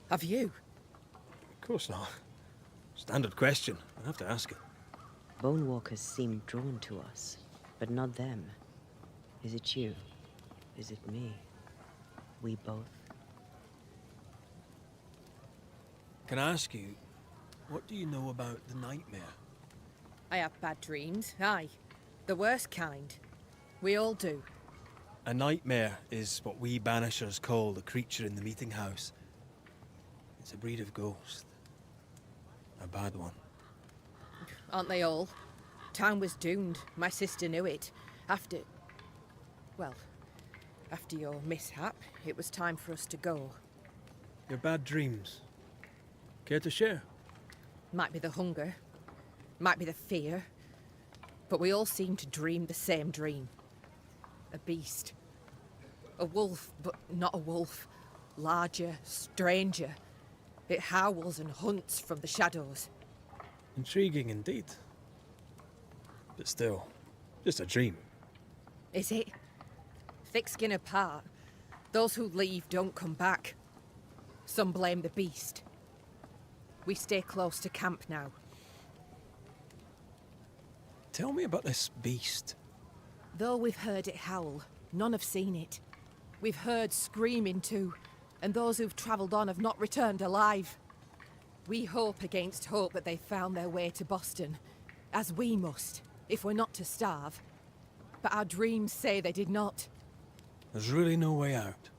Have you? Of course not. Standard question. I'll have to ask it. Bone walkers seem drawn to us, but not them. Is it you? Is it me? We both? Can I ask you, what do you know about the nightmare? I have bad dreams, aye. The worst kind. We all do. A nightmare is what we Banishers call the creature in the meeting house. It's a breed of ghost. A bad one. Aren't they all? Town was doomed. My sister knew it. After your mishap, it was time for us to go. Your bad dreams. Care to share? Might be the hunger. Might be the fear. But we all seem to dream the same dream. A beast. A wolf, but not a wolf. Larger, stranger. It howls and hunts from the shadows. Intriguing indeed. But still, just a dream. Is it? Thick skin apart, those who leave don't come back. Some blame the beast. We stay close to camp now. Tell me about this beast. Though we've heard it howl, none have seen it. We've heard screaming too, and those who've travelled on have not returned alive. We hope against hope that they found their way to Boston, as we must, if we're not to starve. But our dreams say they did not. There's really no way out.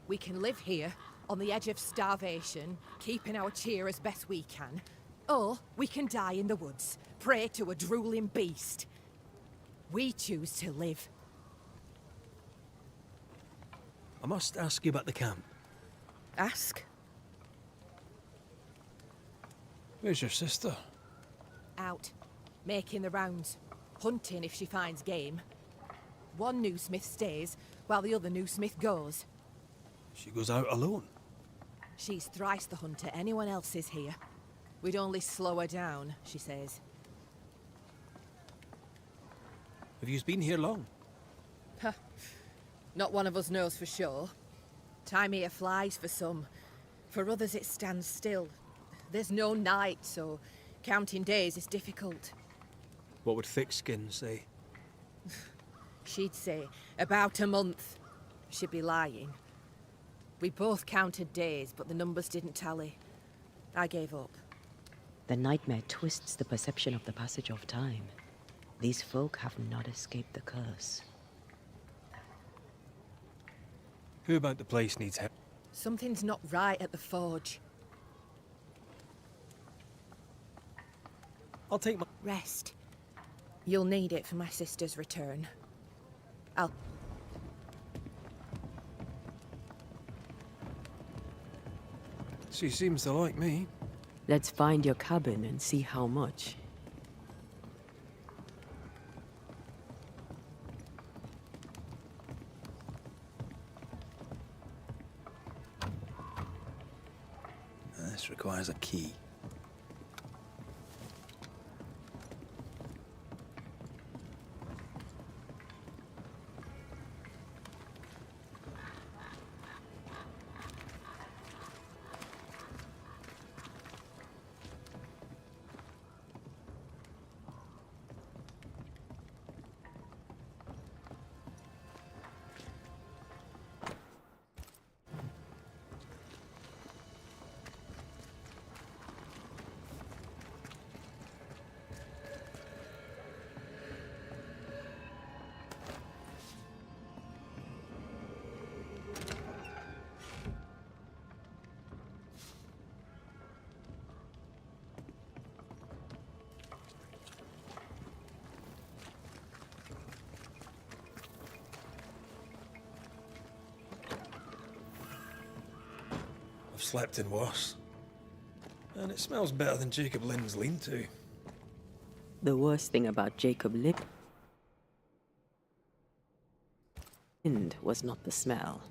We can live here, on the edge of starvation, keeping our cheer as best we can. Or we can die in the woods, prey to a drooling beast. We choose to live. I must ask you about the camp. Ask? Where's your sister? Out, making the rounds, hunting if she finds game. One new smith stays, while the other new smith goes. She goes out alone. She's thrice the hunter anyone else is here. We'd only slow her down, she says. Have you been here long? Huh. Not one of us knows for sure. Time here flies for some. For others it stands still. There's no night, so counting days is difficult. What would Thick Skin say? She'd say, about a month. She'd be lying. We both counted days, but the numbers didn't tally. I gave up. The nightmare twists the perception of the passage of time. These folk have not escaped the curse. Who about the place needs help? Something's not right at the forge. I'll take my... Rest. You'll need it for my sister's return. I'll... She seems to like me. Let's find your cabin and see how much. This requires a key. I've slept in worse. And it smells better than Jacob Lynn's lean-to. The worst thing about Jacob Lip was not the smell.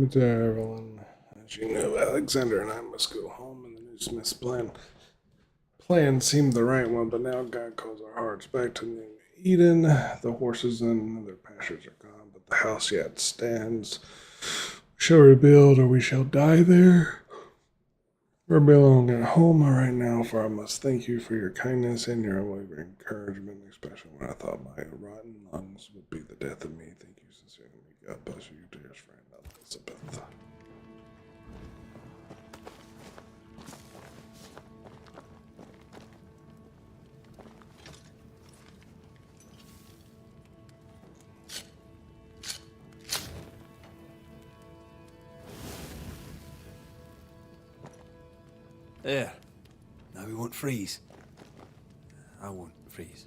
Dear Evelyn, as you know, Alexander and I must go home, and the new Smith's plan seemed the right one, but now God calls our hearts back to New Eden. The horses and their pastures are gone, but the house yet stands. We shall rebuild, or we shall die there. We belong at home right now, for I must thank you for your kindness and your unwavering encouragement, especially when I thought my rotten lungs would be the death of me. Thank you sincerely. God bless you, dearest friend, Elizabeth. There. Now we won't freeze. I won't freeze.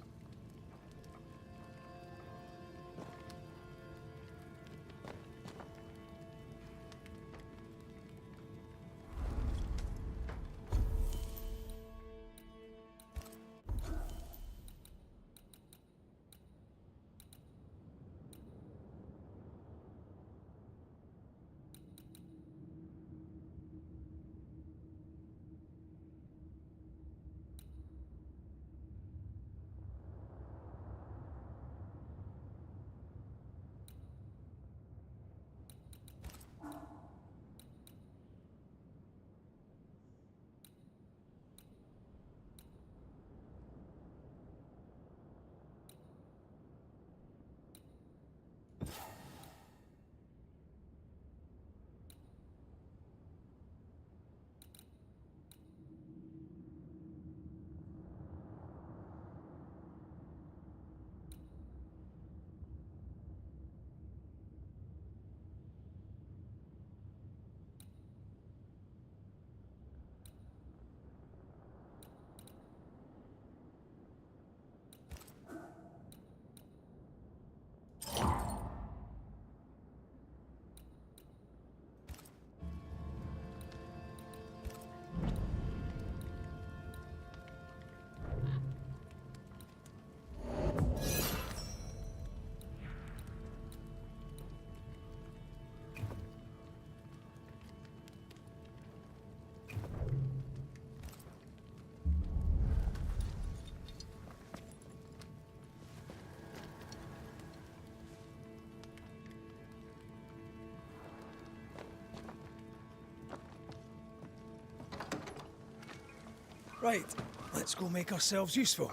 Right, let's go make ourselves useful.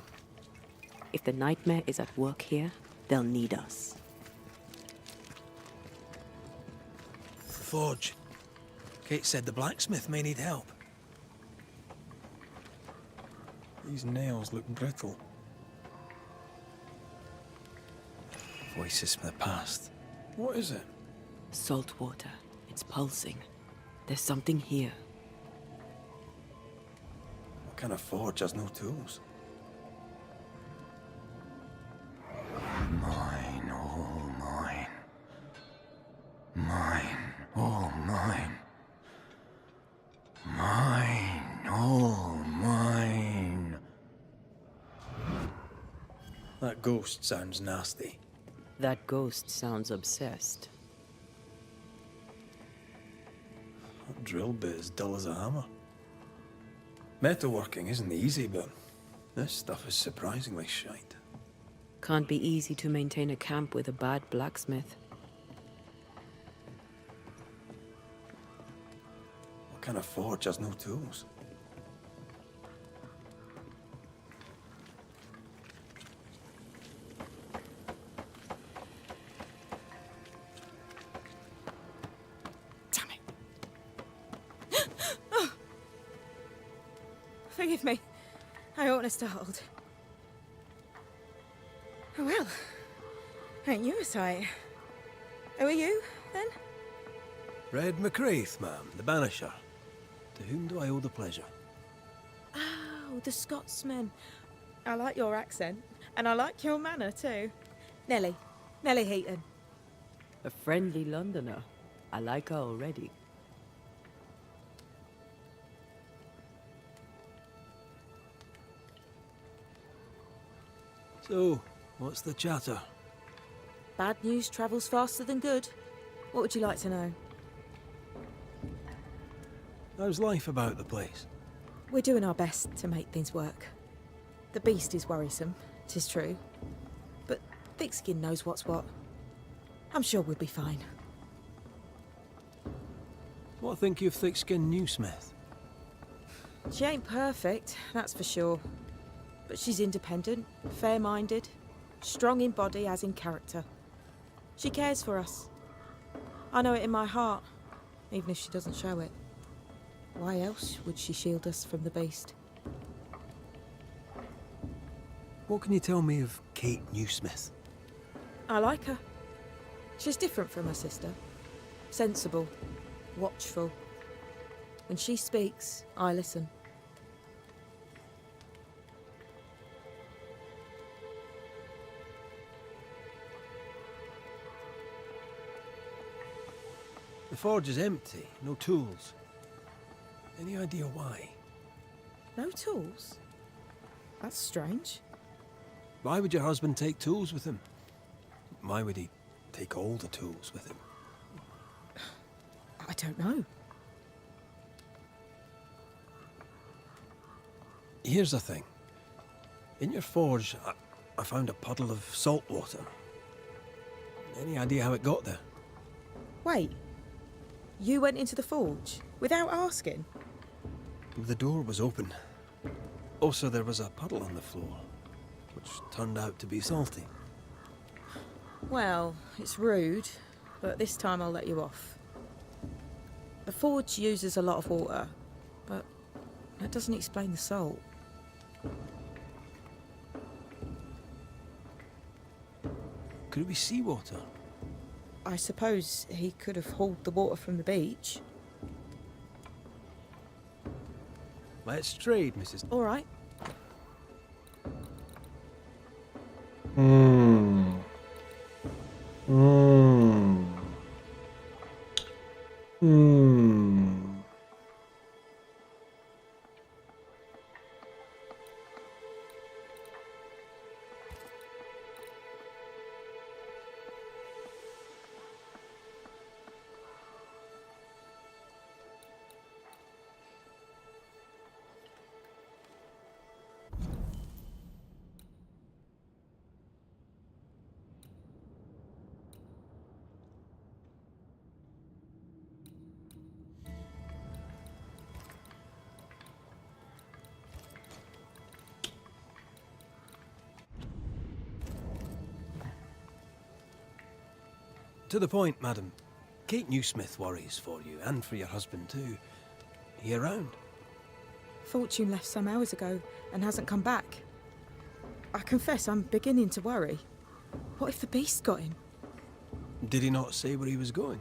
If the nightmare is at work here, they'll need us. The forge. Kate said the blacksmith may need help. These nails look brittle. Voices from the past. What is it? Salt water. It's pulsing. There's something here. What kind of forge has no tools? Mine, all mine. Mine, all mine. Mine, all mine. That ghost sounds nasty. That ghost sounds obsessed. That drill bit is dull as a hammer. Metalworking isn't easy, but this stuff is surprisingly shite. Can't be easy to maintain a camp with a bad blacksmith. What kind of forge has no tools? Forgive me. I oughtn't have startled. Oh well. Ain't you a sight? Who are you, then? Red McCraith, ma'am, the Banisher. To whom do I owe the pleasure? Oh, the Scotsman. I like your accent. And I like your manner, too. Nellie. Nellie Heaton. A friendly Londoner. I like her already. So, what's the chatter? Bad news travels faster than good. What would you like to know? How's life about the place? We're doing our best to make things work. The beast is worrisome, 'tis true. But Thickskin knows what's what. I'm sure we'll be fine. What think you of thick-skinned new Smith? She ain't perfect, that's for sure. But she's independent, fair-minded, strong in body as in character. She cares for us. I know it in my heart, even if she doesn't show it. Why else would she shield us from the beast? What can you tell me of Kate Newsmith? I like her. She's different from her sister. Sensible, watchful. When she speaks, I listen. The forge is empty, no tools. Any idea why? No tools? That's strange. Why would your husband take tools with him? Why would he take all the tools with him? I don't know. Here's the thing. In your forge, I found a puddle of salt water. Any idea how it got there? Wait. You went into the forge without asking? The door was open. Also, there was a puddle on the floor, which turned out to be salty. Well, it's rude, but this time I'll let you off. The forge uses a lot of water, but that doesn't explain the salt. Could it be seawater? I suppose he could have hauled the water from the beach. Let's trade, Mrs. All right. To the point, madam. Kate Newsmith worries for you, and for your husband too. Are you around? Fortune left some hours ago and hasn't come back. I confess I'm beginning to worry. What if the beast got him? Did he not say where he was going?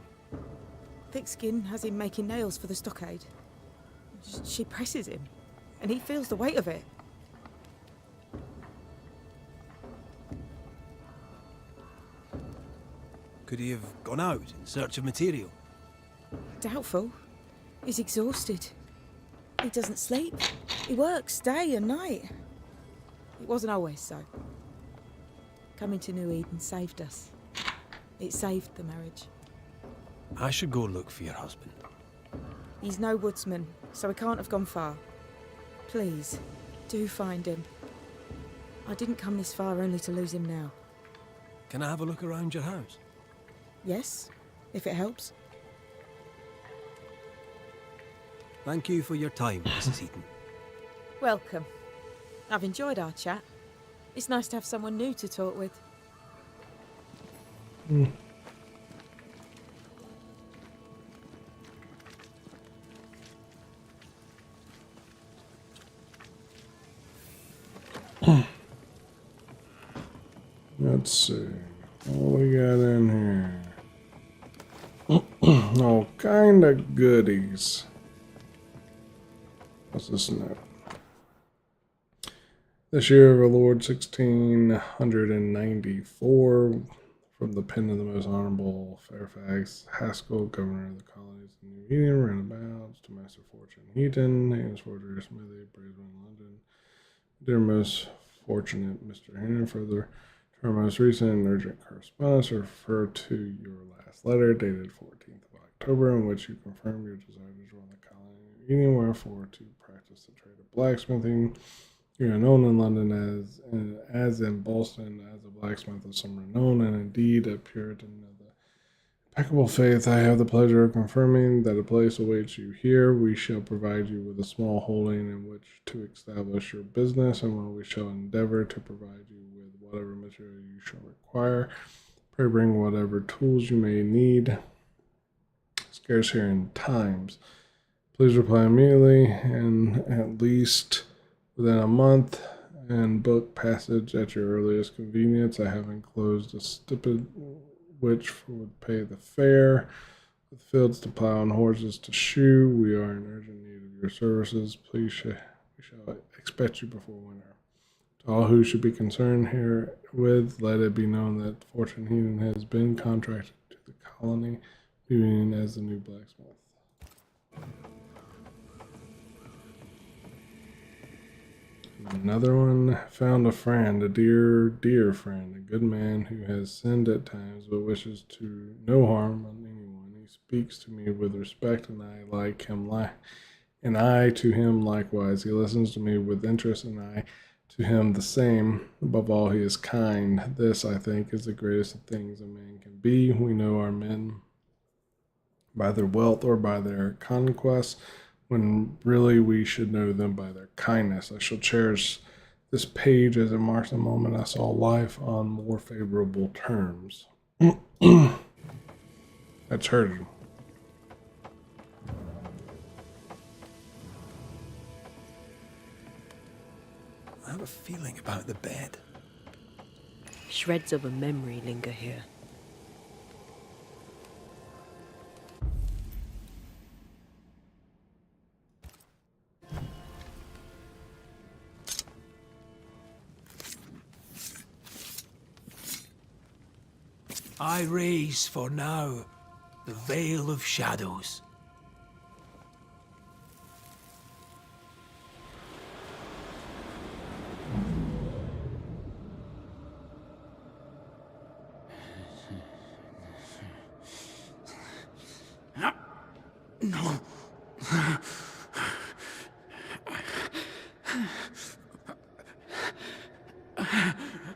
Thick Skin has him making nails for the stockade. She presses him, and he feels the weight of it. Could he have gone out in search of material? Doubtful. He's exhausted. He doesn't sleep. He works day and night. It wasn't always so. Coming to New Eden saved us. It saved the marriage. I should go look for your husband. He's no woodsman, so he can't have gone far. Please, do find him. I didn't come this far only to lose him now. Can I have a look around your house? Yes, if it helps. Thank you for your time, Mrs. Eden. Welcome. I've enjoyed our chat. It's nice to have someone new to talk with. Let's see. What we got in here? All kind of goodies. What's this note? This year of our Lord 1694, from the pen of the most honorable Fairfax Haskell, governor of the colonies of New Eden, roundabouts, to Master Fortune Heaton, Haynes Forger, Smithy, Brisbane, London. Dear most fortunate Mr. Henry, further to our most recent and urgent correspondence, refer to your last letter dated 14th of October, in which you confirm your desire to join the colony of New Eden, wherefore to practice the trade of blacksmithing. You are known in London as in Boston as a blacksmith of some renown, and indeed a Puritan of the impeccable faith. I have the pleasure of confirming that a place awaits you here. We shall provide you with a small holding in which to establish your business, and while we shall endeavor to provide you with whatever material you shall require, pray bring whatever tools you may need. Scarce here in times. Please reply immediately, and at least within a month, and book passage at your earliest convenience. I have enclosed a stipend which would pay the fare, with fields to plow and horses to shoe. We are in urgent need of your services. Please, we shall expect you before winter. To all who should be concerned herewith, let it be known that Fortune Heaton has been contracted to the colony, leaving as the new blacksmith. Another one, found a friend, a dear, dear friend, a good man who has sinned at times but wishes to no harm on anyone. He speaks to me with respect, and I like him and I to him likewise. He listens to me with interest, and I to him the same. Above all, he is kind. This, I think, is the greatest of things a man can be. We know our men by their wealth or by their conquests, when really we should know them by their kindness. I shall cherish this page as it marks the moment I saw life on more favorable terms. That's hurting. I have a feeling about the bed. Shreds of a memory linger here. I raise for now the veil of shadows. No.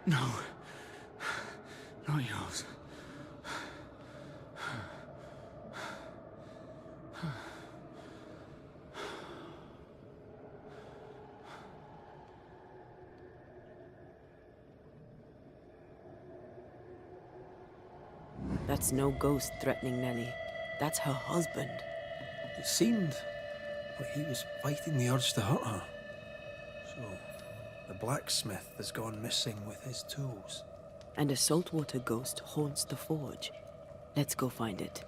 No. Not yours. That's no ghost threatening Nellie. That's her husband. It seemed like he was fighting the urge to hurt her. So, the blacksmith has gone missing with his tools. And a saltwater ghost haunts the forge. Let's go find it.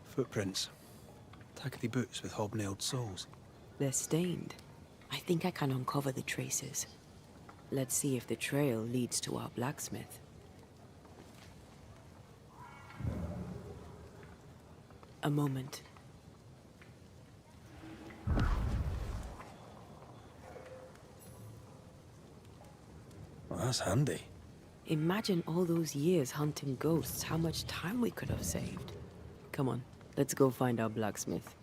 Footprints. Tackety boots with hobnailed soles. They're stained. I think I can uncover the traces. Let's see if the trail leads to our blacksmith. A moment. Well, that's handy. Imagine all those years hunting ghosts, how much time we could have saved. Come on, let's go find our blacksmith.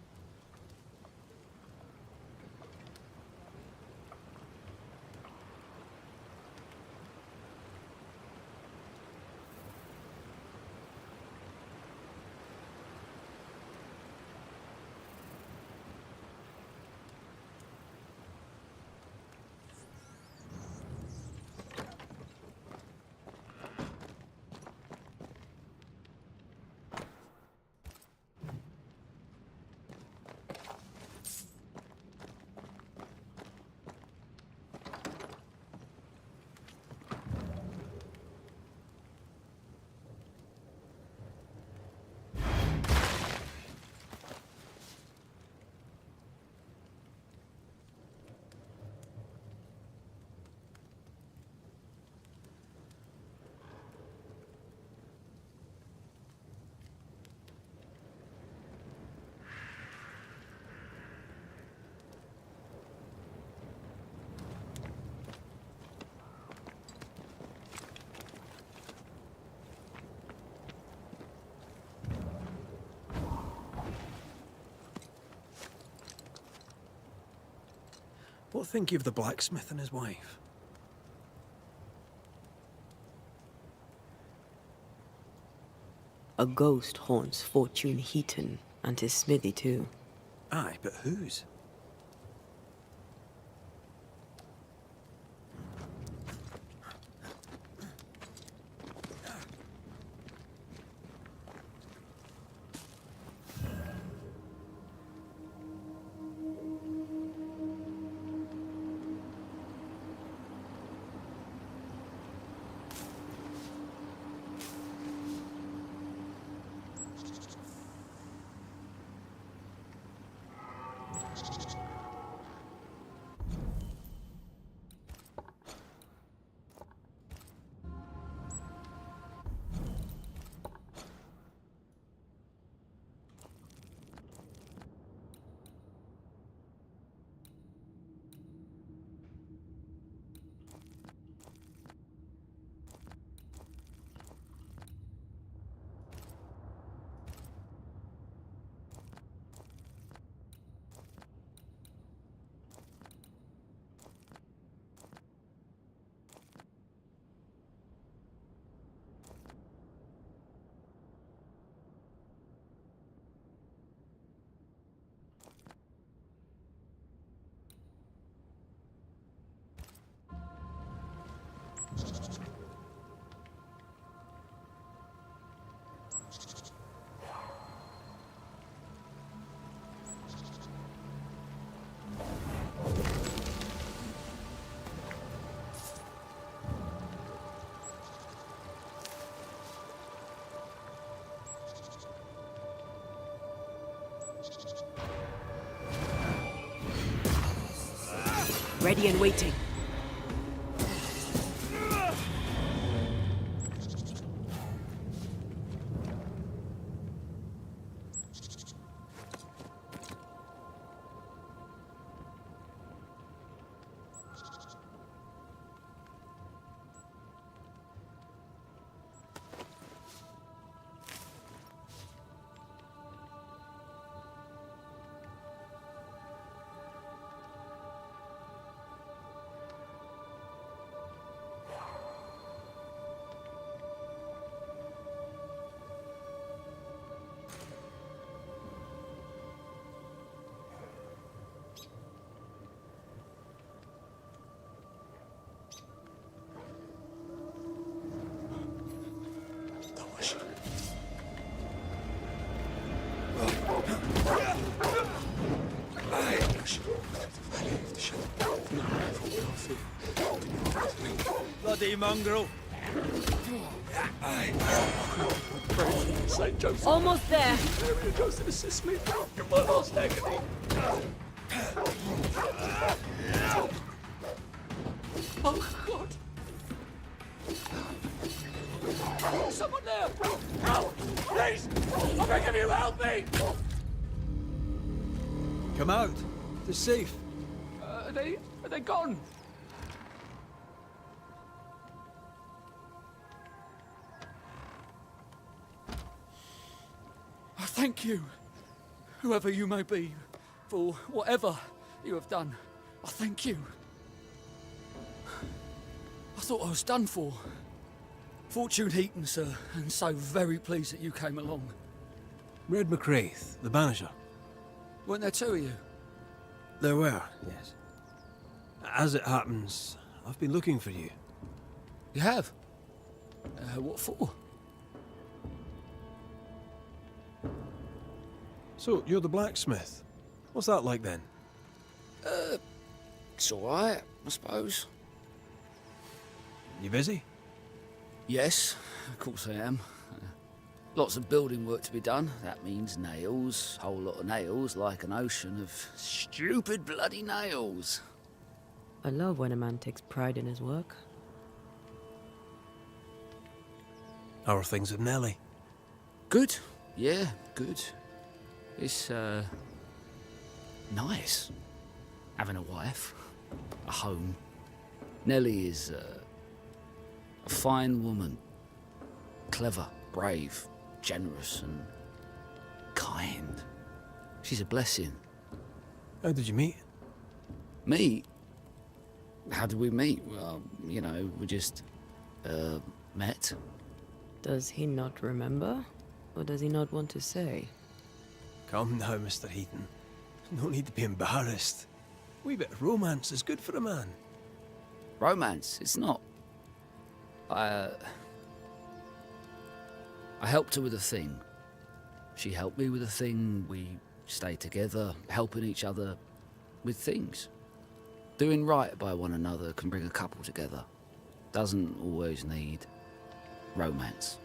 What think you of the blacksmith and his wife? A ghost haunts Fortune Heaton and his smithy too. Aye, but whose? Ready and waiting. Bloody mongrel! St. Joseph. Almost there. Mary and Joseph, assist me. You're my last agony. Oh, God. Someone there! Help! Please! I beg of you, help me! Come out. It's safe. Are they gone? I thank you, whoever you may be, for whatever you have done. I thank you. I thought I was done for. Fortune Heaton, sir, and so very pleased that you came along. Red McCraith, the Banisher. Weren't there two of you? There were, yes. As it happens, I've been looking for you. You have? What for? So, you're the blacksmith. What's that like then? It's alright, I suppose. You busy? Yes, of course I am. Lots of building work to be done. That means nails, whole lot of nails, like an ocean of stupid bloody nails. I love when a man takes pride in his work. How are things with Nellie? Good, yeah, good. It's, nice. Having a wife, a home. Nellie is, a fine woman. Clever, brave, generous and kind. She's a blessing. How did you meet? Meet? How did we meet? Well, you know, we just, met. Does he not remember? Or does he not want to say? Come now, Mr. Heaton. No need to be embarrassed. A wee bit of romance is good for a man. Romance? It's not. I helped her with a thing. She helped me with a thing. We stayed together, helping each other with things. Doing right by one another can bring a couple together. Doesn't always need romance.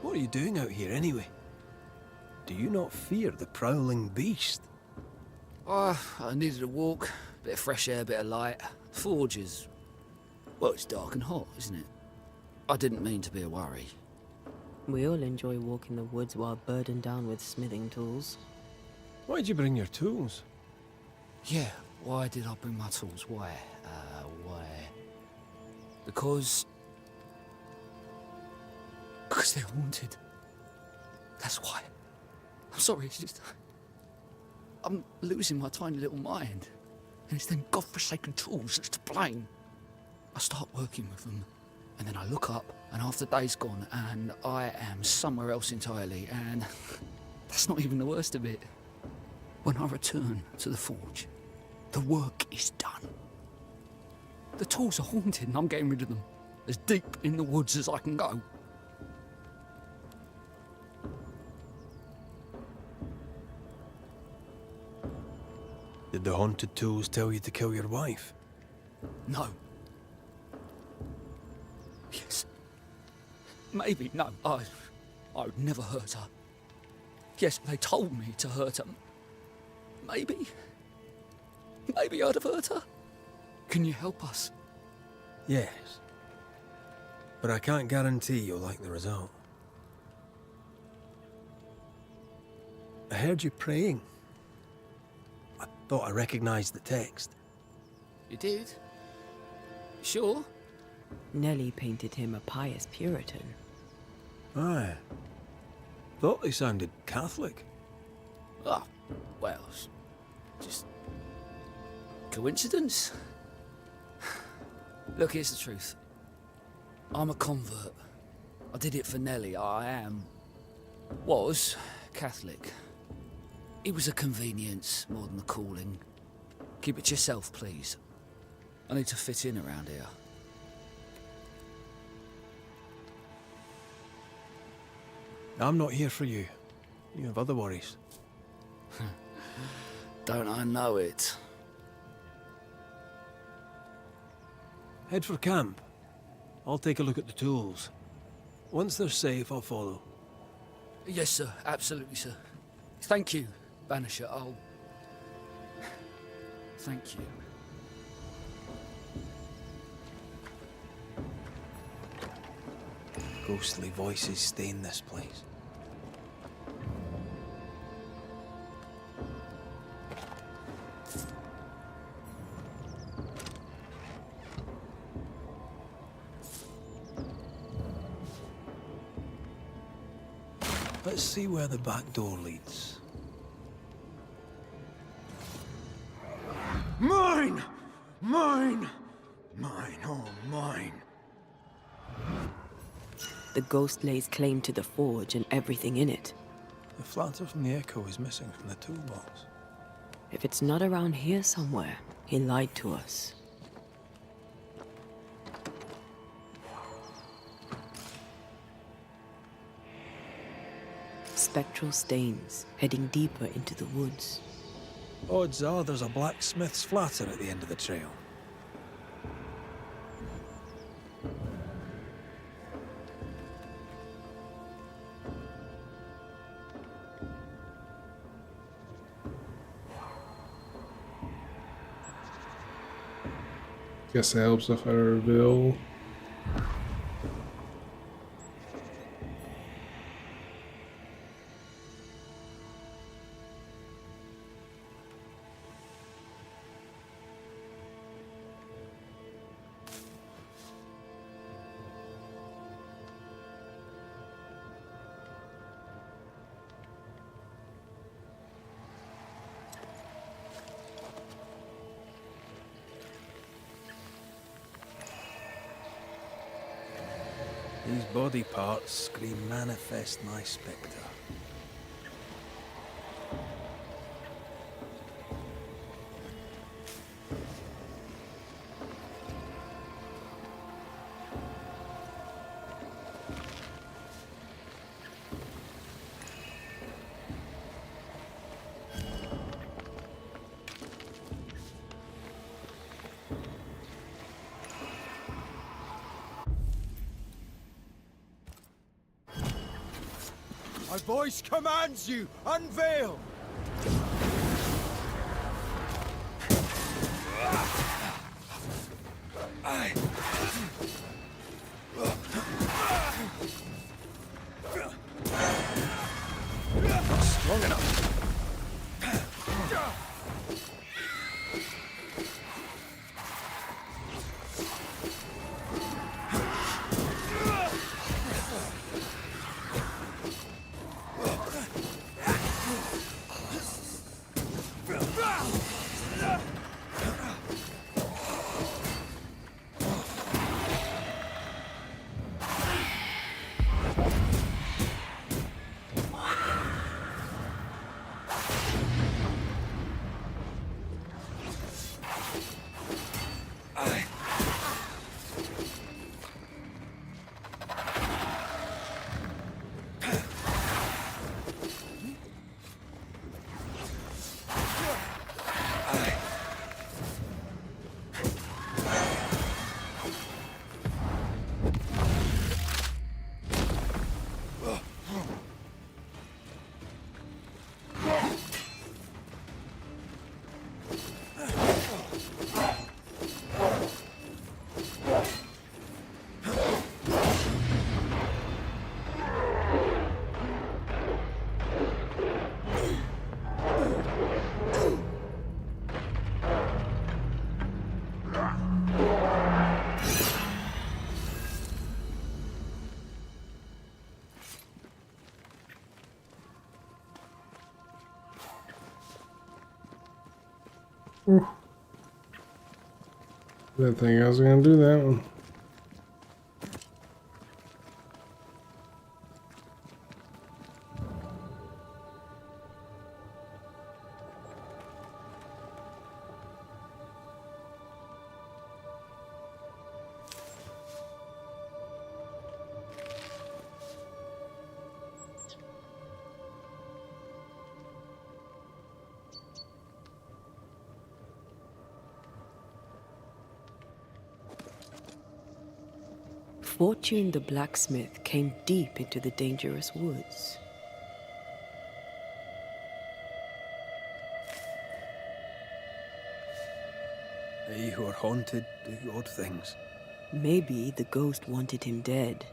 What are you doing out here anyway? Do you not fear the prowling beast? Oh, I needed a walk, bit of fresh air, bit of light. Forge is... well, it's dark and hot, isn't it? I didn't mean to be a worry. We all enjoy walking the woods while burdened down with smithing tools. Why'd you bring your tools? Yeah, why did I bring my tools? Why? Why? Because they're haunted. That's why. I'm sorry, it's just... I'm losing my tiny little mind. And it's them godforsaken tools that's to blame. I start working with them, and then I look up, and half the day's gone, and I am somewhere else entirely, and that's not even the worst of it. When I return to the forge, the work is done. The tools are haunted, and I'm getting rid of them. As deep in the woods as I can go. Did the haunted tools tell you to kill your wife? No. Yes. Maybe, no. I would never hurt her. Yes, they told me to hurt her. Maybe. Maybe I'd have hurt her. Can you help us? Yes. But I can't guarantee you'll like the result. I heard you praying. I thought I recognized the text. You did? Sure? Nellie painted him a pious Puritan. Aye. Thought they sounded Catholic. Ah, well, just coincidence? Look, here's the truth. I'm a convert. I did it for Nellie. Was Catholic. It was a convenience more than a calling. Keep it to yourself, please. I need to fit in around here. I'm not here for you. You have other worries. Don't I know it? Head for camp. I'll take a look at the tools. Once they're safe, I'll follow. Yes, sir. Absolutely, sir. Thank you, Banisher. I'll... Thank you. Ghostly voices stain this place. Let's see where the back door leads. Mine! Mine! Mine, oh mine. The ghost lays claim to the forge and everything in it. The flatter from the echo is missing from the toolbox. If it's not around here somewhere, he lied to us. Spectral stains heading deeper into the woods. Odds are there's a blacksmith's flatter at the end of the trail. Guess it helps if I reveal. These body parts scream manifest my spectre. My voice commands you! Unveil! Strong enough. Didn't think I was gonna do that one. Fortune the blacksmith came deep into the dangerous woods. They who are haunted do odd things. Maybe the ghost wanted him dead.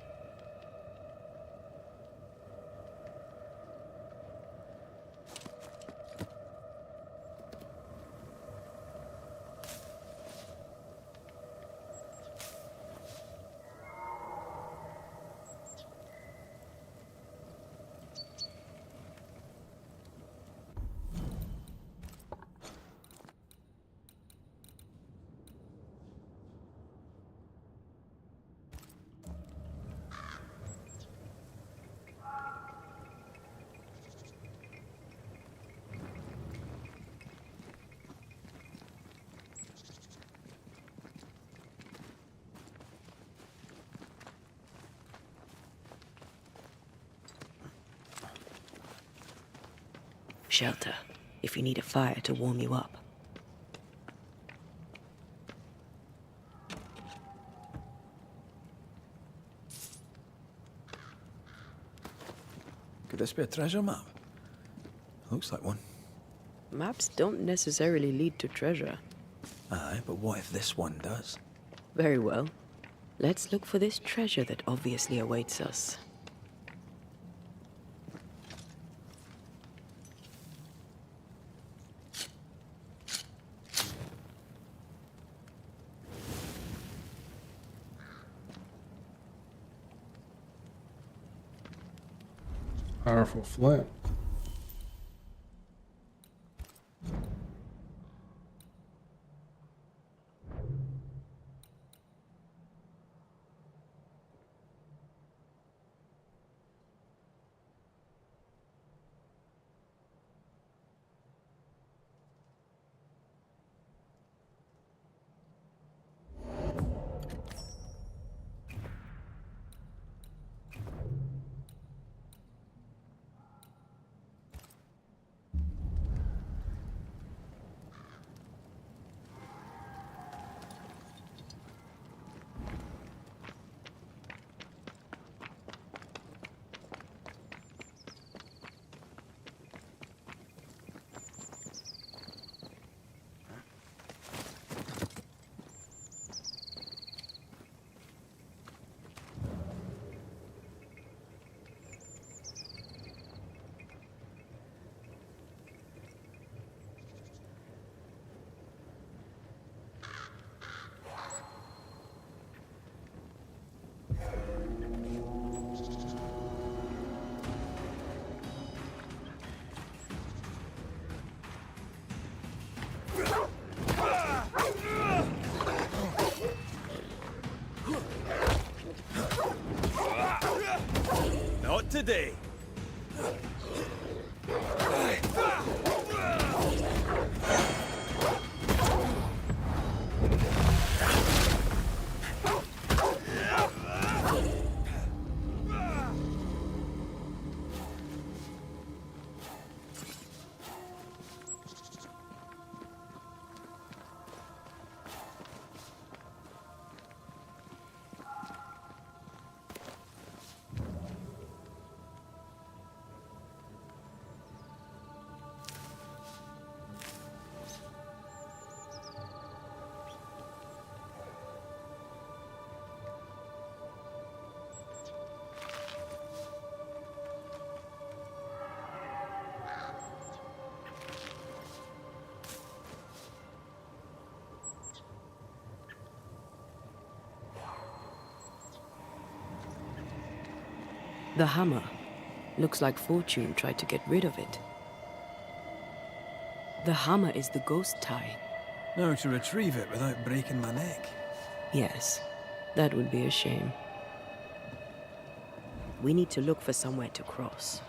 Shelter, if you need a fire to warm you up. Could this be a treasure map? Looks like one. Maps don't necessarily lead to treasure. Aye, but what if this one does? Very well. Let's look for this treasure that obviously awaits us. Powerful flint. Not today. The hammer. Looks like Fortune tried to get rid of it. The hammer is the ghost tie. Now to retrieve it without breaking my neck. Yes, that would be a shame. We need to look for somewhere to cross.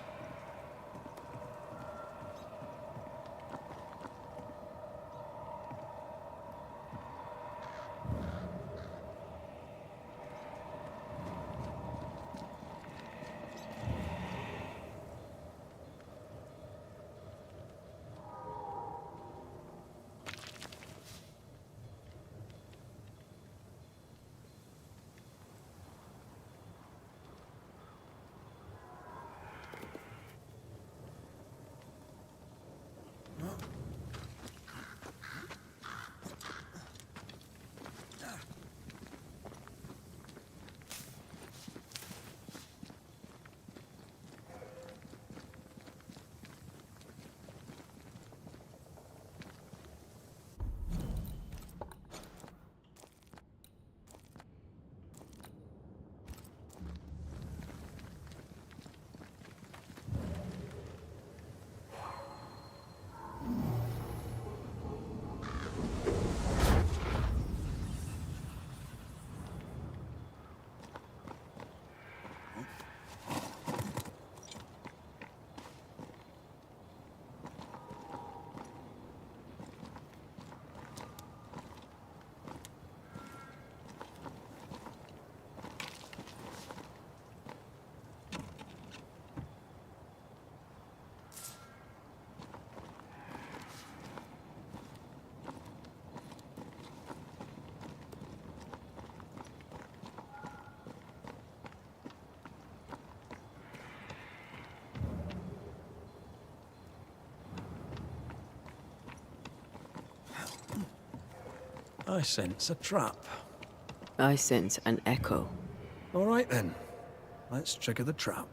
I sense a trap. I sense an echo. All right then. Let's trigger the trap.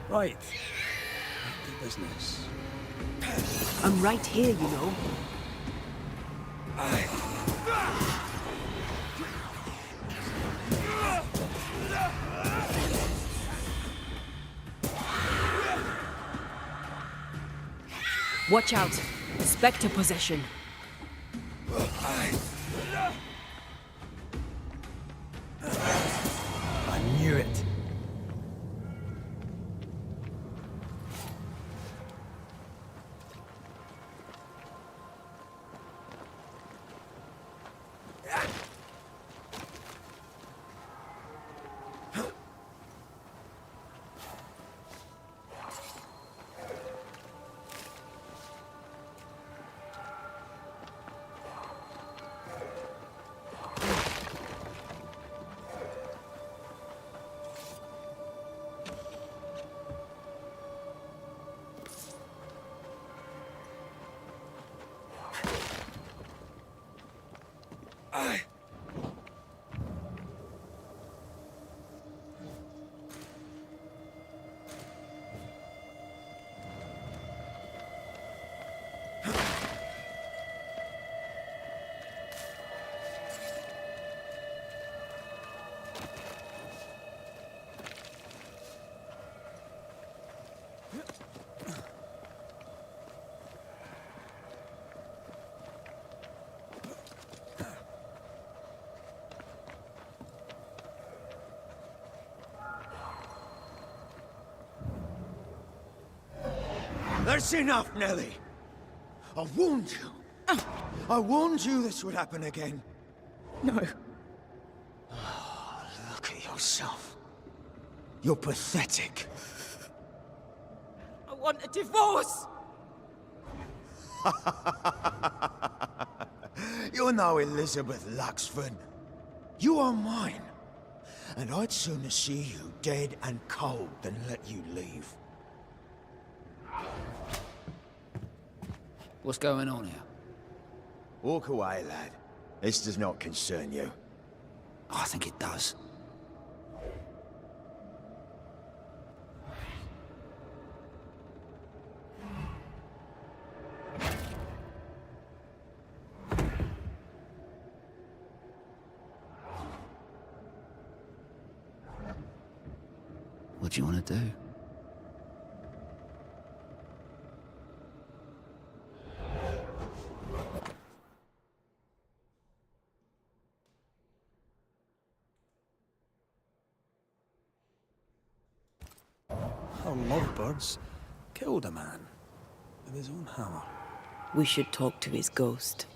Right. Back to business. I'm right here, you know. Watch out! Spectre possession. I knew it. That's enough, Nellie. I warned you. I warned you this would happen again. No. Oh, look at yourself. You're pathetic. I want a divorce! You're no Elizabeth Luxford. You are mine. And I'd sooner see you dead and cold than let you leave. What's going on here? Walk away, lad. This does not concern you. I think it does. What do you want to do? Our lovebirds killed a man with his own hammer. We should talk to his ghost.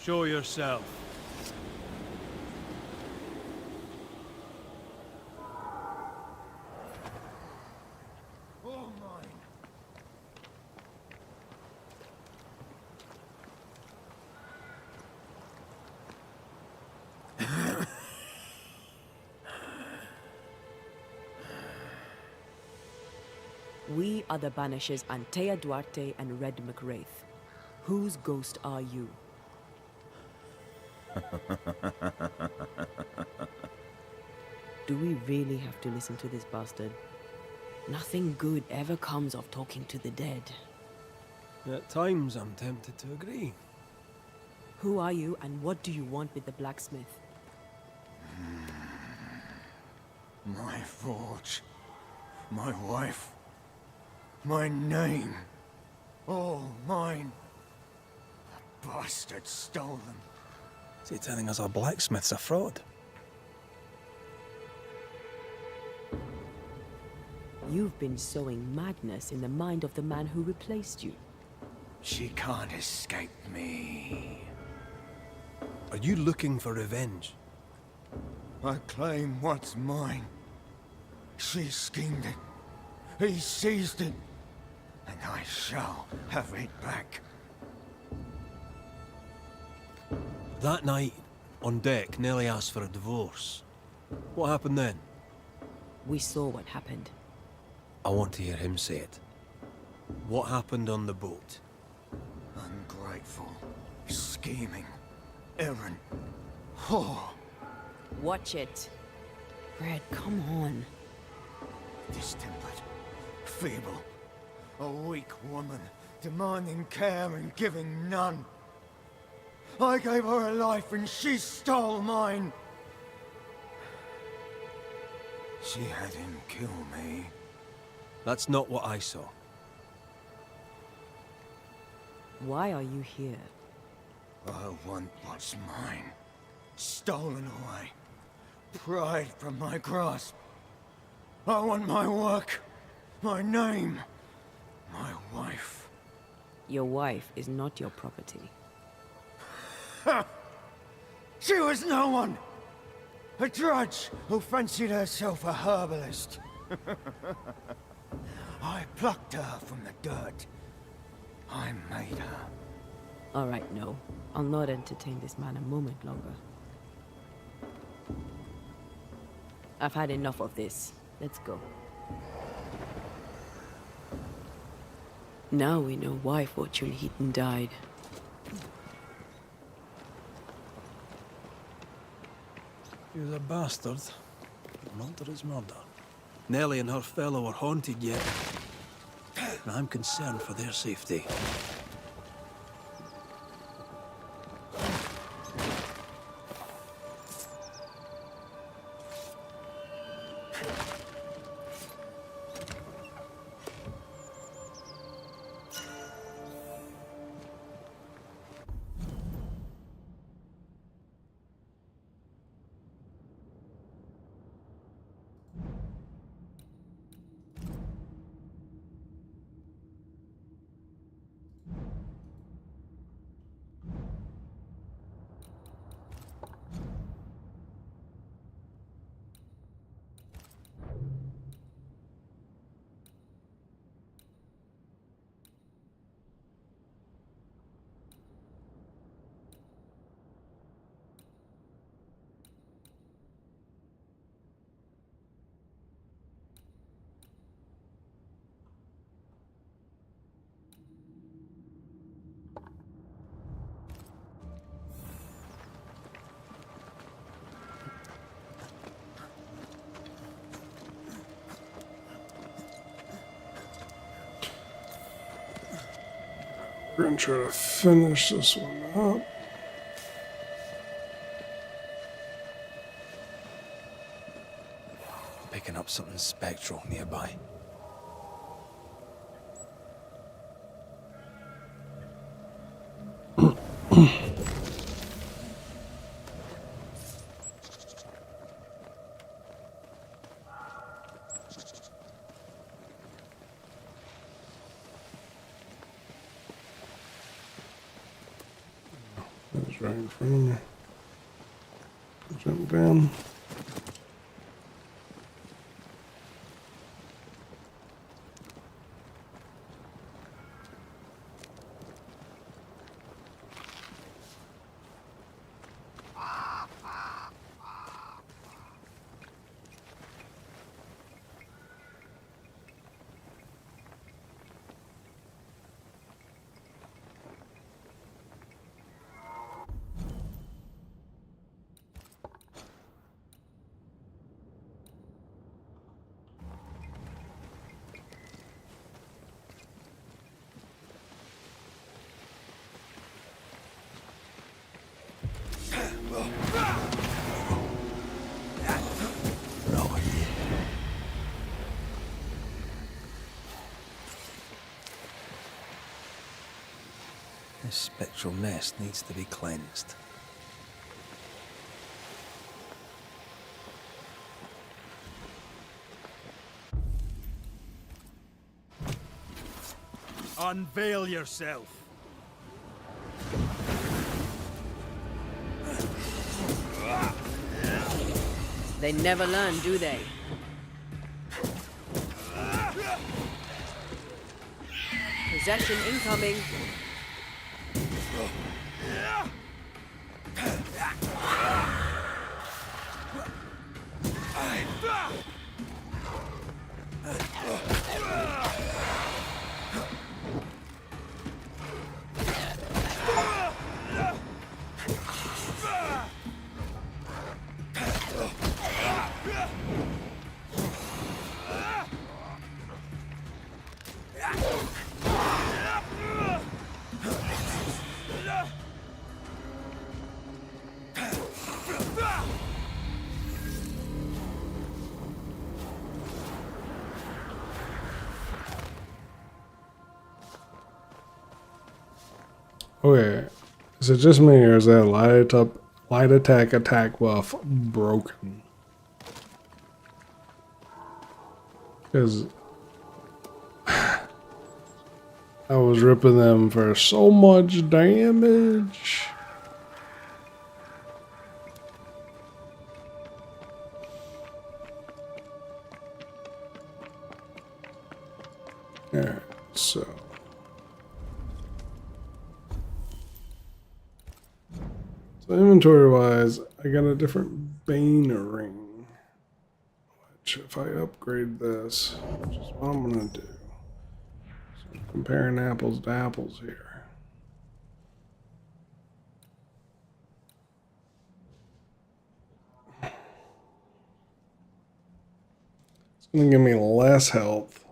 Show yourself. All mine. We are the Banishers Antea Duarte and Red McWraith. Whose ghost are you? Do we really have to listen to this bastard? Nothing good ever comes of talking to the dead. At times, I'm tempted to agree. Who are you and what do you want with the blacksmith? My forge. My wife. My name. All mine. The bastard stole them. Is he telling us our blacksmith's a fraud? You've been sowing madness in the mind of the man who replaced you. She can't escape me. Are you looking for revenge? I claim what's mine. She schemed it. He seized it. And I shall have it back. That night, on deck, Nelly asked for a divorce. What happened then? We saw what happened. I want to hear him say it. What happened on the boat? Ungrateful, scheming, errant, whore. Watch it. Red, come on. Distempered, feeble, a weak woman, demanding care and giving none. I gave her a life and she stole mine. She had him kill me. That's not what I saw. Why are you here? I want what's mine. Stolen away. Pried from my grasp. I want my work. My name. My wife. Your wife is not your property. She was no one! A drudge who fancied herself a herbalist. I plucked her from the dirt. I made her. All right, no. I'll not entertain this man a moment longer. I've had enough of this. Let's go. Now we know why Fortune Heaton died. He was a bastard. Not to his murder. Nellie and her fellow are haunted yet. And I'm concerned for their safety. We're gonna try to finish this one up. Picking up something spectral nearby. That's right in front of me. Jump down. spectral nest needs to be cleansed. Unveil yourself. They never learn, do they? Possession incoming. Okay, is it just me or is that light attack buff broken? Because I was ripping them for so much damage. Alright, so inventory wise, I got a different Bane ring. Which if I upgrade this, which is what I'm gonna do. So I'm comparing apples to apples here. It's gonna give me less health.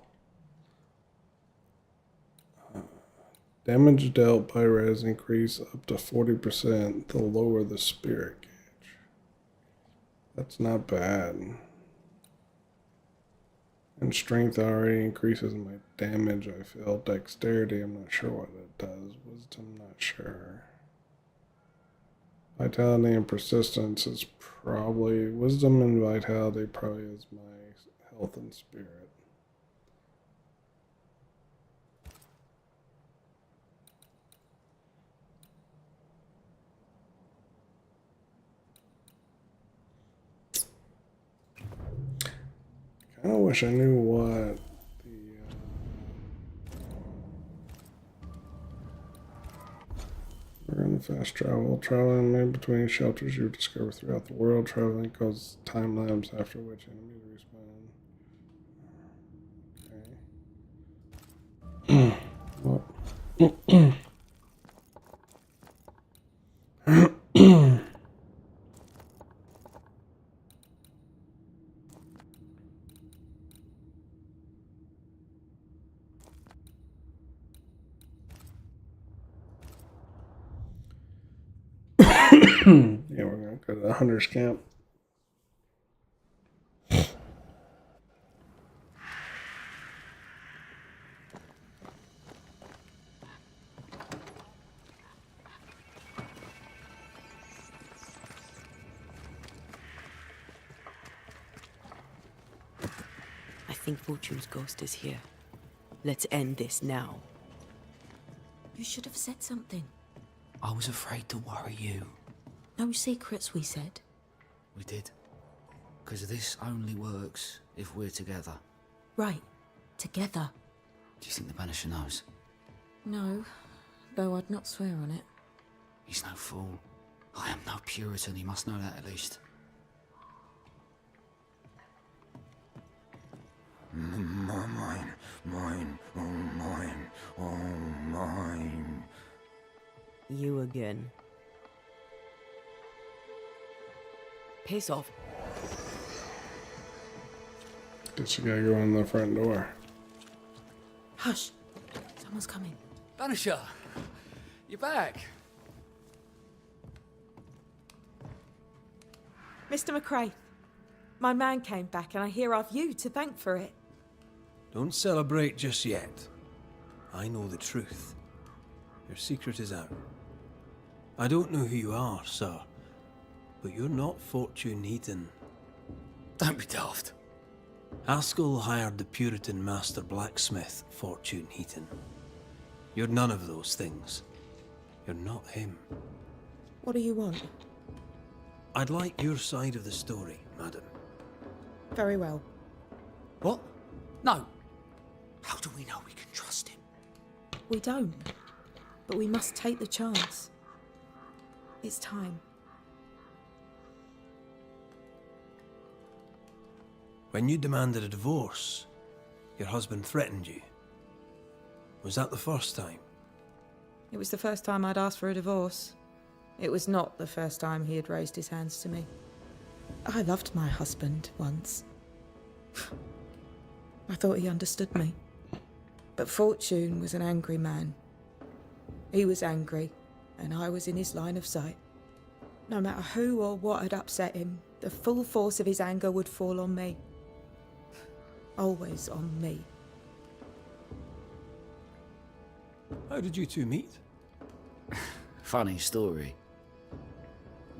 Damage dealt by res increase up to 40% the lower the spirit gauge. That's not bad. And strength already increases my damage, I feel. Dexterity, I'm not sure what it does. Wisdom, not sure. Vitality and persistence is probably... Wisdom and vitality probably is my health and spirit. I kinda wish I knew what we're in the fast travel. Traveling made between shelters you discover throughout the world. Traveling causes time lapse after which enemies respawn. Okay. Well. Yeah, we're gonna go to the hunter's camp. I think Fortune's ghost is here. Let's end this now. You should have said something. I was afraid to worry you. No secrets, we said. We did. Because this only works if we're together. Right. Together. Do you think the Banisher knows? No. Though I'd not swear on it. He's no fool. I am no Puritan, he must know that at least. Mine, oh mine. You again. Piss off. Guess you gotta go in the front door. Hush. Someone's coming. Banisher! You're back! Mr. McCrae, my man came back and I hear I've you to thank for it. Don't celebrate just yet. I know the truth. Your secret is out. I don't know who you are, sir, but you're not Fortune Heaton. Don't be daft. Haskell hired the Puritan master blacksmith, Fortune Heaton. You're none of those things. You're not him. What do you want? I'd like your side of the story, madam. Very well. What? No. How do we know we can trust him? We don't. But we must take the chance. It's time. When you demanded a divorce, your husband threatened you. Was that the first time? It was the first time I'd asked for a divorce. It was not the first time he had raised his hands to me. I loved my husband once. I thought he understood me. But Fortune was an angry man. He was angry, and I was in his line of sight. No matter who or what had upset him, the full force of his anger would fall on me. Always on me. How did you two meet? Funny story.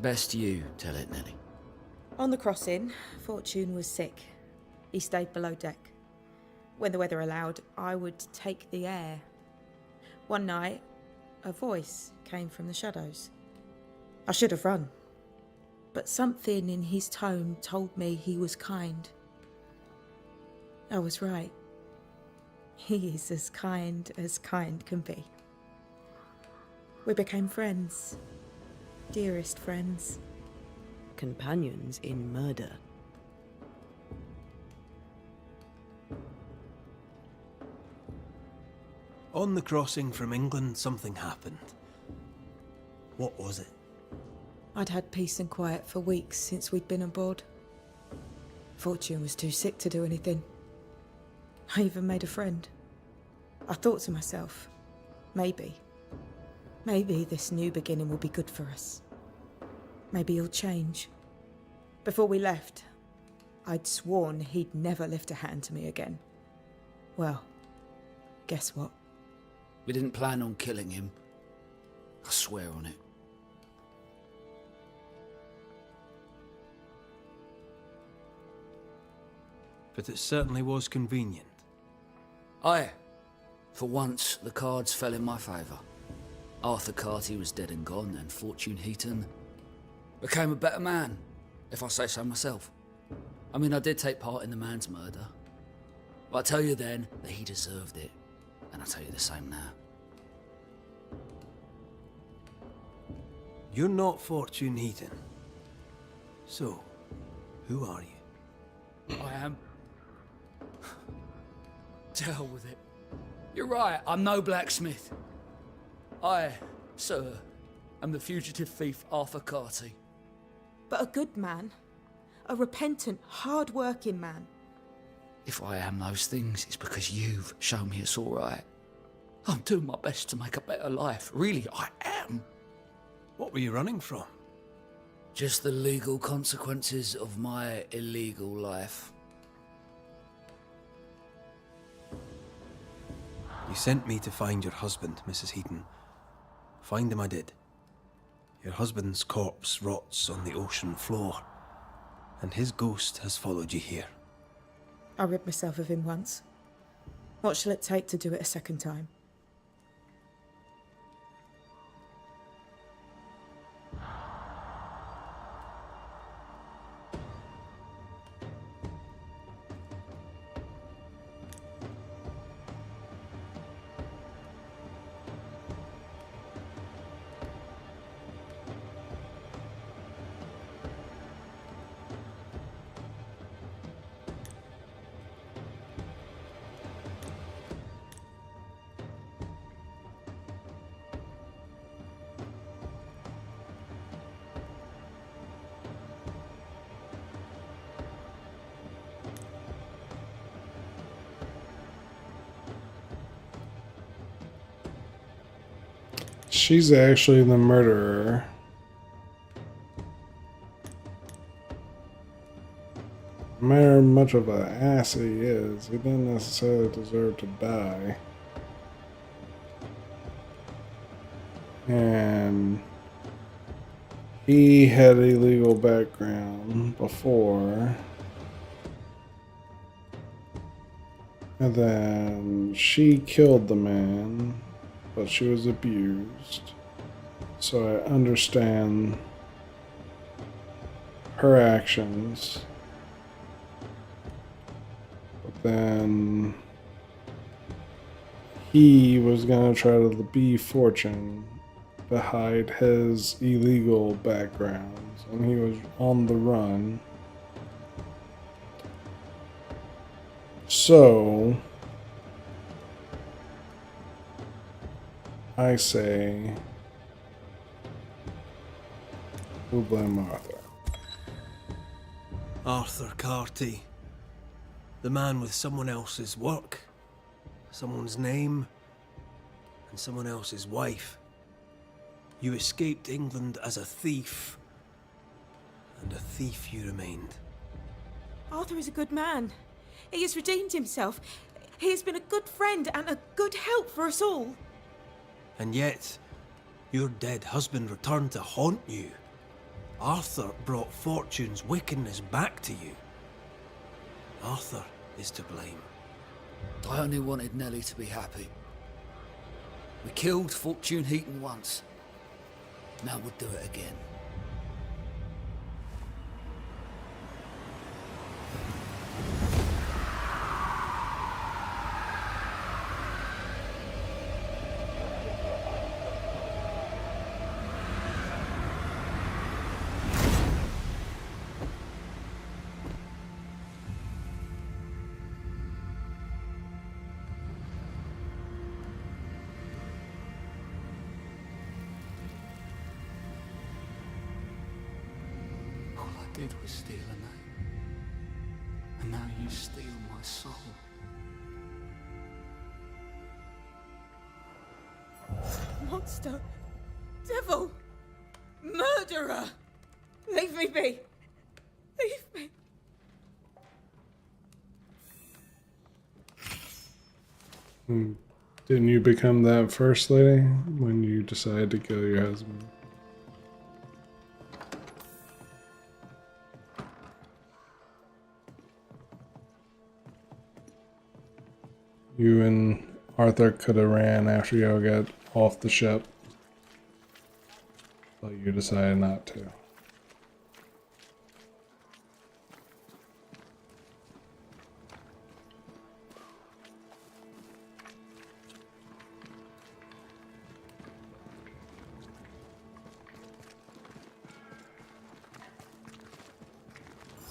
Best you tell it, Nelly. On the crossing, Fortune was sick. He stayed below deck. When the weather allowed, I would take the air. One night, a voice came from the shadows. I should have run, but something in his tone told me he was kind. I was right. He is as kind can be. We became friends. Dearest friends. Companions in murder. On the crossing from England, something happened. What was it? I'd had peace and quiet for weeks since we'd been aboard. Fortune was too sick to do anything. I even made a friend. I thought to myself, maybe this new beginning will be good for us. Maybe he'll change. Before we left, I'd sworn he'd never lift a hand to me again. Well, guess what? We didn't plan on killing him. I swear on it. But it certainly was convenient. Aye. For once, the cards fell in my favour. Arthur Carty was dead and gone, and Fortune Heaton became a better man, if I say so myself. I mean, I did take part in the man's murder. But I tell you then that he deserved it, and I tell you the same now. You're not Fortune Heaton. So, who are you? I am. To hell with it. You're right, I'm no blacksmith. I, sir, am the fugitive thief Arthur Carty. But a good man. A repentant, hard-working man. If I am those things, it's because you've shown me it's all right. I'm doing my best to make a better life. Really, I am. What were you running from? Just the legal consequences of my illegal life. You sent me to find your husband, Mrs. Heaton. Find him I did. Your husband's corpse rots on the ocean floor, and his ghost has followed you here. I rid myself of him once. What shall it take to do it a second time? She's actually the murderer. No matter how much of an ass he is, he didn't necessarily deserve to die. And he had a legal background before. And then she killed the man, but she was abused. So I understand her actions. But then he was going to try to be Fortune to hide his illegal backgrounds, and he was on the run. So I say we'll blame Arthur. Arthur Carty. The man with someone else's work, someone's name, and someone else's wife. You escaped England as a thief, and a thief you remained. Arthur is a good man. He has redeemed himself. He has been a good friend and a good help for us all. And yet, your dead husband returned to haunt you. Arthur brought Fortune's wickedness back to you. Arthur is to blame. I only wanted Nellie to be happy. We killed Fortune Heaton once. Now we'll do it again. Did was steal a name, and now you steal my soul. Monster! Devil! Murderer! Leave me be! Leave me! Didn't you become that first lady when you decided to kill your husband? You and Arthur could have ran after y'all got off the ship, but you decided not to.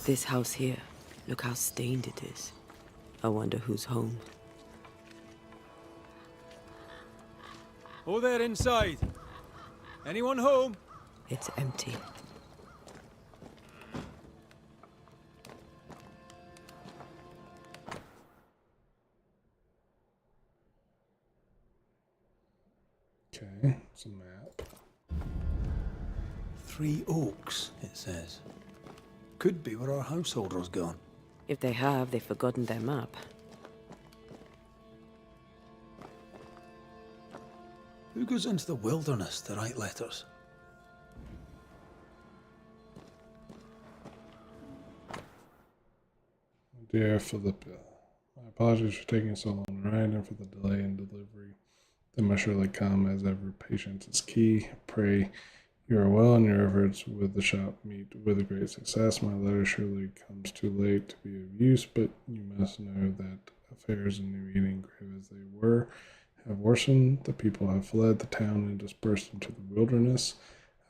This house here, look how stained it is. I wonder who's home. Oh, there inside. Anyone home? It's empty. Okay, it's a map. 3 Oaks, it says. Could be where our householder's gone. If they have, they've forgotten their map. Who goes into the wilderness to write letters? Dear Philippa, my apologies for taking so long to write and for the delay in delivery. They must surely come, as ever, patience is key. Pray you are well and your efforts with the shop meet with great success. My letter surely comes too late to be of use, but you must know that affairs in New Eden, grave as they were, have worsened. The people have fled the town and dispersed into the wilderness.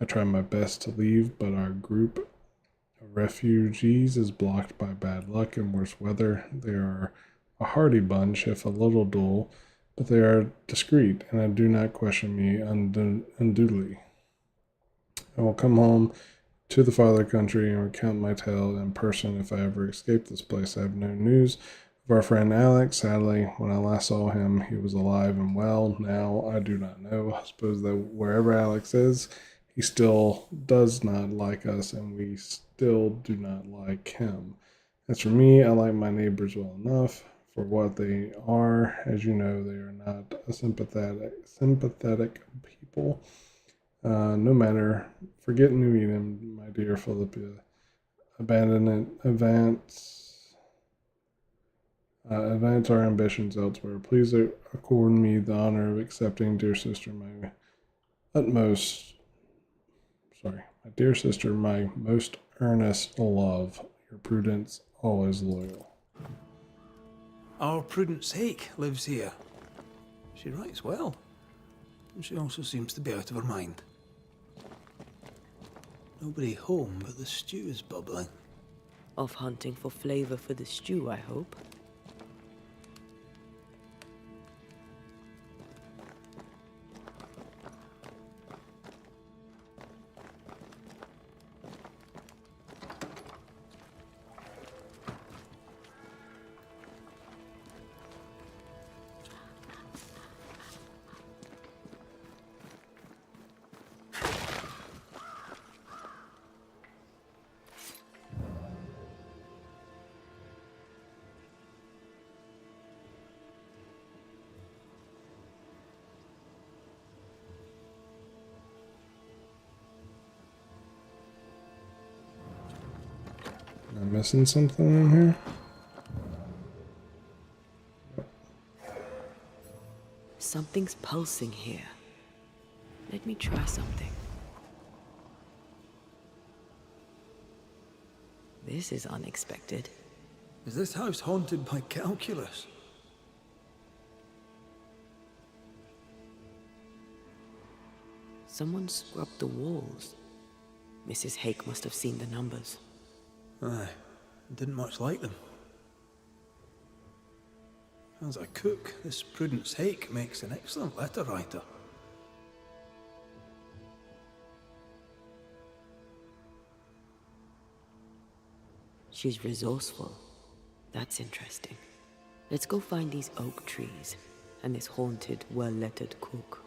I try my best to leave, but our group of refugees is blocked by bad luck and worse weather. They are a hardy bunch, if a little dull, but they are discreet, and I do not question me unduly. I will come home to the father country and recount my tale in person if I ever escape this place. I have no news of our friend Alex. Sadly, when I last saw him, he was alive and well. Now, I do not know. I suppose that wherever Alex is, he still does not like us, and we still do not like him. As for me, I like my neighbors well enough for what they are. As you know, they are not a sympathetic people. No matter. Forget New Eden, my dear Philippia. Abandon it. Advance our ambitions elsewhere. Please accord me the honor of accepting, dear sister, my dear sister, my most earnest love. Your Prudence, always loyal. Our Prudence Hake lives here. She writes well, and she also seems to be out of her mind. Nobody home, but the stew is bubbling. Off hunting for flavor for the stew, I hope. Am I missing something in here? Something's pulsing here. Let me try something. This is unexpected. Is this house haunted by calculus? Someone scrubbed the walls. Mrs. Hake must have seen the numbers. Aye, didn't much like them. As a cook, this Prudence Hake makes an excellent letter writer. She's resourceful. That's interesting. Let's go find these oak trees and this haunted, well-lettered cook.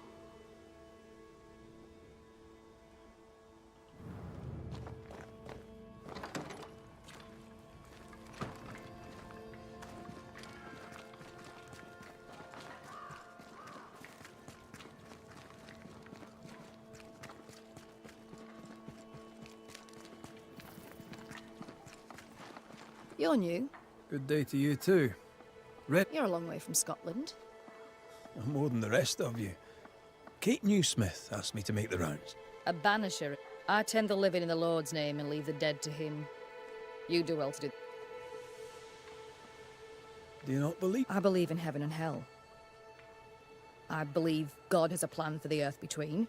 You're new. Good day to you too. You're a long way from Scotland. More than the rest of you. Kate Newsmith asked me to make the rounds. A banisher. I tend the living in the Lord's name and leave the dead to him. You do well to do. Do you not believe? I believe in heaven and hell. I believe God has a plan for the earth between.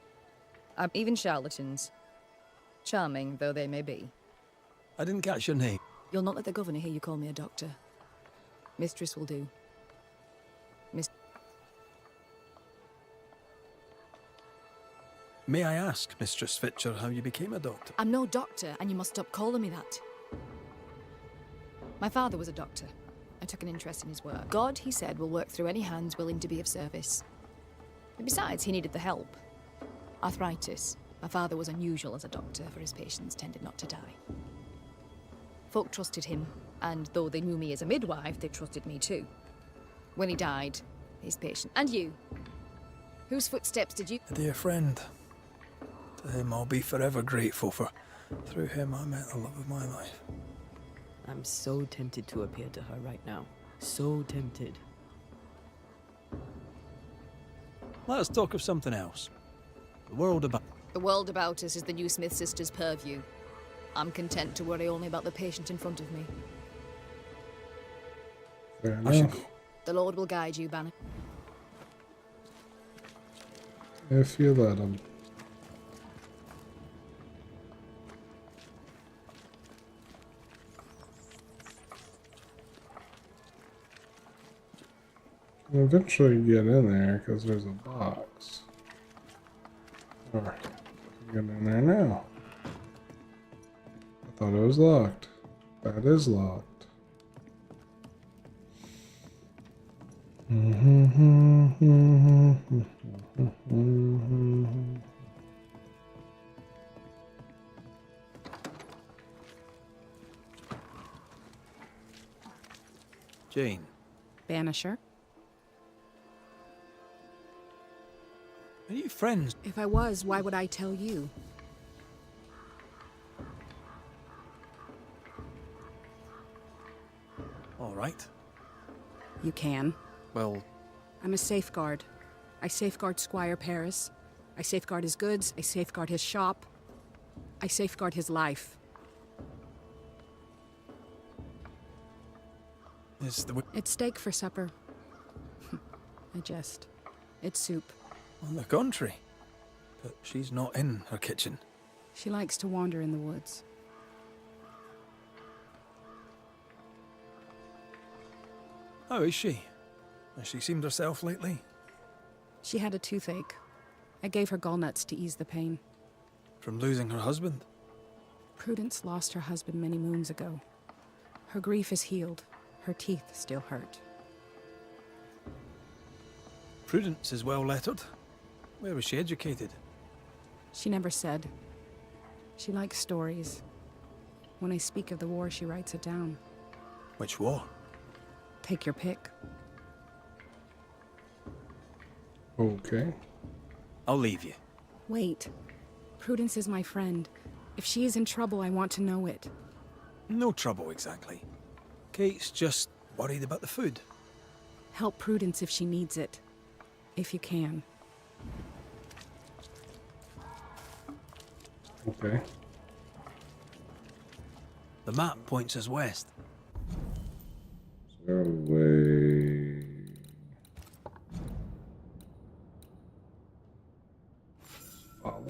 Even charlatans. Charming though they may be. I didn't catch your name. You'll not let the governor hear you call me a doctor. Mistress will do. May I ask, Mistress Fitcher, how you became a doctor? I'm no doctor, and you must stop calling me that. My father was a doctor. I took an interest in his work. God, he said, will work through any hands willing to be of service. But besides, he needed the help. Arthritis. My father was unusual as a doctor, for his patients tended not to die. Folk trusted him, and though they knew me as a midwife, they trusted me too. When he died, his patient... And you? Whose footsteps did you... A dear friend. To him I'll be forever grateful, for through him I met the love of my life. I'm so tempted to appear to her right now. So tempted. Let us talk of something else. The world about... The world about us is the new Smith sisters' purview. I'm content to worry only about the patient in front of me. Fair enough. The Lord will guide you, Banner. If you let him. I'll eventually get in there because there's a box. Or get in there now. I thought it was locked. That is locked. Jane. Banisher. Are you friends? If I was, why would I tell you? All right. You can. Well, I'm a safeguard. I safeguard Squire Paris. I safeguard his goods. I safeguard his shop. I safeguard his life. It's steak for supper. I jest. It's soup. On the contrary. But she's not in her kitchen. She likes to wander in the woods. How is she? Has she seemed herself lately? She had a toothache. I gave her gallnuts to ease the pain. From losing her husband? Prudence lost her husband many moons ago. Her grief is healed. Her teeth still hurt. Prudence is well lettered. Where was she educated? She never said. She likes stories. When I speak of the war, she writes it down. Which war? Take your pick. Okay. I'll leave you. Wait. Prudence is my friend. If she is in trouble, I want to know it. No trouble, exactly. Kate's just worried about the food. Help Prudence if she needs it. If you can. Okay. The map points us west. So way. Follow.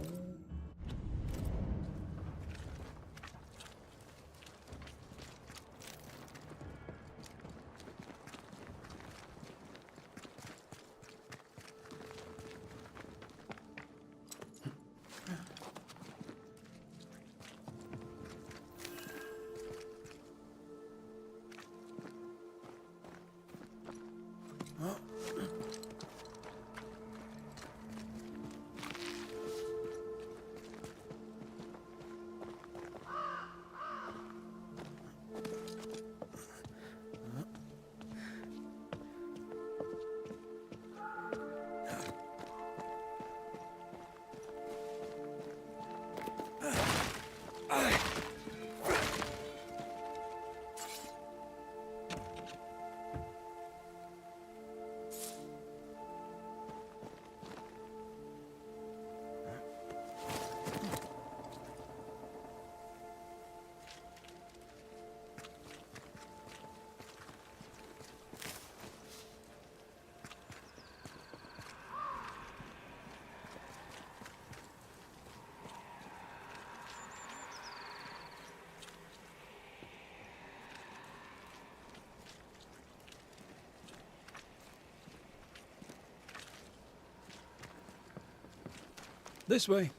This way.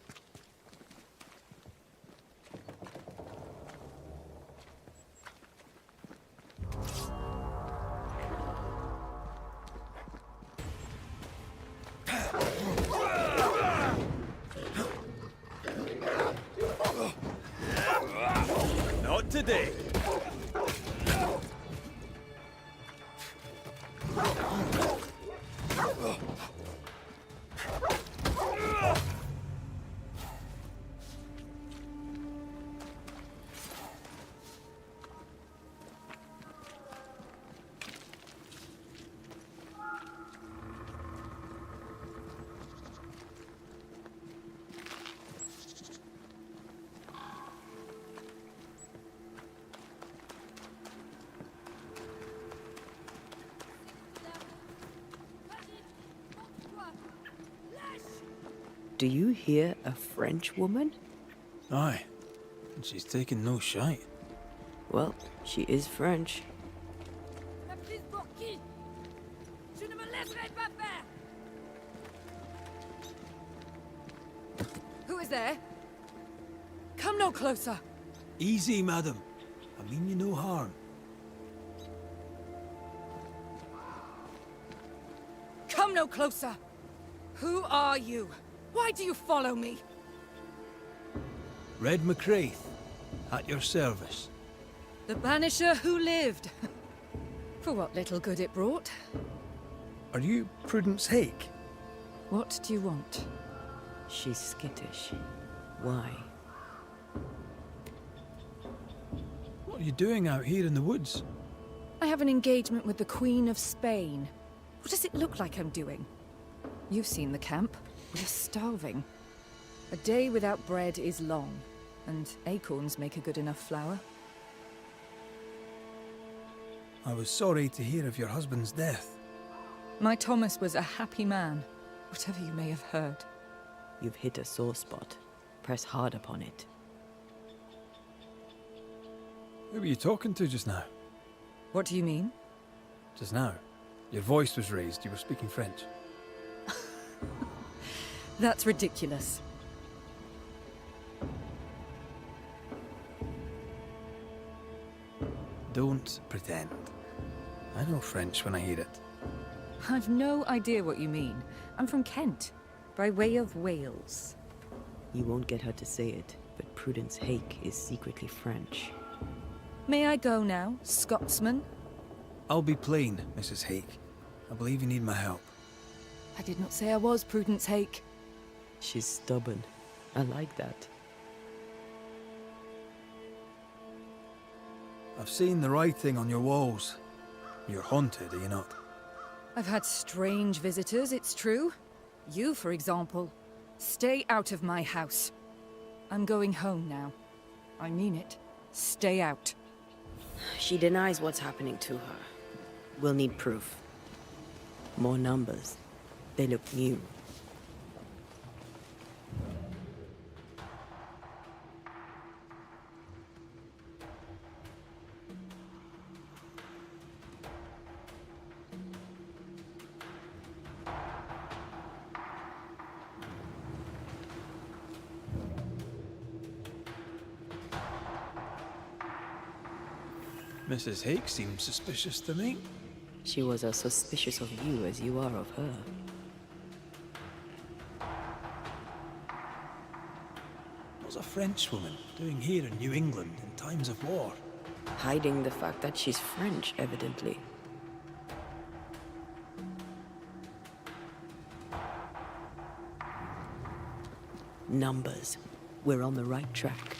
Not today. Do you hear a French woman? Aye. And she's taking no shite. Well, she is French. Who is there? Come no closer. Easy, madam. I mean you no harm. Come no closer. Who are you? Why do you follow me? Red McCraith, at your service. The Banisher who lived. For what little good it brought. Are you Prudence Hake? What do you want? She's skittish. Why? What are you doing out here in the woods? I have an engagement with the Queen of Spain. What does it look like I'm doing? You've seen the camp. We're starving. A day without bread is long, and acorns make a good enough flour. I was sorry to hear of your husband's death. My Thomas was a happy man, whatever you may have heard. You've hit a sore spot. Press hard upon it. Who were you talking to just now? What do you mean? Just now. Your voice was raised. You were speaking French. That's ridiculous. Don't pretend. I know French when I hear it. I've no idea what you mean. I'm from Kent, by way of Wales. You won't get her to say it, but Prudence Hake is secretly French. May I go now, Scotsman? I'll be plain, Mrs. Hake. I believe you need my help. I did not say I was Prudence Hake. She's stubborn. I like that. I've seen the writing on your walls. You're haunted, are you not? I've had strange visitors, it's true. You, for example. Stay out of my house. I'm going home now. I mean it. Stay out. She denies what's happening to her. We'll need proof. More numbers. They look new. Mrs. Hake seems suspicious to me. She was as suspicious of you as you are of her. What's a Frenchwoman doing here in New England in times of war? Hiding the fact that she's French, evidently. Numbers. We're on the right track.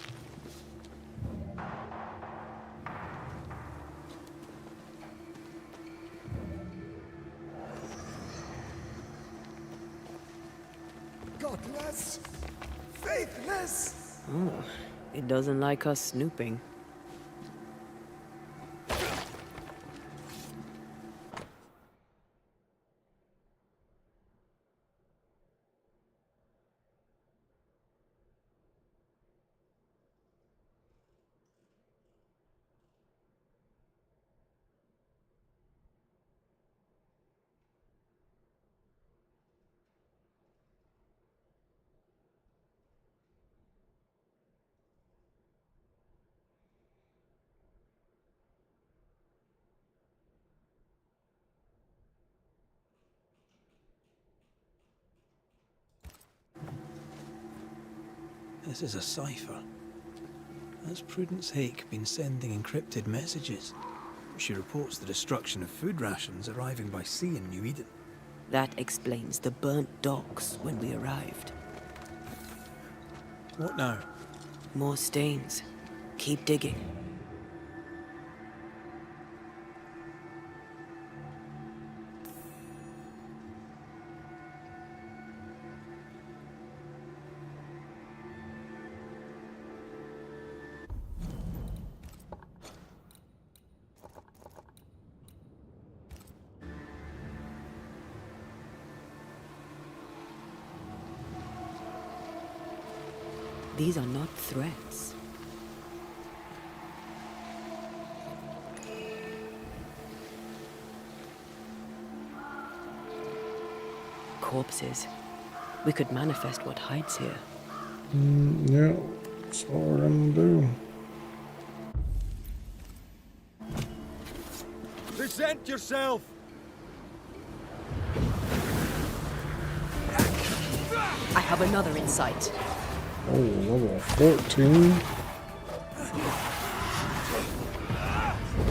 Godless! Faithless! Oh, it doesn't like us snooping. This is a cipher. Has Prudence Hake been sending encrypted messages? She reports the destruction of food rations arriving by sea in New Eden. That explains the burnt docks when we arrived. What now? More stains. Keep digging. These are not threats. Corpses. We could manifest what hides here. Yeah, that's what we're gonna do. Present yourself! I have another in sight. Oh, level 14.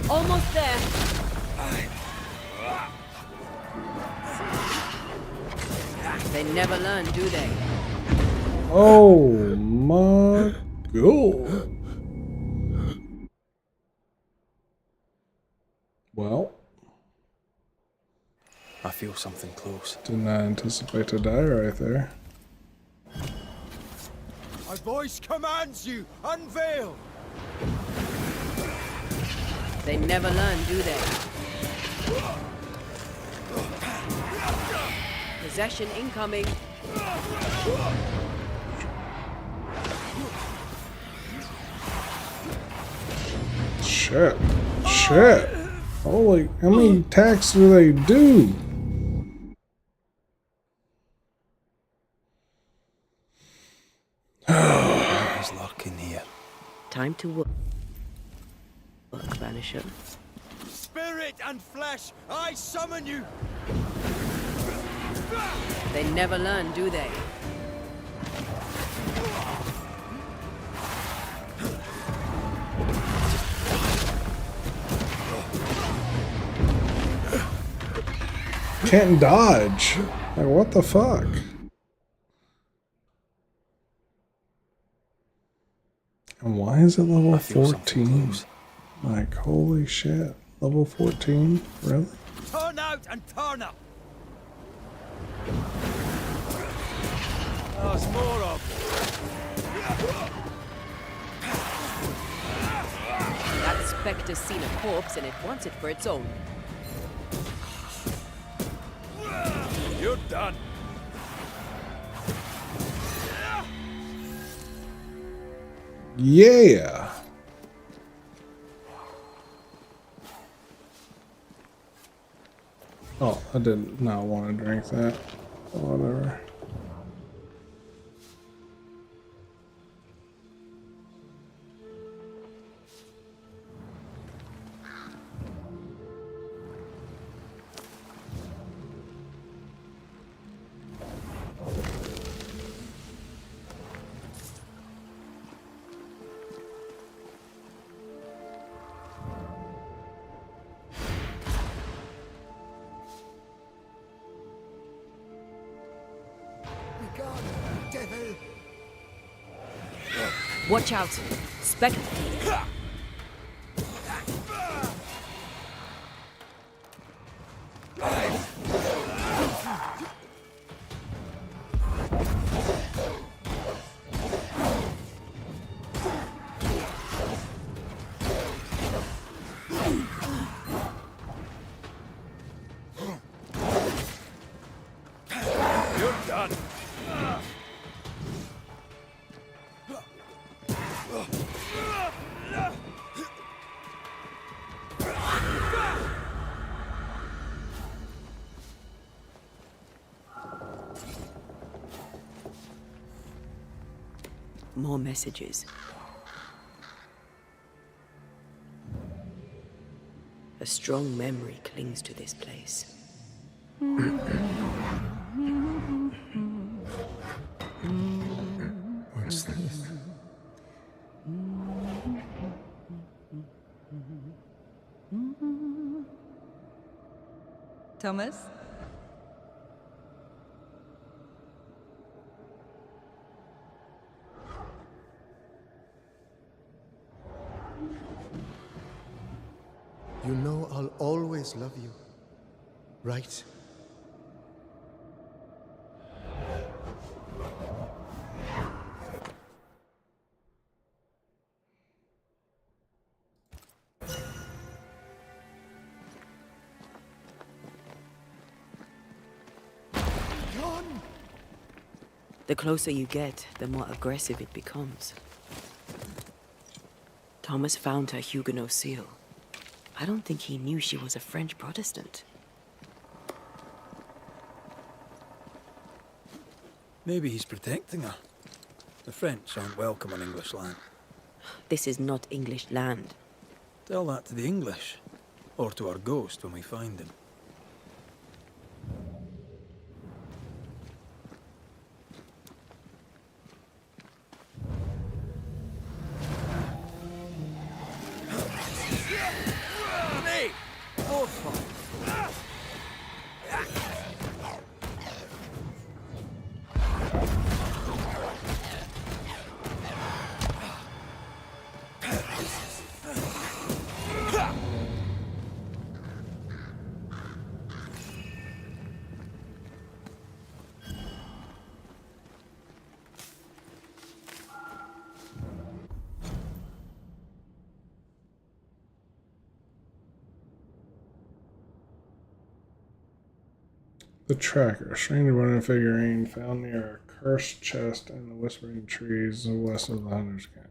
Almost there. They never learn, do they? Oh my god. Well, I feel something close. did not anticipate to die right there. My voice commands you, unveil! They never learn, do they? Possession incoming. Shit. Shit. Holy, how many attacks do they do? There's luck in here. Time to work, Banisher. Spirit and flesh, I summon you! They never learn, do they? Can't dodge. Like, what the fuck? And why is it level 14? Like, holy shit. Level 14? Really? Turn out and turn up! There's more of That specter's seen a corpse and it wants it for its own. You're done. Yeah. Oh, I did not want to drink that. Whatever. Watch out! Spectre! You're done. More messages. A strong memory clings to this place. What's this? Thomas? You know I'll always love you, right? The closer you get, the more aggressive it becomes. Thomas found her Huguenot seal. I don't think he knew she was a French Protestant. Maybe he's protecting her. The French aren't welcome on English land. This is not English land. Tell that to the English. Or to our ghost when we find him. The tracker, strange wooden figurine found near a cursed chest in the whispering trees west of the hunter's camp.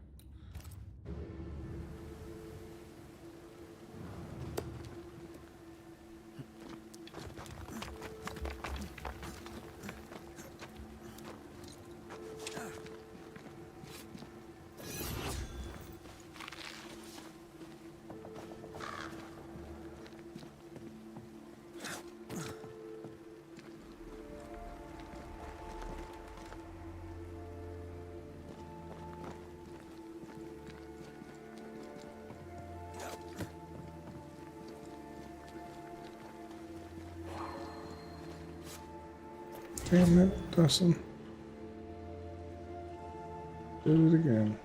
Damn it, Dustin. Did it again.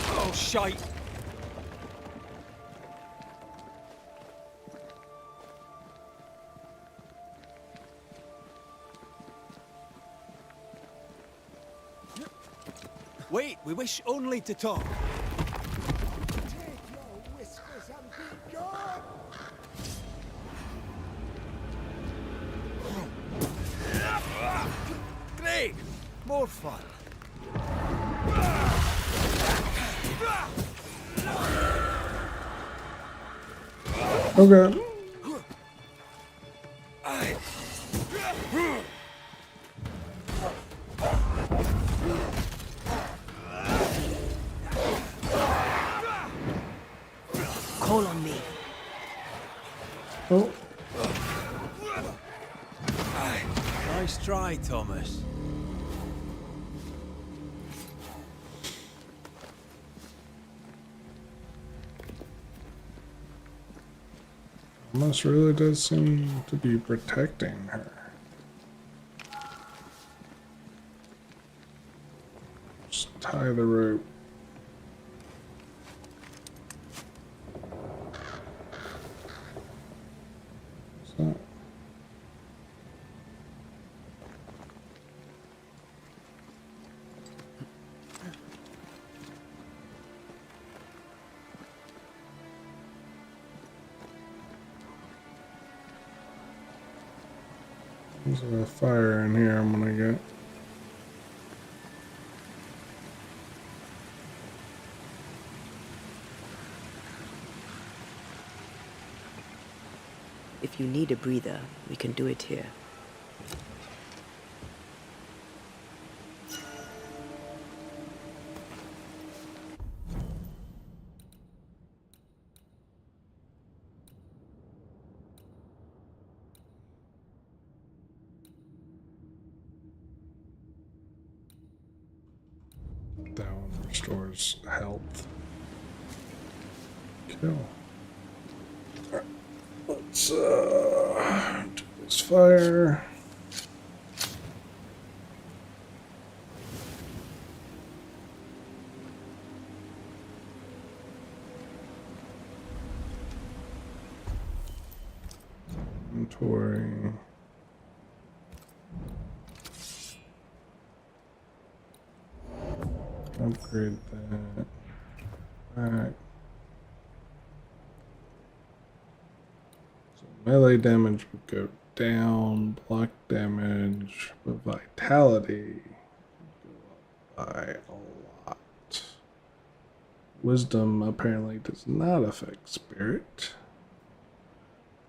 Oh, shite! Wait, we wish only to talk. Take your whispers and be gone! Great! More fun. Okay. Call on me. Oh. Nice try, Thomas. Thomas really does seem to be protecting her. Just tie the rope. What's that? There's a fire in here I'm gonna get. If you need a breather, we can do it here. That one restores health. Kill. Alright, let's do this fire. Inventory. Upgrade that. Back. So melee damage would go down, block damage, but vitality would go up by a lot. Wisdom apparently does not affect spirit.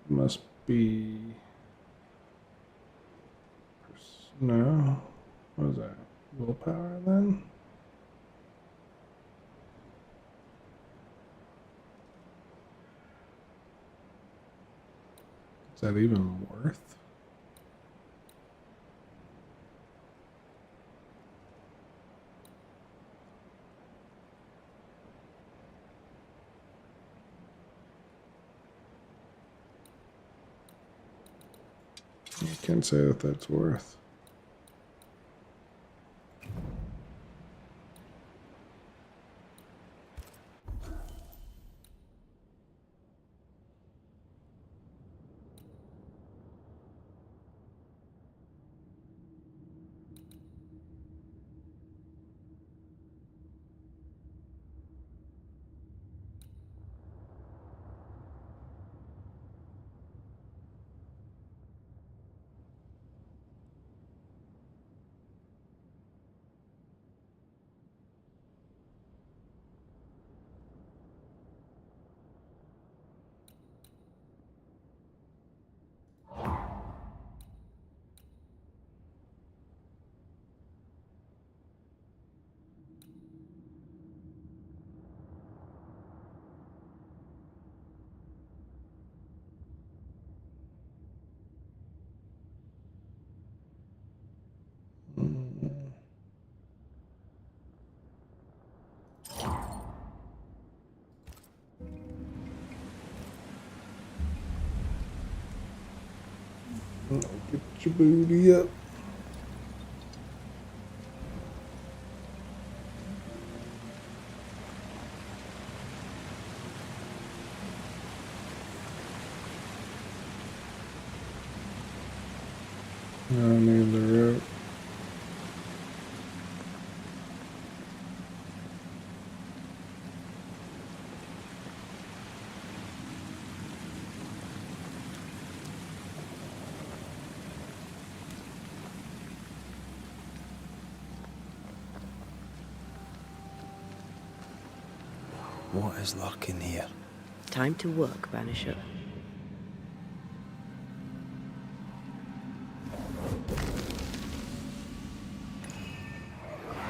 Must be. No. What is that? Willpower then? Is that even worth? I can't say that that's worth. Get your booty up. I need the rope. What is lurking here? Time to work, Banisher.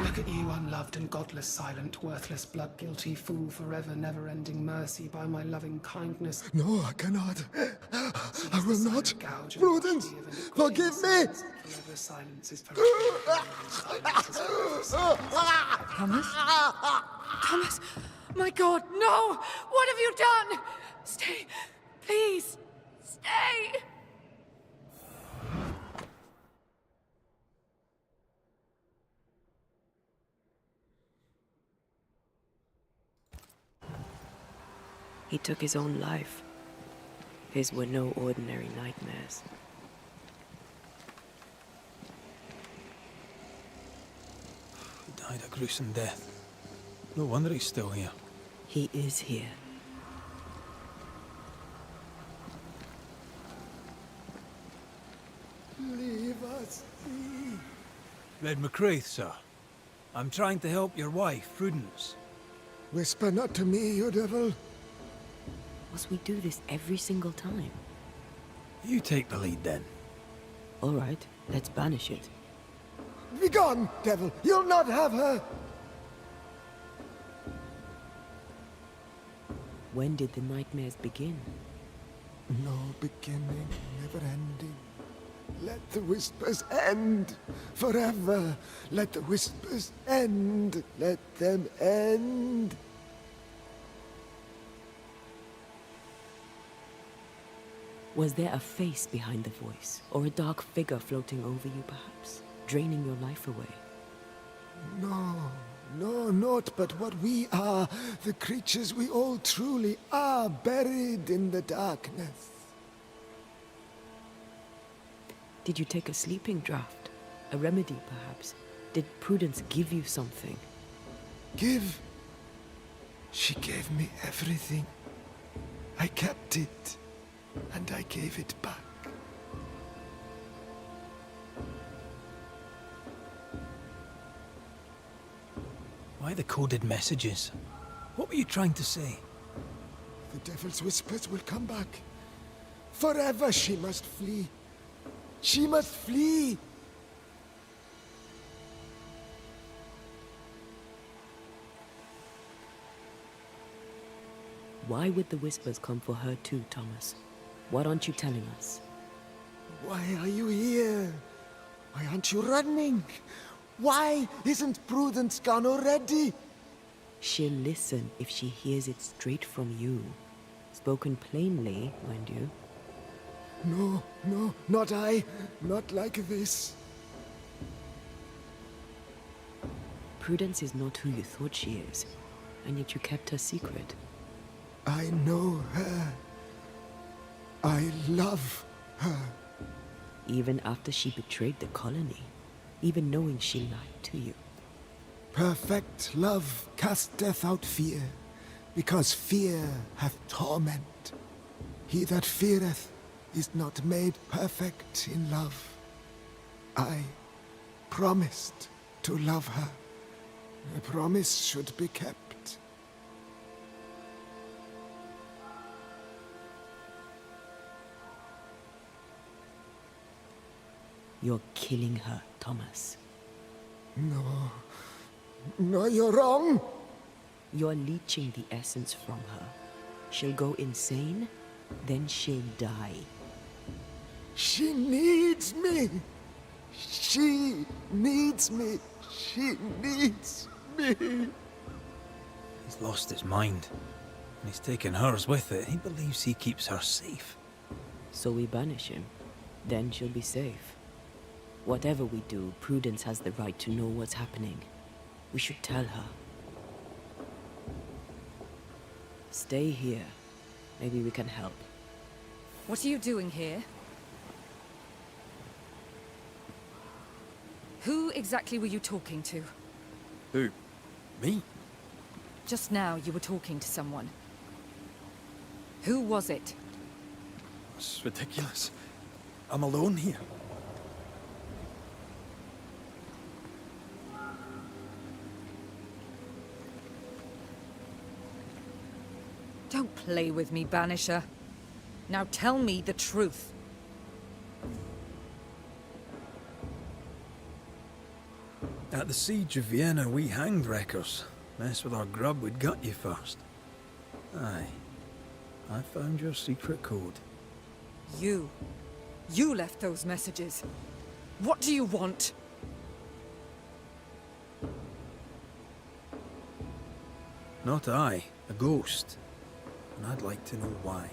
Look at you, unloved and godless, silent, worthless, blood-guilty fool, forever, never-ending mercy by my loving kindness. No, I cannot. I will not. Prudence, forgive me! Forever silence is forever. Thomas? Thomas! My God, no! What have you done? Stay, please. Stay! He took his own life. His were no ordinary nightmares. He died a gruesome death. No wonder he's still here. He is here. Leave us be. Red McCraith, sir. I'm trying to help your wife, Prudence. Whisper not to me, you devil. Must we do this every single time? You take the lead then. All right, let's banish it. Begone, devil! You'll not have her! When did the nightmares begin? No beginning, never ending. Let the whispers end forever. Let the whispers end. Let them end. Was there a face behind the voice, or a dark figure floating over you, perhaps, draining your life away? No, no, not but what we are, the creatures we all truly are, buried in the darkness. Did you take a sleeping draught? A remedy, perhaps? Did Prudence give you something? Give? She gave me everything. I kept it, and I gave it back. Why the coded messages? What were you trying to say? The devil's whispers will come back. Forever she must flee. She must flee! Why would the whispers come for her too, Thomas? What aren't you telling us? Why are you here? Why aren't you running? Why isn't Prudence gone already? She'll listen if she hears it straight from you. Spoken plainly, mind you. No, no, not I. Not like this. Prudence is not who you thought she is, and yet you kept her secret. I know her. I love her. Even after she betrayed the colony, even knowing she lied to you. Perfect love casteth out fear, because fear hath torment. He that feareth is not made perfect in love. I promised to love her. A promise should be kept. You're killing her, Thomas. No. No, you're wrong. You're leeching the essence from her. She'll go insane, then she'll die. She needs me. She needs me. She needs me. He's lost his mind, and he's taken hers with it. He believes he keeps her safe. So we banish him. Then she'll be safe. Whatever we do, Prudence has the right to know what's happening. We should tell her. Stay here. Maybe we can help. What are you doing here? Who exactly were you talking to? Who? Me? Just now you were talking to someone. Who was it? It's ridiculous. I'm alone here. Don't play with me, Banisher. Now tell me the truth. At the siege of Vienna, we hanged wreckers. Mess with our grub, we'd gut you first. Aye. I found your secret code. You left those messages. What do you want? Not I, a ghost. And I'd like to know why.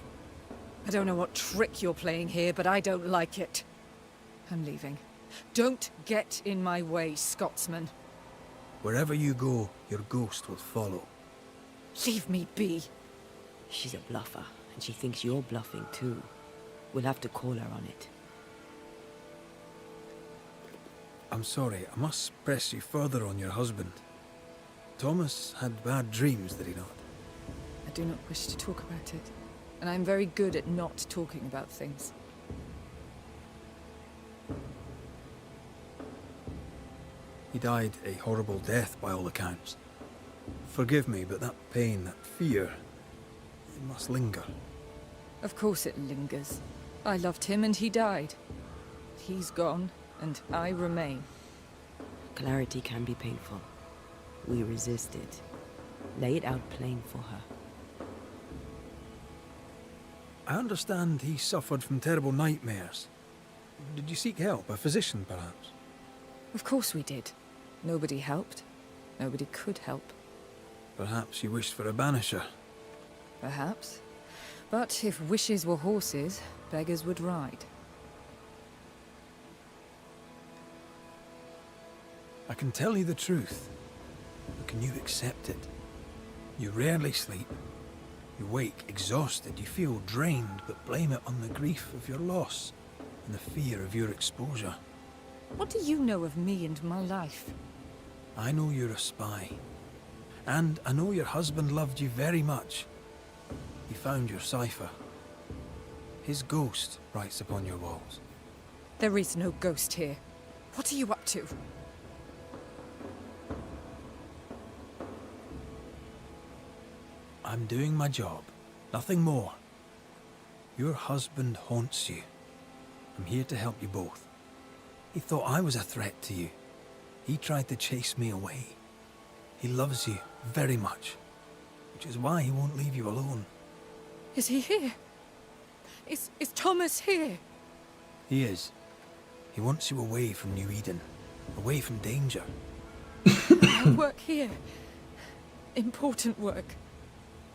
I don't know what trick you're playing here, but I don't like it. I'm leaving. Don't get in my way, Scotsman. Wherever you go, your ghost will follow. Leave me be. She's a bluffer, and she thinks you're bluffing too. We'll have to call her on it. I'm sorry, I must press you further on your husband. Thomas had bad dreams, did he not? I do not wish to talk about it. And I'm very good at not talking about things. He died a horrible death by all accounts. Forgive me, but that pain, that fear, it must linger. Of course it lingers. I loved him and he died. He's gone, and I remain. Clarity can be painful. We resist it. Lay it out plain for her. I understand he suffered from terrible nightmares. Did you seek help? A physician, perhaps? Of course we did. Nobody helped. Nobody could help. Perhaps you wished for a banisher. Perhaps. But if wishes were horses, beggars would ride. I can tell you the truth, but can you accept it? You rarely sleep. You wake exhausted, you feel drained, but blame it on the grief of your loss and the fear of your exposure. What do you know of me and my life? I know you're a spy. And I know your husband loved you very much. He found your cipher. His ghost writes upon your walls. There is no ghost here. What are you up to? I'm doing my job. Nothing more. Your husband haunts you. I'm here to help you both. He thought I was a threat to you. He tried to chase me away. He loves you very much, which is why he won't leave you alone. Is he here? Is Thomas here? He is. He wants you away from New Eden, away from danger. I work here. Important work.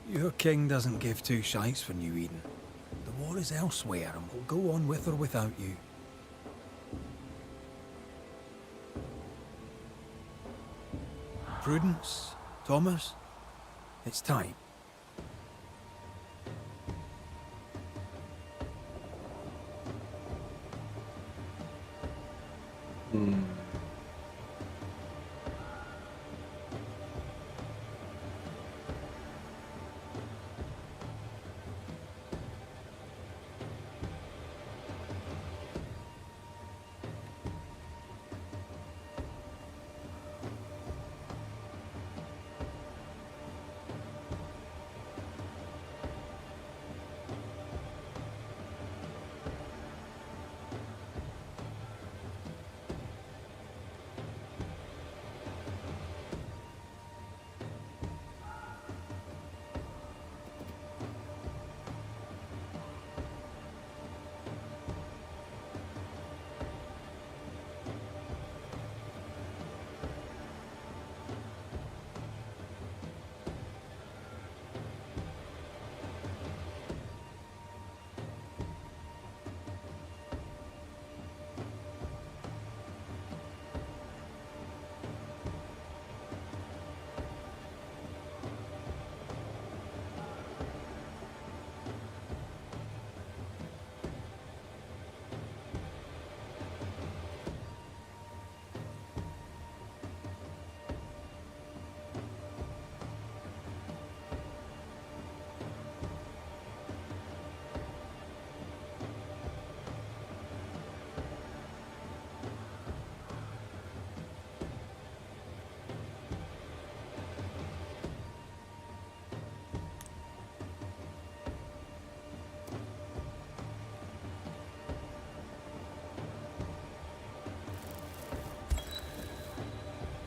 Your king doesn't give two shites for New Eden. The war is elsewhere and will go on with or without you. Prudence, Thomas, it's time.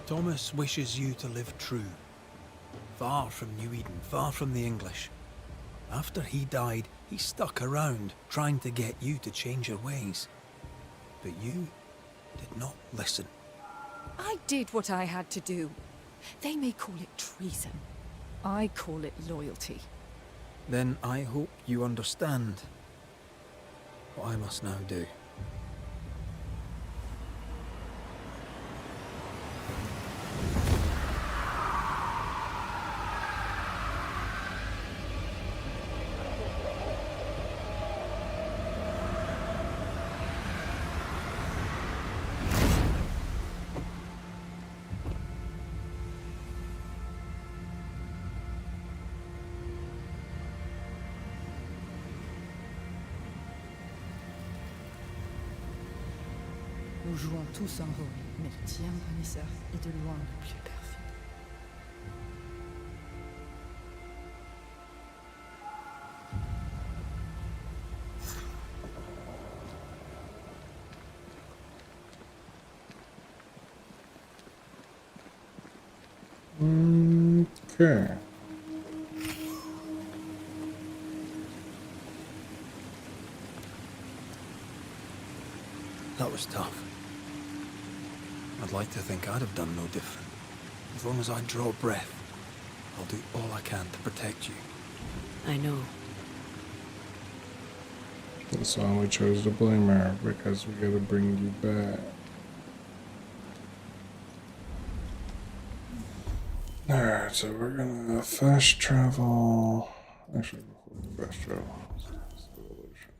Thomas wishes you to live true. Far from New Eden, far from the English. After he died, he stuck around, trying to get you to change your ways. But you did not listen. I did what I had to do. They may call it treason. I call it loyalty. Then I hope you understand what I must now do. Nous jouons tous un rôle, mais le tien, Banishers, est de loin le plus perfide. Okay. That was tough. I'd like to think I'd have done no different. As long as I draw breath, I'll do all I can to protect you. I know. That's why we chose to blame her, because we gotta bring you back. Alright, so we're gonna fast travel. Actually, before we fast travel, evolution.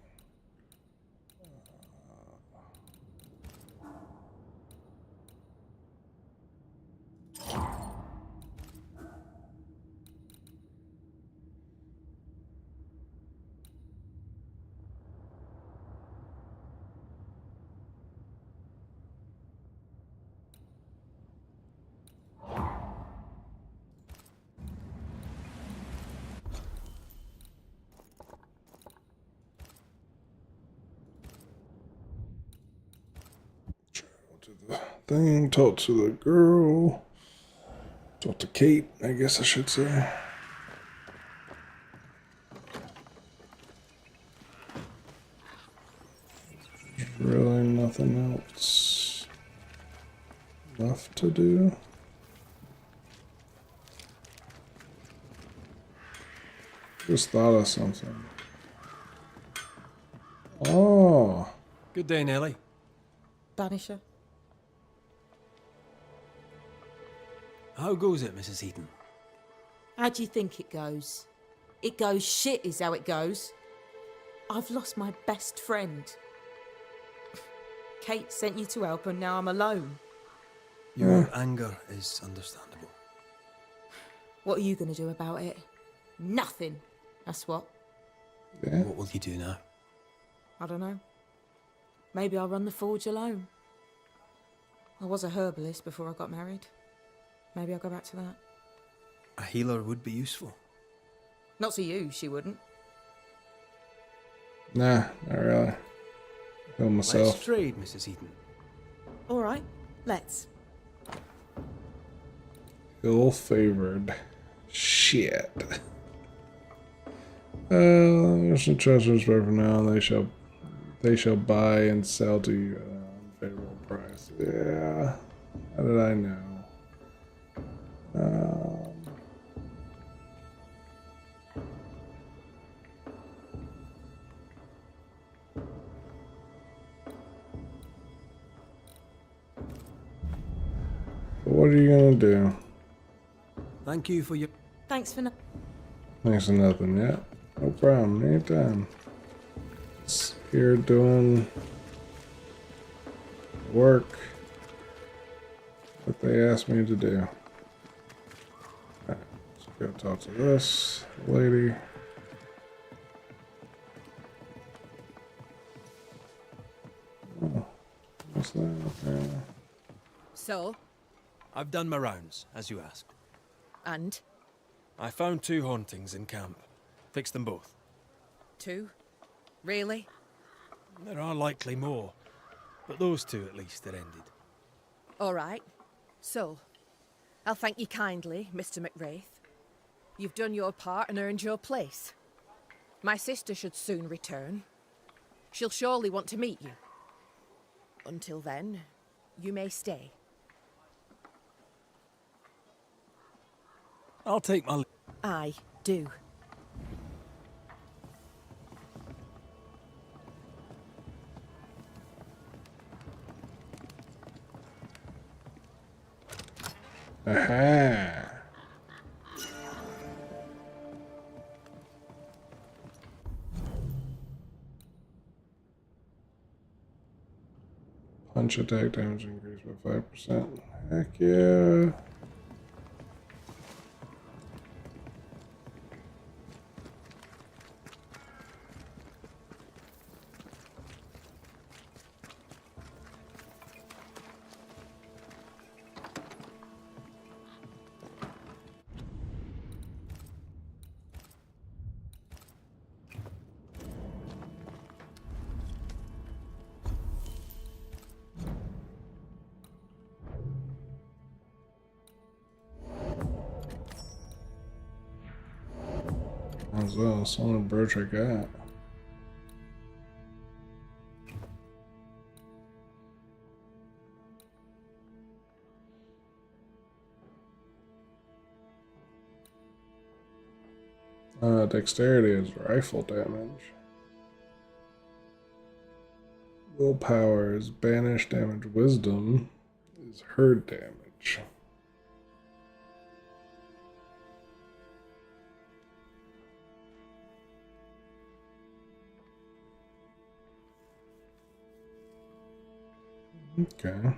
Thing, talk to the girl, talk to Kate, I guess I should say. There's really nothing else left to do. Just thought of something. Oh. Good day, Nellie. Banisher. How goes it, Mrs. Eden? How do you think it goes? It goes shit is how it goes. I've lost my best friend. Kate sent you to help and now I'm alone. Your anger is understandable. What are you going to do about it? Nothing. That's what. Yeah. What will you do now? I don't know. Maybe I'll run the forge alone. I was a herbalist before I got married. Maybe I'll go back to that. A healer would be useful. Not to you, she wouldn't. Nah, not really. Kill myself. Let's trade, Mrs. Eden. All right, let's. Ill-favored. Shit. There's some treasures for now. They shall buy and sell to you at an unfavorable price. Yeah. How did I know? What are you gonna do? Thank you for your... Thanks for Thanks for nothing, yeah. No problem, anytime. Just here doing work that they asked me to do. Alright, let's go talk to this lady. Oh, what's that? Okay. So? I've done my rounds, as you asked. And? I found 2 hauntings in camp. Fixed them both. 2? Really? There are likely more, but those 2 at least are ended. All right. So, I'll thank you kindly, Mr. McWraith. You've done your part and earned your place. My sister should soon return. She'll surely want to meet you. Until then, you may stay. I'll take my... I do. Aha. Punch attack damage increased by 5%. Heck yeah. As well, some of the birch I got. Dexterity is rifle damage. Willpower is banish damage. Wisdom is herd damage. Okay.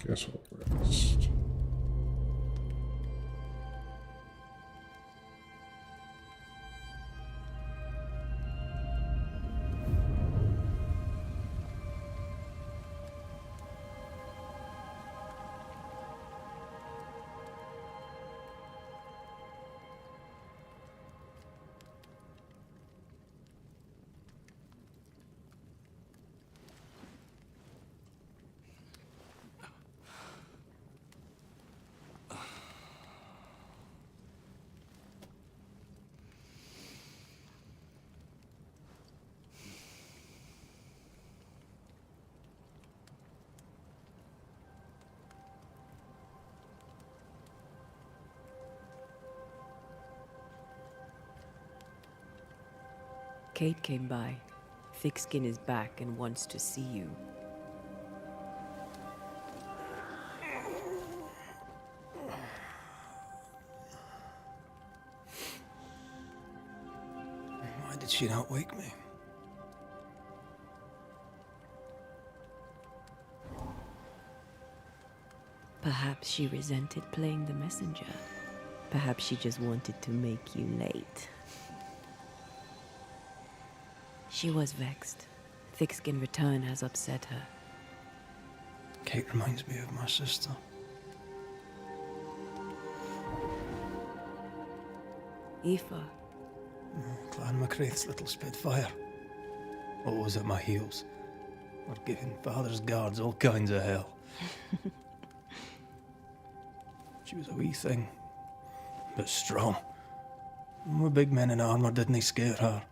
Guess we'll rest. Kate came by. Thickskin is back and wants to see you. Why did she not wake me? Perhaps she resented playing the messenger. Perhaps she just wanted to make you late. She was vexed. Thickskin return has upset her. Kate reminds me of my sister. Aoife. Clan McCraith's little spitfire. Always at my heels. Or giving father's guards all kinds of hell. She was a wee thing, but strong. And we big men in armour didn't scare her.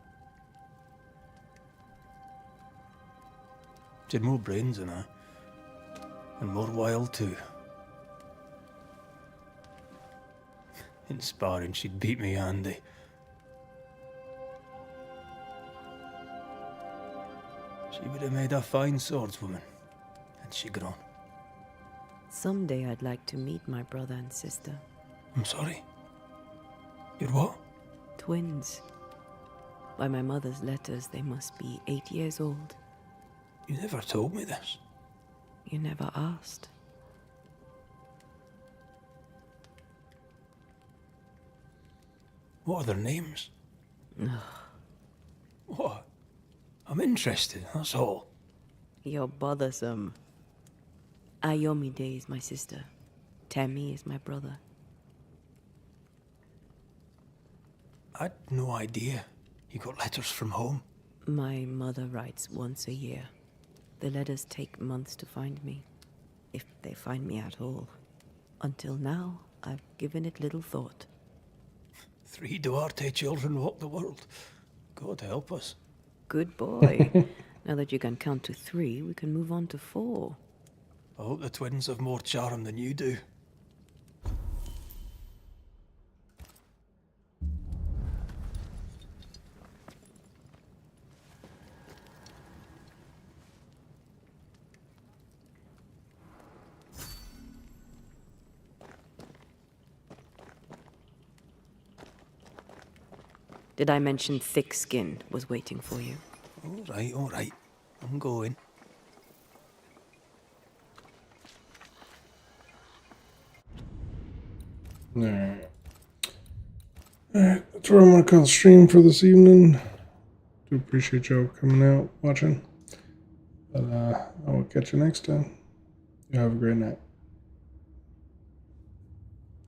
She had more brains than I, and more wild too. In sparring, she'd beat me handy. She would have made a fine swordswoman, had she grown. Someday I'd like to meet my brother and sister. I'm sorry. You're what? Twins. By my mother's letters, they must be 8 years old. You never told me this. You never asked. What are their names? What? I'm interested, that's all. You're bothersome. Ayomide is my sister. Temi is my brother. I'd no idea. You got letters from home? My mother writes once a year. The letters take months to find me, if they find me at all. Until now, I've given it little thought. 3 Duarte children walk the world. God help us. Good boy. Now that you can count to 3, we can move on to 4. I hope the twins have more charm than you do. Did I mention thick skin was waiting for you? All right. I'm going. Alright. Alright, that's where I'm going to call the stream for this evening. Do appreciate y'all coming out, watching. But I will catch you next time. You have a great night.